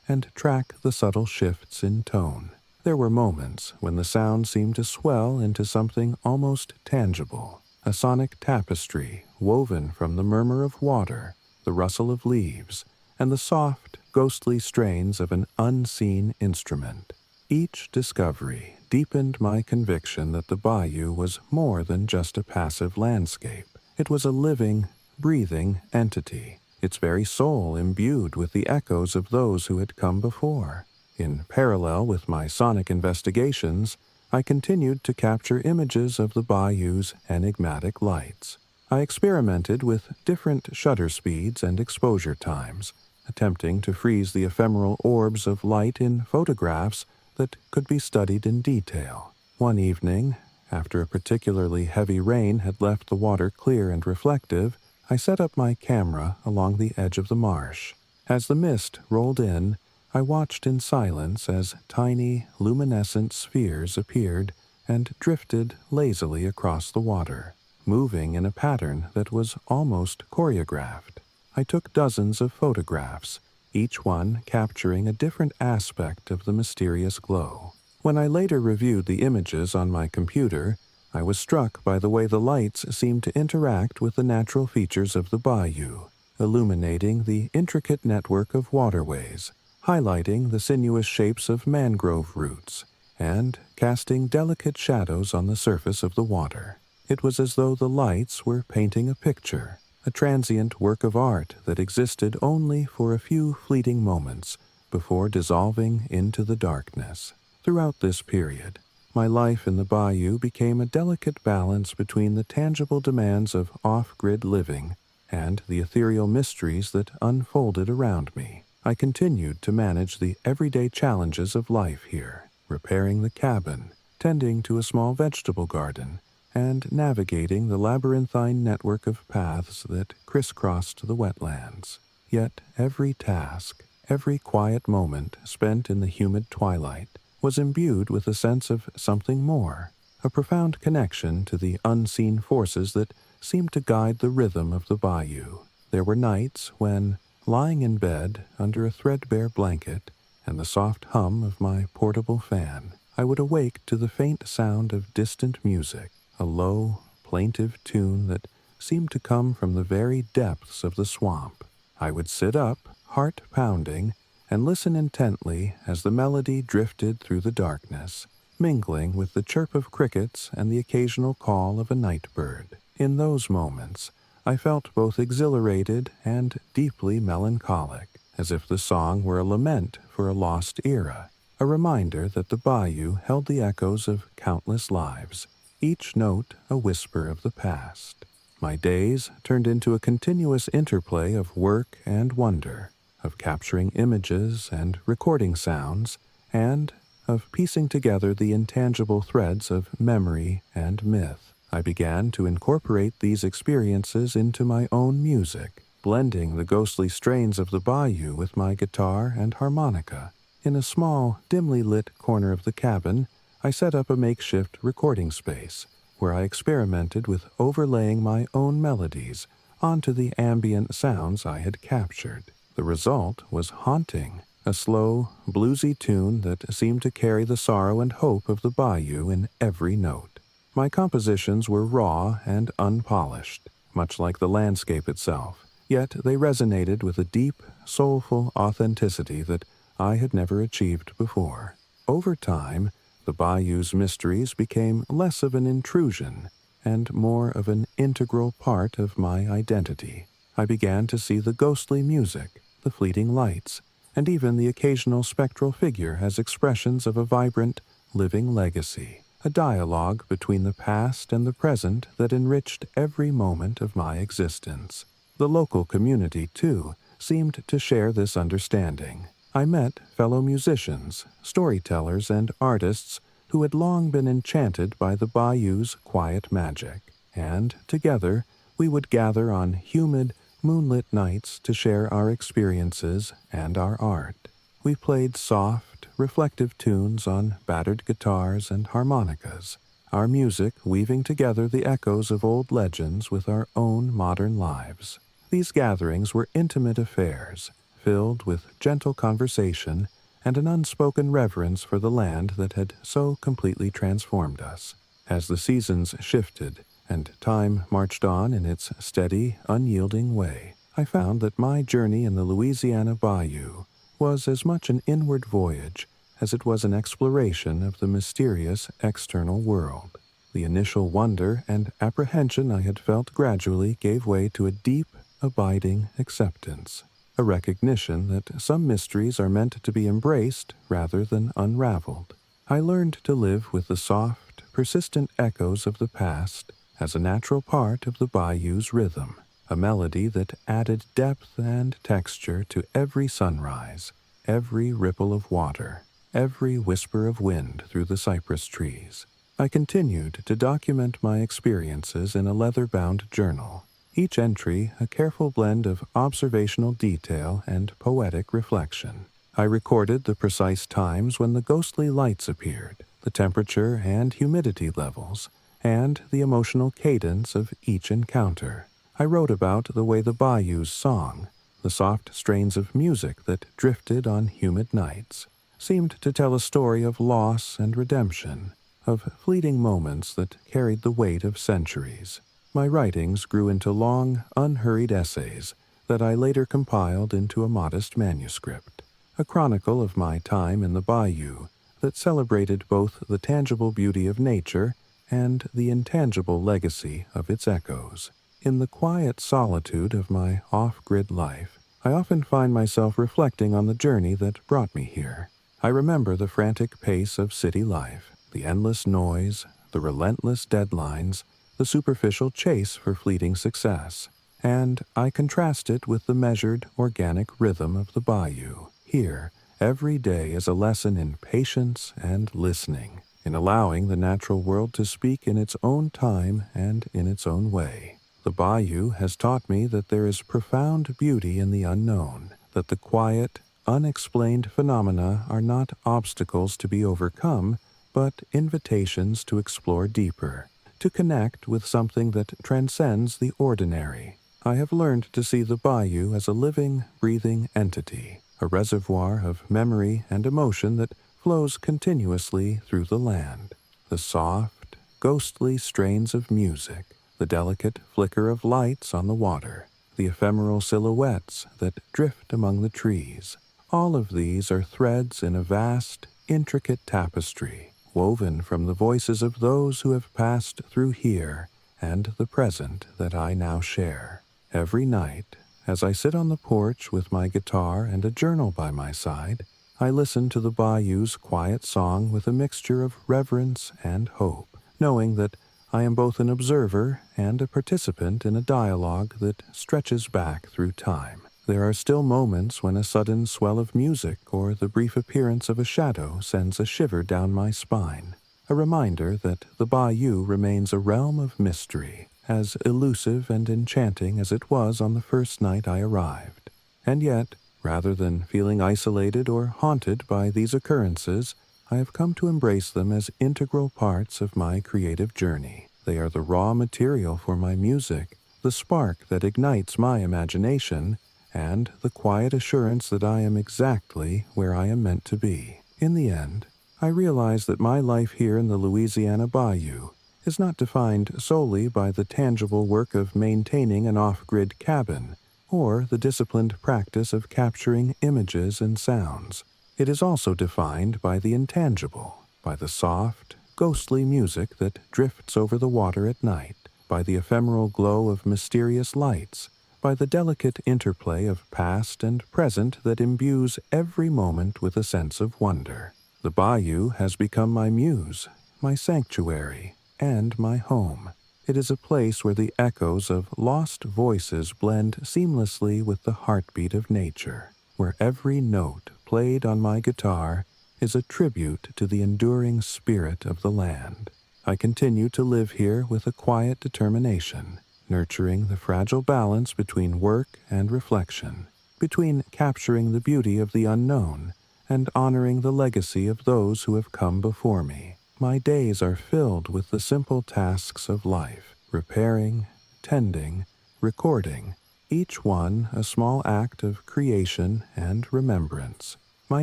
and track the subtle shifts in tone. There were moments when the sound seemed to swell into something almost tangible, a sonic tapestry woven from the murmur of water, the rustle of leaves, and the soft, ghostly strains of an unseen instrument. Each discovery deepened my conviction that the bayou was more than just a passive landscape. It was a living, breathing entity, its very soul imbued with the echoes of those who had come before. In parallel with my sonic investigations, I continued to capture images of the bayou's enigmatic lights. I experimented with different shutter speeds and exposure times, attempting to freeze the ephemeral orbs of light in photographs that could be studied in detail. One evening, after a particularly heavy rain had left the water clear and reflective, I set up my camera along the edge of the marsh. As the mist rolled in, I watched in silence as tiny, luminescent spheres appeared and drifted lazily across the water, moving in a pattern that was almost choreographed. I took dozens of photographs, each one capturing a different aspect of the mysterious glow. When I later reviewed the images on my computer, I was struck by the way the lights seemed to interact with the natural features of the bayou, illuminating the intricate network of waterways, highlighting the sinuous shapes of mangrove roots, and casting delicate shadows on the surface of the water. It was as though the lights were painting a picture, a transient work of art that existed only for a few fleeting moments before dissolving into the darkness. Throughout this period, my life in the bayou became a delicate balance between the tangible demands of off-grid living and the ethereal mysteries that unfolded around me. I continued to manage the everyday challenges of life here, repairing the cabin, tending to a small vegetable garden, and navigating the labyrinthine network of paths that crisscrossed the wetlands. Yet every task, every quiet moment spent in the humid twilight, was imbued with a sense of something more, a profound connection to the unseen forces that seemed to guide the rhythm of the bayou. There were nights when, lying in bed under a threadbare blanket and the soft hum of my portable fan, I would awake to the faint sound of distant music, a low, plaintive tune that seemed to come from the very depths of the swamp. I would sit up, heart pounding, and listen intently as the melody drifted through the darkness, mingling with the chirp of crickets and the occasional call of a night bird. In those moments, I felt both exhilarated and deeply melancholic, as if the song were a lament for a lost era, a reminder that the bayou held the echoes of countless lives, each note a whisper of the past. My days turned into a continuous interplay of work and wonder, of capturing images and recording sounds, and of piecing together the intangible threads of memory and myth. I began to incorporate these experiences into my own music, blending the ghostly strains of the bayou with my guitar and harmonica. In a small, dimly lit corner of the cabin, I set up a makeshift recording space, where I experimented with overlaying my own melodies onto the ambient sounds I had captured. The result was haunting, a slow, bluesy tune that seemed to carry the sorrow and hope of the bayou in every note. My compositions were raw and unpolished, much like the landscape itself, yet they resonated with a deep, soulful authenticity that I had never achieved before. Over time, the bayou's mysteries became less of an intrusion and more of an integral part of my identity. I began to see the ghostly music, the fleeting lights, and even the occasional spectral figure as expressions of a vibrant, living legacy, a dialogue between the past and the present that enriched every moment of my existence. The local community, too, seemed to share this understanding. I met fellow musicians, storytellers, and artists who had long been enchanted by the bayou's quiet magic, and together we would gather on humid, moonlit nights to share our experiences and our art. We played soft, reflective tunes on battered guitars and harmonicas, our music weaving together the echoes of old legends with our own modern lives. These gatherings were intimate affairs, filled with gentle conversation and an unspoken reverence for the land that had so completely transformed us. As the seasons shifted, and time marched on in its steady, unyielding way, I found that my journey in the Louisiana bayou was as much an inward voyage as it was an exploration of the mysterious external world. The initial wonder and apprehension I had felt gradually gave way to a deep, abiding acceptance, a recognition that some mysteries are meant to be embraced rather than unraveled. I learned to live with the soft, persistent echoes of the past as a natural part of the bayou's rhythm, a melody that added depth and texture to every sunrise, every ripple of water, every whisper of wind through the cypress trees. I continued to document my experiences in a leather-bound journal, each entry a careful blend of observational detail and poetic reflection. I recorded the precise times when the ghostly lights appeared, the temperature and humidity levels, and the emotional cadence of each encounter. I wrote about the way the bayous song, the soft strains of music that drifted on humid nights, seemed to tell a story of loss and redemption, of fleeting moments that carried the weight of centuries. My writings grew into long, unhurried essays that I later compiled into a modest manuscript, a chronicle of my time in the bayou that celebrated both the tangible beauty of nature and the intangible legacy of its echoes. In the quiet solitude of my off-grid life, I often find myself reflecting on the journey that brought me here. I remember the frantic pace of city life, the endless noise, the relentless deadlines, the superficial chase for fleeting success, and I contrast it with the measured, organic rhythm of the bayou. Here, every day is a lesson in patience and listening, in allowing the natural world to speak in its own time and in its own way. The bayou has taught me that there is profound beauty in the unknown, that the quiet, unexplained phenomena are not obstacles to be overcome, but invitations to explore deeper, to connect with something that transcends the ordinary. I have learned to see the bayou as a living, breathing entity, a reservoir of memory and emotion that flows continuously through the land. The soft, ghostly strains of music, the delicate flicker of lights on the water, the ephemeral silhouettes that drift among the trees, all of these are threads in a vast, intricate tapestry, woven from the voices of those who have passed through here and the present that I now share. Every night, as I sit on the porch with my guitar and a journal by my side, I listen to the bayou's quiet song with a mixture of reverence and hope, knowing that I am both an observer and a participant in a dialogue that stretches back through time. There are still moments when a sudden swell of music or the brief appearance of a shadow sends a shiver down my spine, a reminder that the bayou remains a realm of mystery, as elusive and enchanting as it was on the first night I arrived. And yet, rather than feeling isolated or haunted by these occurrences, I have come to embrace them as integral parts of my creative journey. They are the raw material for my music, the spark that ignites my imagination, and the quiet assurance that I am exactly where I am meant to be. In the end, I realize that my life here in the Louisiana bayou is not defined solely by the tangible work of maintaining an off-grid cabin or the disciplined practice of capturing images and sounds. It is also defined by the intangible, by the soft, ghostly music that drifts over the water at night, by the ephemeral glow of mysterious lights, by the delicate interplay of past and present that imbues every moment with a sense of wonder. The bayou has become my muse, my sanctuary, and my home. It is a place where the echoes of lost voices blend seamlessly with the heartbeat of nature, where every note played on my guitar is a tribute to the enduring spirit of the land. I continue to live here with a quiet determination, nurturing the fragile balance between work and reflection, between capturing the beauty of the unknown and honoring the legacy of those who have come before me. My days are filled with the simple tasks of life, repairing, tending, recording, each one a small act of creation and remembrance. My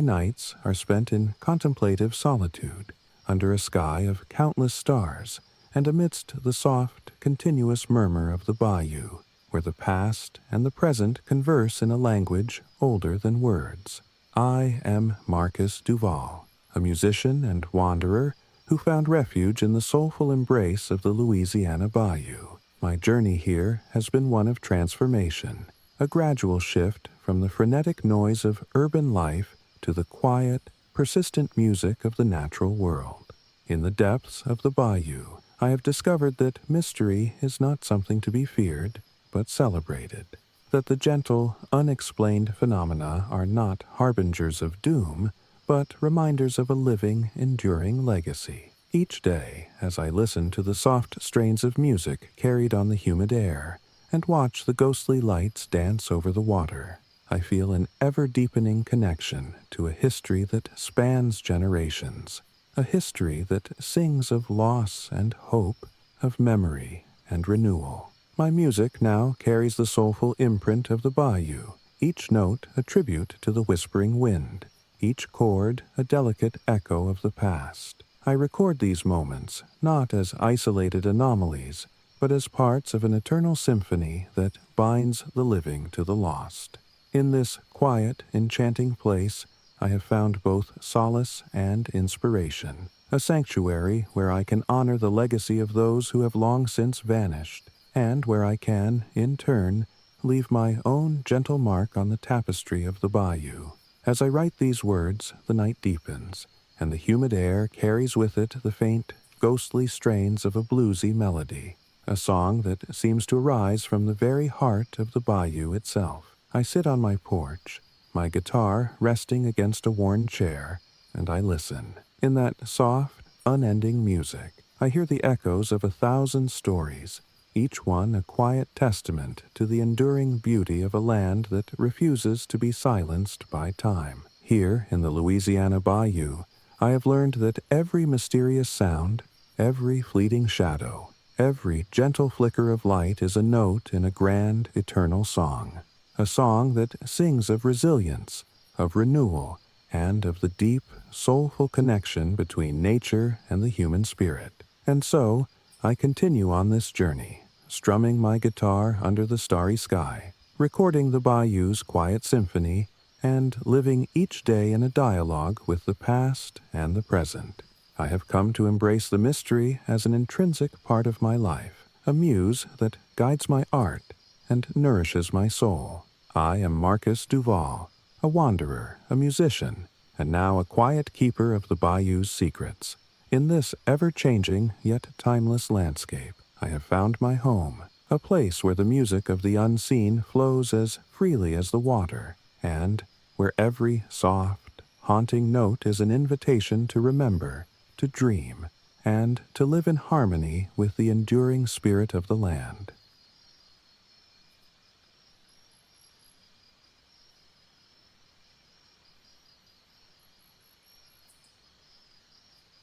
nights are spent in contemplative solitude, under a sky of countless stars, and amidst the soft, continuous murmur of the bayou, where the past and the present converse in a language older than words. I am Marcus Duval, a musician and wanderer who found refuge in the soulful embrace of the Louisiana bayou. My journey here has been one of transformation, a gradual shift from the frenetic noise of urban life to the quiet, persistent music of the natural world. In the depths of the bayou, I have discovered that mystery is not something to be feared, but celebrated, that the gentle, unexplained phenomena are not harbingers of doom, but reminders of a living, enduring legacy. Each day, as I listen to the soft strains of music carried on the humid air, and watch the ghostly lights dance over the water, I feel an ever-deepening connection to a history that spans generations, a history that sings of loss and hope, of memory and renewal. My music now carries the soulful imprint of the bayou, each note a tribute to the whispering wind, each chord a delicate echo of the past. I record these moments not as isolated anomalies, but as parts of an eternal symphony that binds the living to the lost. In this quiet, enchanting place, I have found both solace and inspiration, a sanctuary where I can honor the legacy of those who have long since vanished, and where I can, in turn, leave my own gentle mark on the tapestry of the bayou. As I write these words, the night deepens, and the humid air carries with it the faint, ghostly strains of a bluesy melody, a song that seems to arise from the very heart of the bayou itself. I sit on my porch, my guitar resting against a worn chair, and I listen. In that soft, unending music, I hear the echoes of 1,000 stories, each one a quiet testament to the enduring beauty of a land that refuses to be silenced by time. Here, in the Louisiana Bayou, I have learned that every mysterious sound, every fleeting shadow, every gentle flicker of light is a note in a grand, eternal song. A song that sings of resilience, of renewal, and of the deep, soulful connection between nature and the human spirit. And so, I continue on this journey, strumming my guitar under the starry sky, recording the bayou's quiet symphony, and living each day in a dialogue with the past and the present. I have come to embrace the mystery as an intrinsic part of my life, a muse that guides my art and nourishes my soul. I am Marcus Duval, a wanderer, a musician, and now a quiet keeper of the bayou's secrets. In this ever-changing yet timeless landscape, I have found my home, a place where the music of the unseen flows as freely as the water, and where every soft, haunting note is an invitation to remember, to dream, and to live in harmony with the enduring spirit of the land.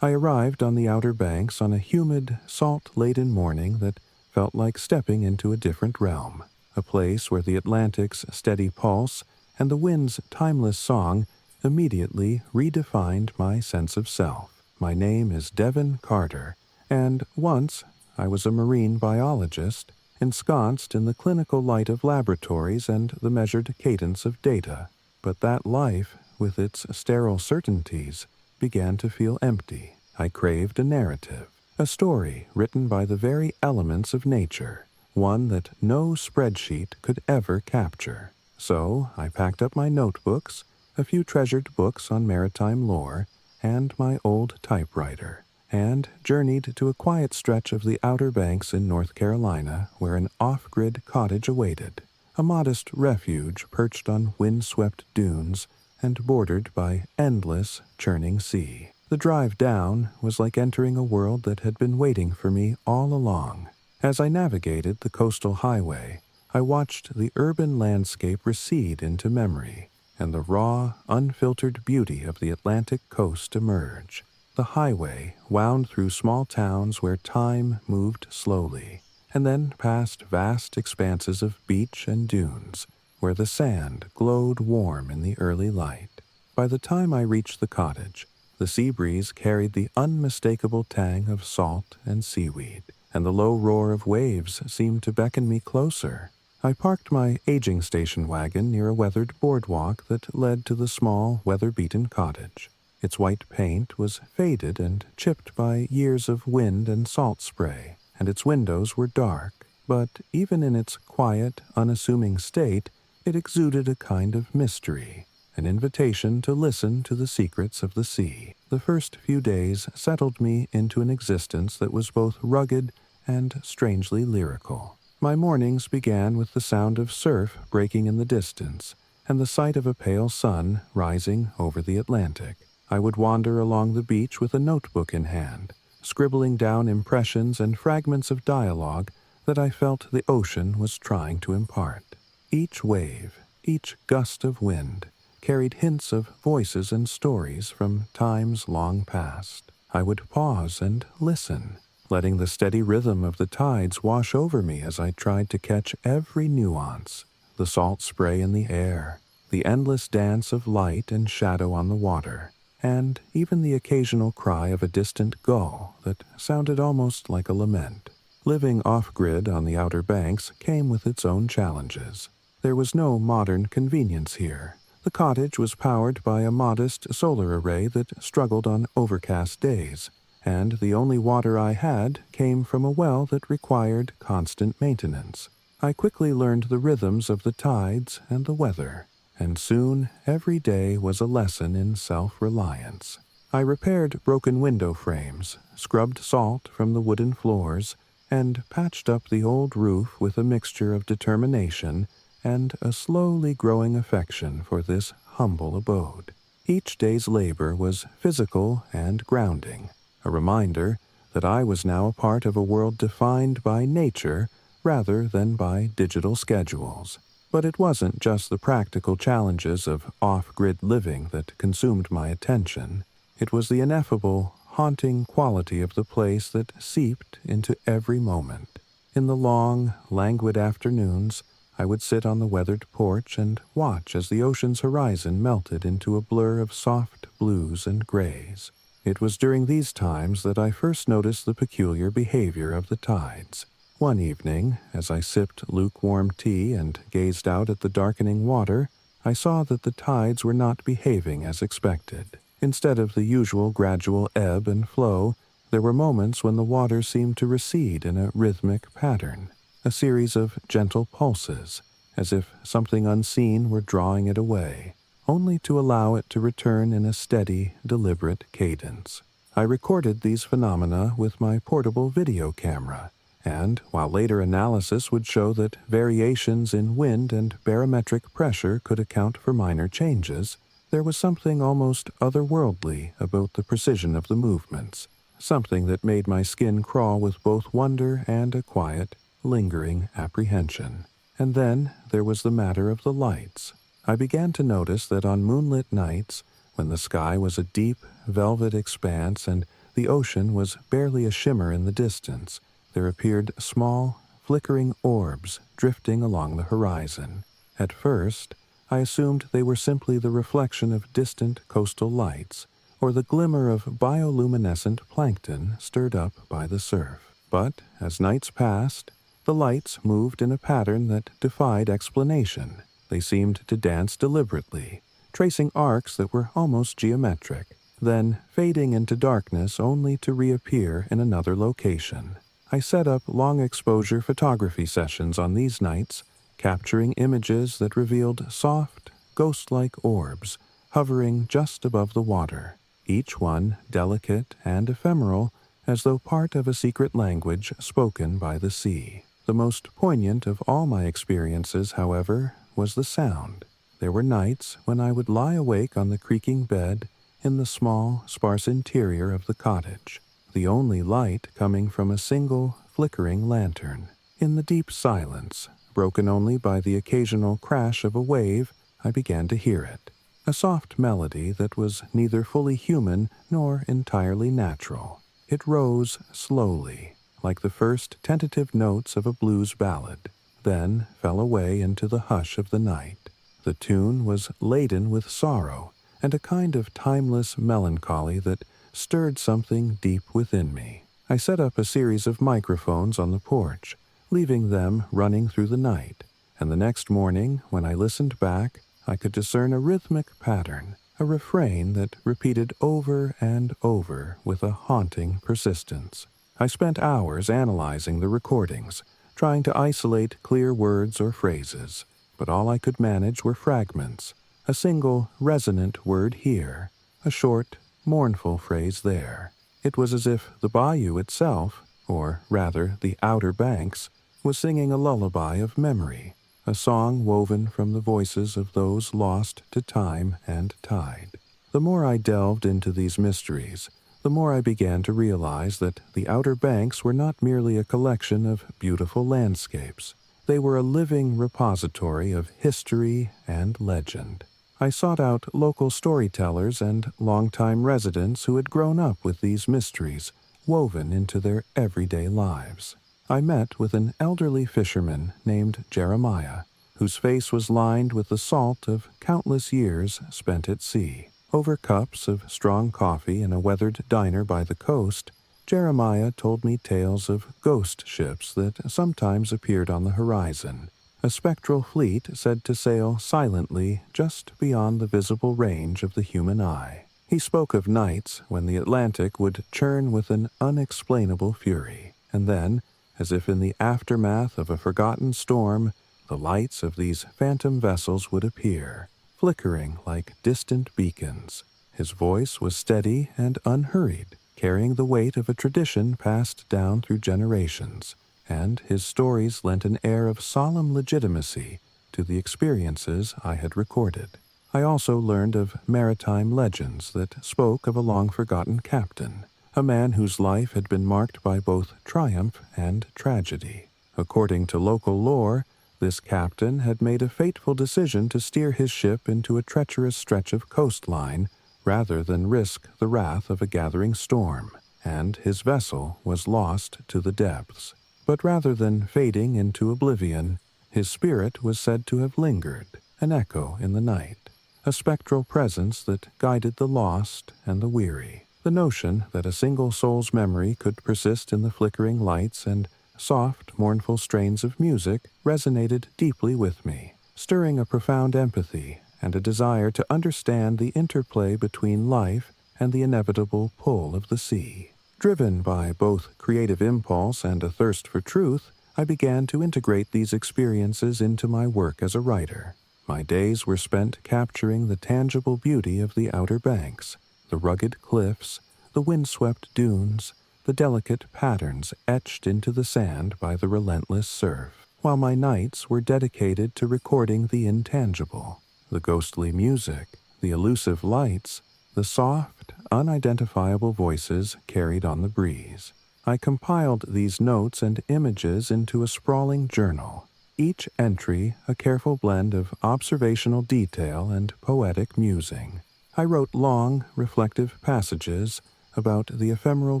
I arrived on the Outer Banks on a humid, salt-laden morning that felt like stepping into a different realm, a place where the Atlantic's steady pulse and the wind's timeless song immediately redefined my sense of self. My name is Devin Carter, and once I was a marine biologist, ensconced in the clinical light of laboratories and the measured cadence of data. But that life, with its sterile certainties, began to feel empty. I craved a narrative, a story written by the very elements of nature, one that no spreadsheet could ever capture. So I packed up my notebooks, a few treasured books on maritime lore, and my old typewriter, and journeyed to a quiet stretch of the Outer Banks in North Carolina where an off-grid cottage awaited, a modest refuge perched on wind-swept dunes and bordered by endless, churning sea. The drive down was like entering a world that had been waiting for me all along. As I navigated the coastal highway, I watched the urban landscape recede into memory, and the raw, unfiltered beauty of the Atlantic coast emerge. The highway wound through small towns where time moved slowly, and then past vast expanses of beach and dunes, where the sand glowed warm in the early light. By the time I reached the cottage, the sea breeze carried the unmistakable tang of salt and seaweed, and the low roar of waves seemed to beckon me closer. I parked my aging station wagon near a weathered boardwalk that led to the small, weather-beaten cottage. Its white paint was faded and chipped by years of wind and salt spray, and its windows were dark, but even in its quiet, unassuming state, it exuded a kind of mystery, an invitation to listen to the secrets of the sea. The first few days settled me into an existence that was both rugged and strangely lyrical. My mornings began with the sound of surf breaking in the distance and the sight of a pale sun rising over the Atlantic. I would wander along the beach with a notebook in hand, scribbling down impressions and fragments of dialogue that I felt the ocean was trying to impart. Each wave, each gust of wind, carried hints of voices and stories from times long past. I would pause and listen, letting the steady rhythm of the tides wash over me as I tried to catch every nuance: the salt spray in the air, the endless dance of light and shadow on the water, and even the occasional cry of a distant gull that sounded almost like a lament. Living off-grid on the Outer Banks came with its own challenges. There was no modern convenience here. The cottage was powered by a modest solar array that struggled on overcast days, and the only water I had came from a well that required constant maintenance. I quickly learned the rhythms of the tides and the weather, and soon every day was a lesson in self-reliance. I repaired broken window frames, scrubbed salt from the wooden floors, and patched up the old roof with a mixture of determination and a slowly growing affection for this humble abode. Each day's labor was physical and grounding, a reminder that I was now a part of a world defined by nature rather than by digital schedules. But it wasn't just the practical challenges of off-grid living that consumed my attention. It was the ineffable, haunting quality of the place that seeped into every moment. In the long, languid afternoons, I would sit on the weathered porch and watch as the ocean's horizon melted into a blur of soft blues and grays. It was during these times that I first noticed the peculiar behavior of the tides. One evening, as I sipped lukewarm tea and gazed out at the darkening water, I saw that the tides were not behaving as expected. Instead of the usual gradual ebb and flow, there were moments when the water seemed to recede in a rhythmic pattern, a series of gentle pulses, as if something unseen were drawing it away, only to allow it to return in a steady, deliberate cadence. I recorded these phenomena with my portable video camera, and while later analysis would show that variations in wind and barometric pressure could account for minor changes, there was something almost otherworldly about the precision of the movements, something that made my skin crawl with both wonder and a quiet, lingering apprehension. And then there was the matter of the lights. I began to notice that on moonlit nights, when the sky was a deep, velvet expanse and the ocean was barely a shimmer in the distance, there appeared small, flickering orbs drifting along the horizon. At first, I assumed they were simply the reflection of distant coastal lights, or the glimmer of bioluminescent plankton stirred up by the surf. But as nights passed, the lights moved in a pattern that defied explanation. They seemed to dance deliberately, tracing arcs that were almost geometric, then fading into darkness only to reappear in another location. I set up long-exposure photography sessions on these nights, capturing images that revealed soft, ghost-like orbs hovering just above the water, each one delicate and ephemeral, as though part of a secret language spoken by the sea. The most poignant of all my experiences, however, was the sound. There were nights when I would lie awake on the creaking bed in the small, sparse interior of the cottage, the only light coming from a single, flickering lantern. In the deep silence, broken only by the occasional crash of a wave, I began to hear it. A soft melody that was neither fully human nor entirely natural. It rose slowly, like the first tentative notes of a blues ballad, then fell away into the hush of the night. The tune was laden with sorrow and a kind of timeless melancholy that stirred something deep within me. I set up a series of microphones on the porch, leaving them running through the night, and the next morning, when I listened back, I could discern a rhythmic pattern, a refrain that repeated over and over with a haunting persistence. I spent hours analyzing the recordings, trying to isolate clear words or phrases, but all I could manage were fragments, a single resonant word here, a short, mournful phrase there. It was as if the bayou itself, or rather the Outer Banks, was singing a lullaby of memory, a song woven from the voices of those lost to time and tide. The more I delved into these mysteries, the more I began to realize that the Outer Banks were not merely a collection of beautiful landscapes. They were a living repository of history and legend. I sought out local storytellers and longtime residents who had grown up with these mysteries woven into their everyday lives. I met with an elderly fisherman named Jeremiah, whose face was lined with the salt of countless years spent at sea. Over cups of strong coffee in a weathered diner by the coast, Jeremiah told me tales of ghost ships that sometimes appeared on the horizon, a spectral fleet said to sail silently just beyond the visible range of the human eye. He spoke of nights when the Atlantic would churn with an unexplainable fury, and then, as if in the aftermath of a forgotten storm, the lights of these phantom vessels would appear, flickering like distant beacons. His voice was steady and unhurried, carrying the weight of a tradition passed down through generations, and his stories lent an air of solemn legitimacy to the experiences I had recorded. I also learned of maritime legends that spoke of a long-forgotten captain, a man whose life had been marked by both triumph and tragedy. According to local lore, this captain had made a fateful decision to steer his ship into a treacherous stretch of coastline rather than risk the wrath of a gathering storm, and his vessel was lost to the depths. But rather than fading into oblivion, his spirit was said to have lingered, an echo in the night, a spectral presence that guided the lost and the weary. The notion that a single soul's memory could persist in the flickering lights and soft, mournful strains of music resonated deeply with me, stirring a profound empathy and a desire to understand the interplay between life and the inevitable pull of the sea. Driven by both creative impulse and a thirst for truth, I began to integrate these experiences into my work as a writer. My days were spent capturing the tangible beauty of the Outer Banks, the rugged cliffs, the windswept dunes, the delicate patterns etched into the sand by the relentless surf, while my nights were dedicated to recording the intangible, the ghostly music, the elusive lights, the soft, unidentifiable voices carried on the breeze. I compiled these notes and images into a sprawling journal, each entry a careful blend of observational detail and poetic musing. I wrote long, reflective passages about the ephemeral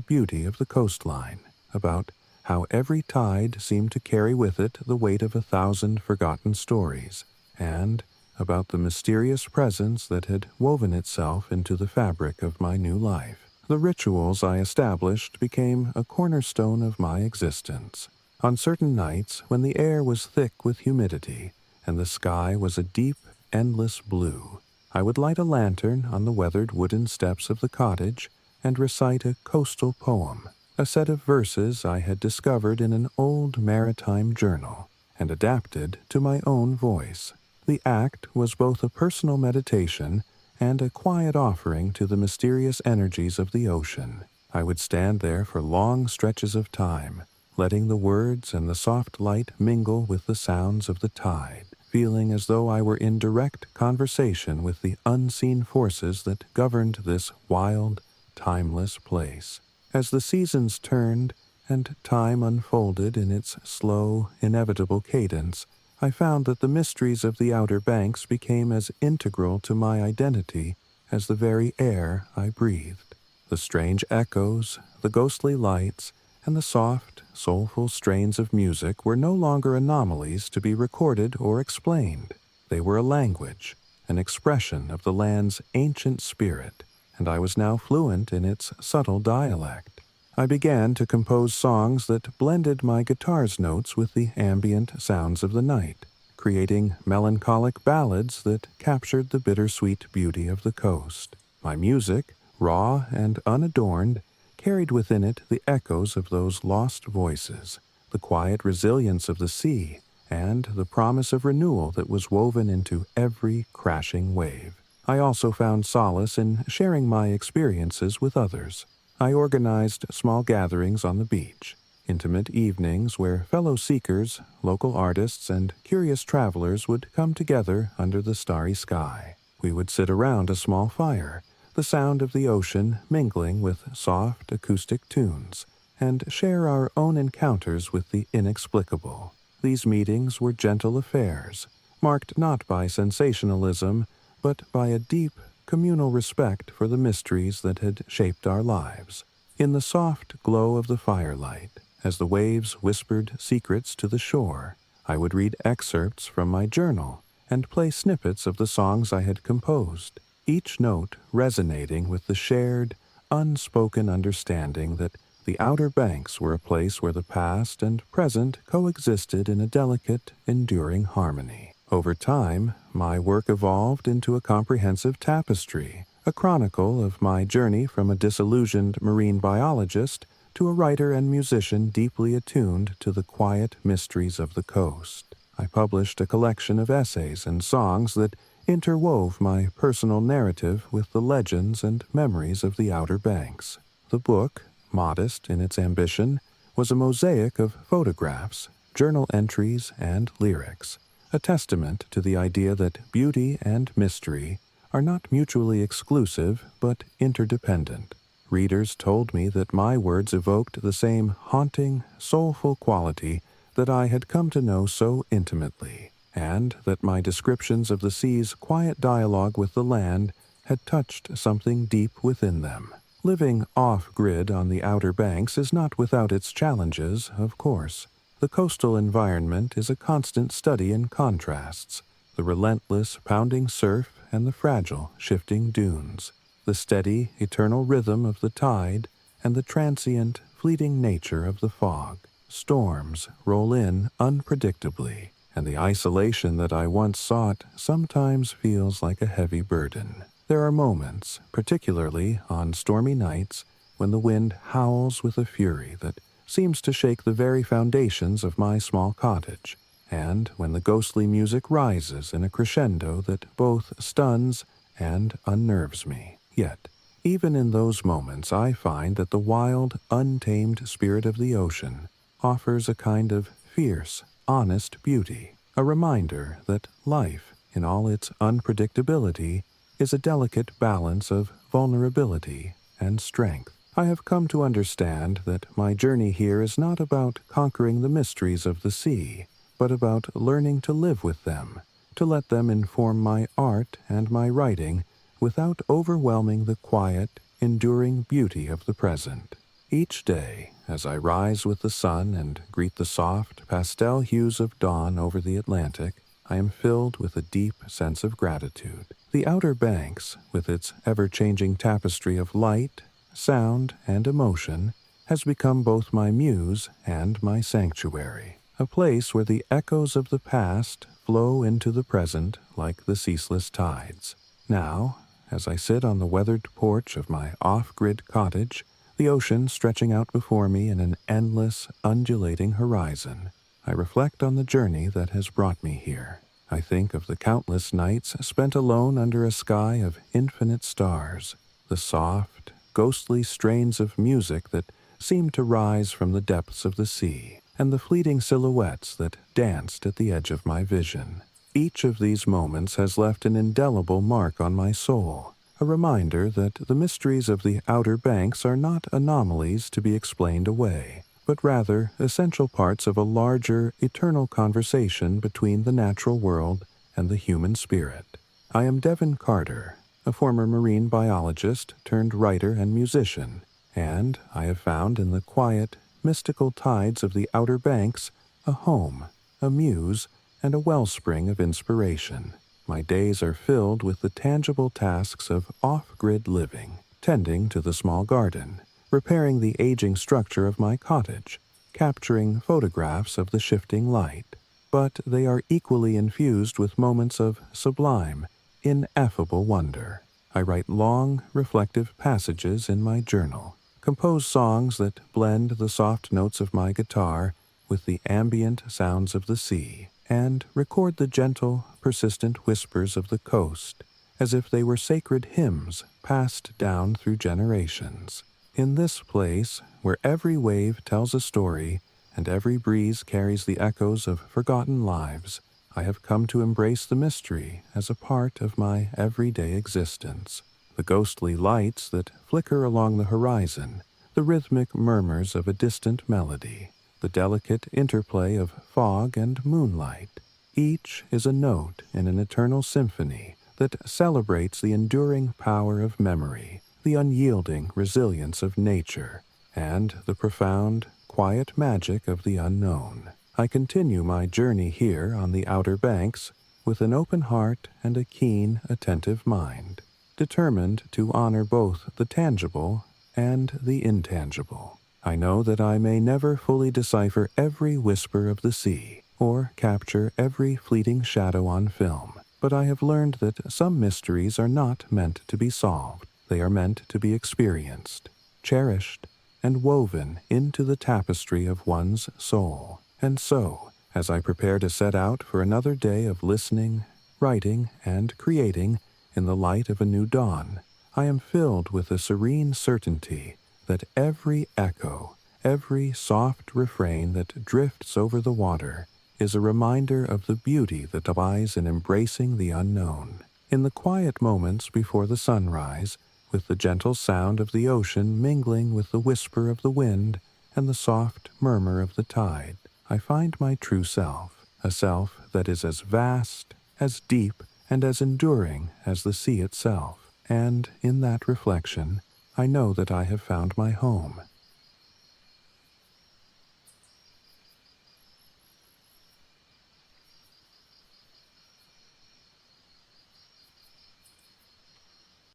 beauty of the coastline, about how every tide seemed to carry with it the weight of 1,000 forgotten stories, and about the mysterious presence that had woven itself into the fabric of my new life. The rituals I established became a cornerstone of my existence. On certain nights, when the air was thick with humidity and the sky was a deep, endless blue, I would light a lantern on the weathered wooden steps of the cottage and recite a coastal poem, a set of verses I had discovered in an old maritime journal and adapted to my own voice. The act was both a personal meditation and a quiet offering to the mysterious energies of the ocean. I would stand there for long stretches of time, letting the words and the soft light mingle with the sounds of the tide, feeling as though I were in direct conversation with the unseen forces that governed this wild, timeless place. As the seasons turned and time unfolded in its slow, inevitable cadence, I found that the mysteries of the Outer Banks became as integral to my identity as the very air I breathed. The strange echoes, the ghostly lights, and the soft, soulful strains of music were no longer anomalies to be recorded or explained. They were a language, an expression of the land's ancient spirit, and I was now fluent in its subtle dialect. I began to compose songs that blended my guitar's notes with the ambient sounds of the night, creating melancholic ballads that captured the bittersweet beauty of the coast. My music, raw and unadorned, carried within it the echoes of those lost voices, the quiet resilience of the sea, and the promise of renewal that was woven into every crashing wave. I also found solace in sharing my experiences with others. I organized small gatherings on the beach, intimate evenings where fellow seekers, local artists, and curious travelers would come together under the starry sky. We would sit around a small fire, the sound of the ocean mingling with soft acoustic tunes, and share our own encounters with the inexplicable. These meetings were gentle affairs, marked not by sensationalism, but by a deep, communal respect for the mysteries that had shaped our lives. In the soft glow of the firelight, as the waves whispered secrets to the shore, I would read excerpts from my journal and play snippets of the songs I had composed, each note resonating with the shared, unspoken understanding that the Outer Banks were a place where the past and present coexisted in a delicate, enduring harmony. Over time, my work evolved into a comprehensive tapestry, a chronicle of my journey from a disillusioned marine biologist to a writer and musician deeply attuned to the quiet mysteries of the coast. I published a collection of essays and songs that interwove my personal narrative with the legends and memories of the Outer Banks. The book, modest in its ambition, was a mosaic of photographs, journal entries, and lyrics, a testament to the idea that beauty and mystery are not mutually exclusive but interdependent. Readers told me that my words evoked the same haunting, soulful quality that I had come to know so intimately, and that my descriptions of the sea's quiet dialogue with the land had touched something deep within them. Living off-grid on the Outer Banks is not without its challenges, of course. The coastal environment is a constant study in contrasts, the relentless pounding surf and the fragile shifting dunes, the steady, eternal rhythm of the tide and the transient, fleeting nature of the fog. Storms roll in unpredictably, and the isolation that I once sought sometimes feels like a heavy burden. There are moments, particularly on stormy nights, when the wind howls with a fury that seems to shake the very foundations of my small cottage, and when the ghostly music rises in a crescendo that both stuns and unnerves me. Yet, even in those moments, I find that the wild, untamed spirit of the ocean offers a kind of fierce, honest beauty, a reminder that life, in all its unpredictability, is a delicate balance of vulnerability and strength. I have come to understand that my journey here is not about conquering the mysteries of the sea, but about learning to live with them, to let them inform my art and my writing without overwhelming the quiet, enduring beauty of the present. Each day, as I rise with the sun and greet the soft, pastel hues of dawn over the Atlantic, I am filled with a deep sense of gratitude. The Outer Banks, with its ever-changing tapestry of light, sound, and emotion, has become both my muse and my sanctuary, a place where the echoes of the past flow into the present like the ceaseless tides. Now, as I sit on the weathered porch of my off-grid cottage, the ocean stretching out before me in an endless, undulating horizon, I reflect on the journey that has brought me here. I think of the countless nights spent alone under a sky of infinite stars, the soft, ghostly strains of music that seemed to rise from the depths of the sea, and the fleeting silhouettes that danced at the edge of my vision. Each of these moments has left an indelible mark on my soul, a reminder that the mysteries of the Outer Banks are not anomalies to be explained away, but rather essential parts of a larger, eternal conversation between the natural world and the human spirit. I am Devin Carter, a former marine biologist turned writer and musician, and I have found in the quiet, mystical tides of the Outer Banks a home, a muse, and a wellspring of inspiration. My days are filled with the tangible tasks of off-grid living, tending to the small garden, repairing the aging structure of my cottage, capturing photographs of the shifting light. But they are equally infused with moments of sublime, ineffable wonder. I write long, reflective passages in my journal, compose songs that blend the soft notes of my guitar with the ambient sounds of the sea, and record the gentle, persistent whispers of the coast, as if they were sacred hymns passed down through generations. In this place, where every wave tells a story and every breeze carries the echoes of forgotten lives, I have come to embrace the mystery as a part of my everyday existence. the ghostly lights that flicker along the horizon, the rhythmic murmurs of a distant melody, the delicate interplay of fog and moonlight. Each is a note in an eternal symphony that celebrates the enduring power of memory, the unyielding resilience of nature, and the profound, quiet magic of the unknown. I continue my journey here on the Outer Banks with an open heart and a keen, attentive mind, determined to honor both the tangible and the intangible. I know that I may never fully decipher every whisper of the sea or capture every fleeting shadow on film, but I have learned that some mysteries are not meant to be solved. They are meant to be experienced, cherished, and woven into the tapestry of one's soul. And so, as I prepare to set out for another day of listening, writing, and creating in the light of a new dawn, I am filled with a serene certainty that every echo, every soft refrain that drifts over the water, is a reminder of the beauty that lies in embracing the unknown. In the quiet moments before the sunrise, with the gentle sound of the ocean mingling with the whisper of the wind and the soft murmur of the tide, I find my true self, a self that is as vast, as deep, and as enduring as the sea itself. And in that reflection, I know that I have found my home,